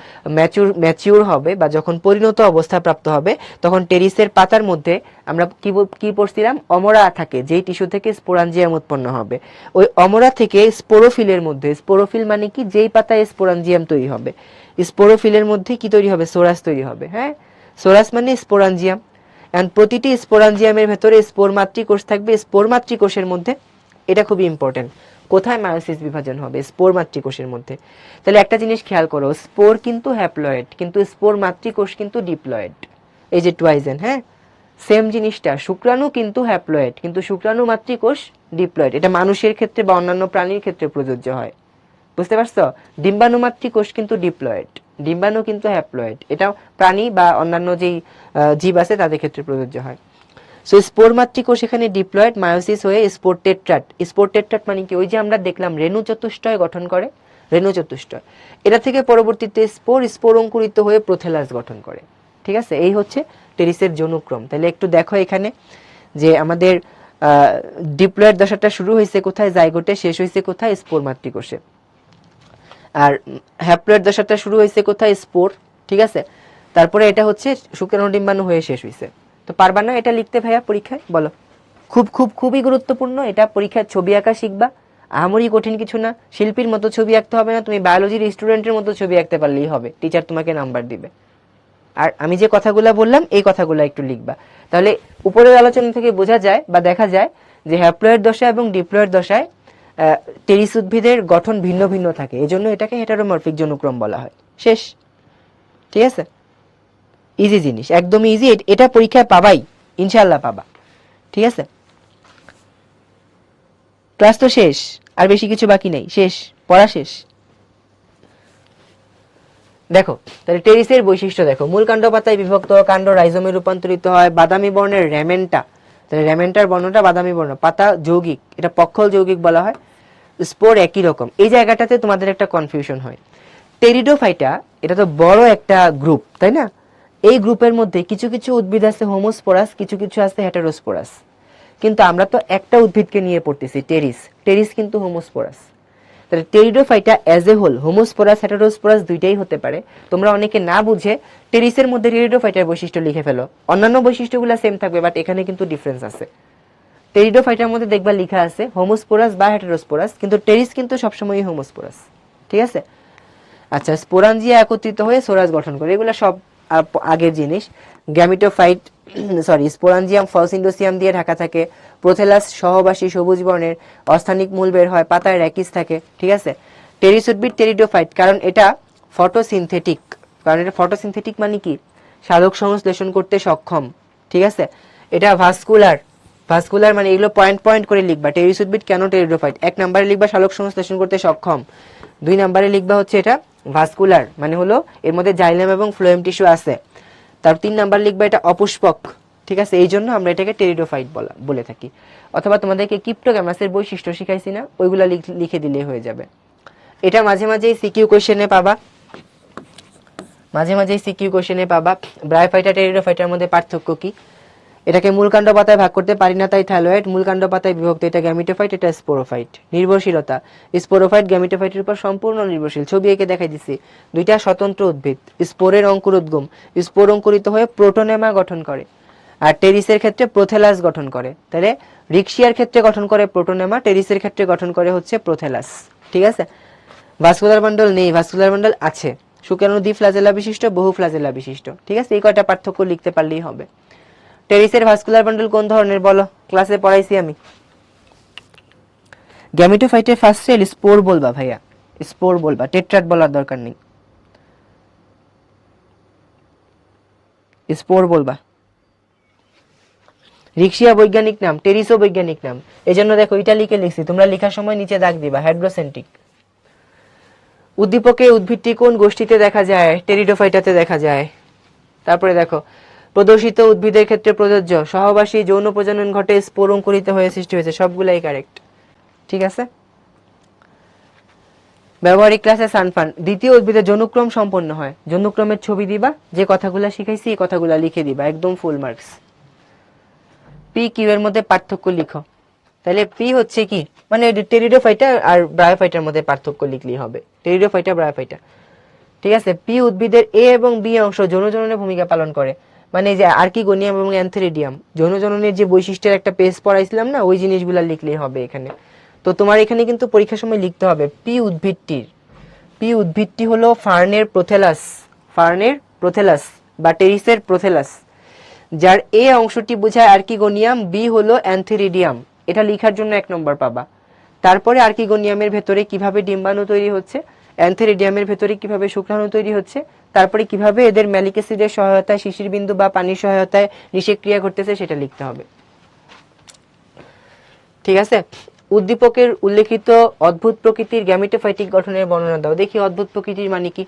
ম্যাচিউর হবে বা যখন পরিণত অবস্থা প্রাপ্ত হবে, তখন টেরিসের পাতার মধ্যে আমরা কি পড়ছিলাম? অমরা থাকে, যেই টিস্যু থেকে স্পোরাঞ্জিয়াম উৎপন্ন হবে। ওই অমরা থেকে স্পোরোফিলের মধ্যে, স্পোরোফিল মানে কি? যেই পাতায় স্পোরাঞ্জিয়াম তৈরি হবে, স্পোরোফিলের মধ্যে কি তৈরি হবে? সোরাস তৈরি হবে। হ্যাঁ, সোরাস মানে স্পোরাঞ্জিয়াম। এন্ড প্রতিটি স্পোরাঞ্জিয়ামের ভেতরে স্পোর মাতৃকোষ থাকবে। স্পোর মাতৃকোষের মধ্যে, এটা খুবই ইম্পর্টেন্ট, কোথায় মায়োসিস বিভাজন হবে? স্পোর মাতৃকোষের মধ্যে। তাহলে একটা জিনিস খেয়াল করো, স্পোর কিন্তু হ্যাপ্লয়েড কিন্তু স্পোর মাতৃকোষ কিন্তু ডিপ্লয়েড। এই যে টুয়াইজেন, হ্যাঁ সেম জিনিসটা, শুক্রাণু কিন্তু হ্যাপ্লয়েড কিন্তু শুক্রাণু মাতৃকোষ ডিপ্লয়েড। এটা মানুষের ক্ষেত্রে বা অন্যান্য প্রাণীর ক্ষেত্রে প্রযোজ্য হয়। বুঝতে পারছো? ডিম্বাণু মাতৃকোষ কিন্তু ডিপ্লয়েড, ডিম্বাণু কিন্তু হ্যাপ্লয়েড। এটা প্রাণী বা অন্যান্য যেই জীব আছে তাদের ক্ষেত্রে প্রযোজ্য হয়। সো স্পোর মাতৃকোষ এখানে ডিপ্লয়েড, মায়োসিস হয়ে স্পোর টেট্রাট। স্পোর টেট্রাট মানে কি? ওই যে আমরা দেখলাম রেণু চতুষ্টয় গঠন করে, রেণু চতুষ্টয়। এটা থেকে পরবর্তীতে স্পোর অঙ্কুরিত হয়ে প্রোথেলাস গঠন করে। ঠিক আছে, এই হচ্ছে টেরিসের জনুক্রম। তাহলে একটু দেখো এখানে যে আমাদের ডিপ্লয়েড দশাটা শুরু হয়েছে কোথায়? জাইগোটে। শেষ হয়েছে কোথায়? স্পোর মাতৃকোষে। আর হ্যাপ্লয়েড দশাটা শুরু হয়েছে কোথায়? স্পোর। ঠিক আছে, তারপরে এটা হচ্ছে শুক্রাণু ডিম্বাণু হয়ে শেষ হয়েছে। তো পারবা না এটা লিখতে ভাইয়া পরীক্ষায়? বলো। খুবই গুরুত্বপূর্ণ এটা। পরীক্ষায় ছবি আঁকা শিখবা, আহামরি কঠিন কিছু না। শিল্পীর মতো ছবি আঁকতে হবে না, তুমি বায়োলজির স্টুডেন্টের মতো ছবি আঁকতে পারলেই হবে, টিচার তোমাকে নাম্বার দিবে। আর আমি যে কথাগুলো বললাম এই কথাগুলো একটু লিখবা। তাহলে উপরের আলোচনা থেকে বোঝা যায় বা দেখা যায় যে হ্যাপ্লয়েড দশা এবং ডিপ্লয়েড দশায় টেরিস উদ্ভিদের গঠন ভিন্ন ভিন্ন থাকে, এজন্য এটাকে হেটারোমরফিক জনুক্রম বলা হয়। শেষ। ঠিক আছে, ইজি জিনিস, একদমই ইজি। এটা পরীক্ষায় পাবাই, ইনশাআল্লাহ পাবা। ঠিক আছে, ক্লাস তো শেষ, আর বেশি কিছু বাকি নেই, শেষ, পড়া শেষ। দেখো তাহলে টেরিসের বৈশিষ্ট্য দেখো, মূল কাণ্ড পাতায় বিভক্ত, কাণ্ড রাইজোমে রূপান্তরিত হয়, বাদামি বর্ণের র্যামেন্টা। তাহলে র্যামেন্টার বর্ণটা বাদামি বর্ণ, পাতা যৌগিক, এটা পক্ষল যৌগিক বলা হয়, স্পোর একই রকম। এই জায়গাটাতে তোমাদের একটা কনফিউশন হয়। টেরিডোফাইটা এটা তো বড় একটা গ্রুপ, তাই না? এই গ্রুপের মধ্যে কিছু কিছু উদ্ভিদ আছে হোমোস্পোরাস, কিছু কিছু আছে হেটারোস্পোরাস। কিন্তু আমরা তো একটা উদ্ভিদকে নিয়ে পড়তেছি, টেরিস। টেরিস কিন্তু হোমোস্পোরাস। তাহলে Pteridophyta as a whole homosporous heterosporous দুইটাই হতে পারে। তোমরা অনেকে না বুঝে টেরিসের মধ্যে টেরিডোফাইটার বৈশিষ্ট্য লিখে ফেলো, অন্যান্য বৈশিষ্ট্যগুলো সেম থাকবে, বাট এখানে কিন্তু ডিফারেন্স আছে। টেরিডোফাইটার মধ্যে দেখবা লেখা আছে হোমোস্পোরাস বা হেটারোস্পোরাস, কিন্তু টেরিস কিন্তু সবসময়ই হোমোস্পোরাস। ঠিক আছে, আচ্ছা, স্পোরাঞ্জিয়া একত্রিত হয়ে সোরাস গঠন করে, এগুলো সব আগের জিনিস। গ্যামিটোফাইট স্পোরাঞ্জিয়াম ফলসিন্ডোসিয়াম দিয়ে ঢাকা থাকে। প্রোথেলাস সহবাসী সবুজ বর্ণের, অস্থানিক মূল বের হয়, পাতায় র্যাকিস থাকে। ঠিক আছে, টেরিস উদ্ভিদ টেরিডোফাইট, কারণ এটা ফটোসিনথেটিক। মানে কি? সালোক সংশ্লেষণ করতে সক্ষম। ঠিক আছে, এটা ভাস্কুলার মানে এগুলো পয়েন্ট পয়েন্ট করে লিখবা। টেরিস উদ্ভিদ কেন টেরিডোফাইট? 1 নম্বরে লিখবা সালোক সংশ্লেষণ করতে সক্ষম, 2 নম্বরে লিখবা হচ্ছে এটা ভাস্কুলার, মানে হলো এর মধ্যে জাইলেম এবং ফ্লোয়েম টিস্যু আছে। তার 3 নাম্বার লিখবা এটা অপুষ্পক, ঠিক আছে, এই জন্য আমরা এটাকে টেরিডোফাইট বলে থাকি। অথবা তোমাদেরকে ক্রিপ্টোগ্যামাসের বৈশিষ্ট্য শিখাইছি না, ওইগুলা লিখে দিলেই হয়ে যাবে। এটা মাঝে মাঝে সিকিউ কোশ্চেনে পাবা, ব্রায়োফাইটা টেরিডোফাইটার মধ্যে পার্থক্য কি। এটাকে মূলকাণ্ড পাতায় ভাগ করতে পারি না, তাই থাইলয়েড। মূলকাণ্ড পাতায় বিভক্ত, এটা গ্যামিটোফাইট, এটা স্পোরোফাইট। নির্ভরশীলতা, স্পোরোফাইট গ্যামিটোফাইটের উপর সম্পূর্ণ নির্ভরশীল। ছবি এঁকে দেখাই দিচ্ছি, দুইটা স্বতন্ত্র উদ্ভিদ। স্পোরের অঙ্কুরোদ্গম, স্পোর অঙ্কুরিত হয়ে প্রোটোনেমা গঠন করে, আর টেরিসের ক্ষেত্রে প্রোথেলাস গঠন করে। তাহলে রিক্সিয়ার ক্ষেত্রে গঠন করে প্রোটোনেমা, টেরিসের ক্ষেত্রে গঠন করে হচ্ছে প্রোথেলাস, ঠিক আছে। ভাস্কুলার বান্ডল নেই, ভাস্কুলার বান্ডল আছে। শুক্রাণু দ্বি ফ্লাজেলা বিশিষ্ট, বহু ফ্লাজেলা বিশিষ্ট, ঠিক আছে। এই কয়টা পার্থক্য লিখতে পারলেই হবে। টেরিসের ভাস্কুলার বান্ডল কোন ধরনের বলো, ক্লাসে পড়াইছি আমি। গ্যামিটোফাইটের ফার্স্ট সেল স্পোর বলবা ভাইয়া, স্পোর বলবা, টেট্রাট বলার দরকার নেই, স্পোর বলবা। রিক্সিয়া বৈজ্ঞানিক নাম, টেরিসও বৈজ্ঞানিক নাম। এজন্য দেখো এটা লিখে লিখছি, তোমরা লেখার সময় নিচে দাগ দিবা, হাইড্রোসেন্ট্রিক। উদ্দীপকে উদ্ভিদটি কোন গোষ্ঠীতে দেখা যায়, টেরিডোফাইটাতে দেখা যায়। তারপরে দেখো প্রদর্শিত উদ্ভিদের ক্ষেত্রে প্রযোজ্য, সহবাসী যৌন প্রজনন ঘটে, স্পোর অঙ্কুরিত হয়ে সৃষ্টি হয়েছে, সবগুলাই কারেক্ট, ঠিক আছে। ব্যবহারিক ক্লাসে সানফান, দ্বিতীয় উদ্ভিদের যৌনক্রম সম্পন্ন হয়। যৌনক্রমের ছবি দিবা, যে কথাগুলো শিখাইছি এই কথাগুলো লিখে দিবা, একদম ফুল মার্কস। পি কিউ এর মধ্যে পার্থক্য লিখো। তাহলে পি হচ্ছে কি, মানে টেরিডোফাইটা আর ব্রায়োফাইটার মধ্যে পার্থক্য লিখলেই হবে, টেরিডোফাইটা ব্রায়োফাইটা, ঠিক আছে। পি উদ্ভিদের এ এবং বি অংশ যৌনজননের ভূমিকা পালন করে, মানে যে আর্কিগোনিয়াম এবং অ্যান্থেরিডিয়াম, যৌনজননের যে বৈশিষ্ট্যের একটা পেজ পড়াইছিলাম না, ওই জিনিসগুলো লিখলেই হবে এখানে। তো তোমার এখানে কিন্তু পরীক্ষার সময় লিখতে হবে পি উদ্ভিদটি হলো ফার্নের প্রোথেলাস বা টেরিসের প্রোথেলাস, যার এ অংশটি বোঝায় আর্কিগোনিয়াম, বি হলো অ্যান্থেরিডিয়াম। এটা লেখার জন্য 1 নম্বর পাবা। তারপরে আর্কিগোনিয়ামের ভেতরে কিভাবে ডিম্বাণু তৈরি হচ্ছে, অ্যান্থেরিডিয়ামের ভেতরে কিভাবে শুক্রাণু তৈরি হচ্ছে, তারপরে কিভাবে এদের ম্যালিক অ্যাসিডের সহায়তায়, শিশির বিন্দু বা পানির সহায়তায় নিষেক্রিয়া ঘটতেছে, সেটা লিখতে হবে, ঠিক আছে। উদ্দীপকের উল্লেখিত অদ্ভুত প্রকৃতির গ্যামিটোফাইটিক গঠনের বর্ণনা দাও। দেখি অদ্ভুত প্রকৃতির মানে কি।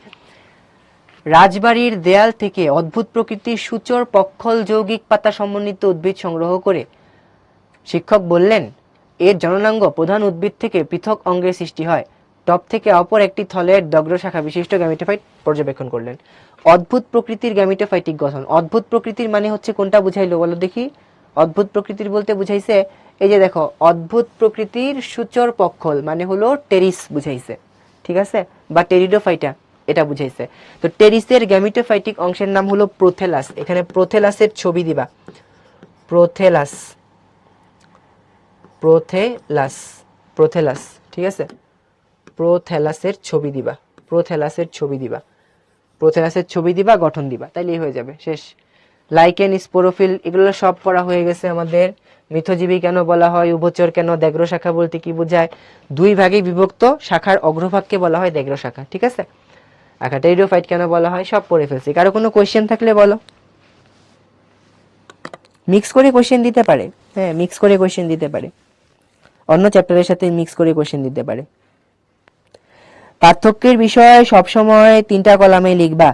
রাজবাড়ির দেয়াল থেকে অদ্ভুত প্রকৃতির সূচর পক্ষল যৌগিক পাতা সমন্বিত উদ্ভিদ সংগ্রহ করে শিক্ষক বললেন, এর জননাঙ্গ প্রধান উদ্ভিদ থেকে পৃথক অঙ্গের সৃষ্টি হয়। টপ থেকে অপর একটি থলের দগ্র শাখা বিশিষ্ট গ্যামিটোফাইট পর্যবেক্ষণ করলেন। অদ্ভুত প্রকৃতির গ্যামিটোফাইটিক গঠন, অদ্ভুত প্রকৃতির মানে হচ্ছে কোনটা বুঝাইলো বলো দেখি। অদ্ভুত প্রকৃতির বলতে বুঝাইছে এই যে দেখো, অদ্ভুত প্রকৃতির সূচর পক্ষল মানে হলো টেরিস বুঝাইছে, ঠিক আছে, বা টেরিডোফাইটা এটা বুঝাইছে। তো টেরিসের গ্যামিটোফাইটিক অংশের নাম হলো প্রোথেলাস। এখানে প্রোথেলাসের ছবি দিবা, প্রোথেলাস, ঠিক আছে, প্রোথেলাসের ছবি দিবা, গঠন দিবা, তাইলেই হয়ে যাবে, শেষ। লাইকেন, স্পোরোফিল এগুলো সব পড়া হয়ে গেছে আমাদের। মিথজীবী কেন বলা হয়, উভচর কেন, দেগ্র শাখা বলতে কি বোঝায়, 2 ভাগে বিভক্ত শাখার অগ্রভাগকে বলা হয় দেগ্র শাখা, ঠিক আছে। টেরিডোফাইট কেন বলা হয়, সব পড়ে ফেলছি। কারো কোনো কোয়েশ্চেন থাকলে বলো। মিক্স করে কোয়েশ্চেন দিতে পারে, হ্যাঁ মিক্স করে কোয়েশ্চেন দিতে পারে, অন্য চ্যাপ্টারের সাথে মিক্স করে কোয়েশ্চেন দিতে পারে। পার্থক্যের বিষয় সবসময় 3টা কলামে লিখবা।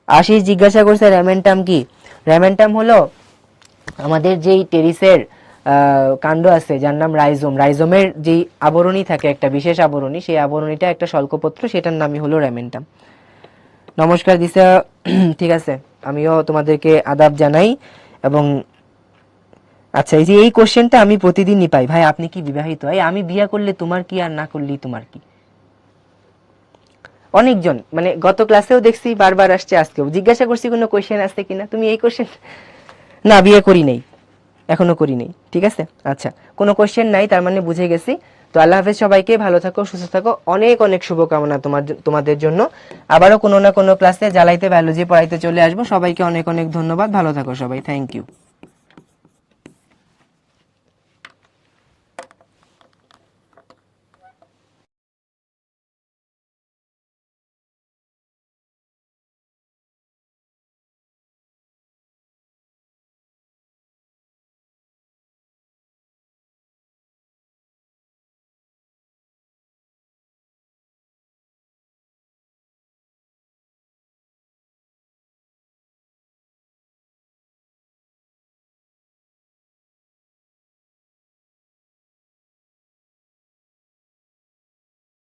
আশিস জিজ্ঞাসা করছে র্যামেন্টাম কি। র্যামেন্টাম হলো আমাদের যেই টেরিসের কাণ্ড আছে যার নাম রাইজোম, রাইজোমের যেই আবরণী থাকে একটা বিশেষ আবরণী, সেই আবরণীটা একটা শল্কপত্র, সেটার নামই হলো র্যামেন্টাম। নমস্কার দিশা, ঠিক আছে, আমিও তোমাদেরকে আদাব জানাই। এবং আচ্ছা, এই যে এই কোশ্চেনটা আমি প্রতিদিনই পাই, ভাই আপনি কি বিবাহিত? আমি বিয়ে করলে তোমার কি, আর না করলেই তোমার কি? অনেকজন, মানে গত ক্লাসেও দেখছি বারবার আসছে, আজকেও জিজ্ঞাসা করছি কোনো কোশ্চেন আসছে কিনা, তুমি এই কোশ্চেন, না বিয়ে করি নাই, এখনো করি নাই, ঠিক আছে। আচ্ছা, কোনো কোশ্চেন নাই, তার মানে বুঝে গেছি। তো আল্লাহ হাফেজ, সবাইকে ভালো থাকো, সুস্থ থাকো, অনেক অনেক শুভকামনা তোমাদের জন্য। আবারও কোনো না কোনো ক্লাসে জ্বালাইতে বায়োলজি পড়াইতে চলে আসবো। সবাইকে অনেক অনেক ধন্যবাদ, ভালো থাকো সবাই, থ্যাংক ইউ।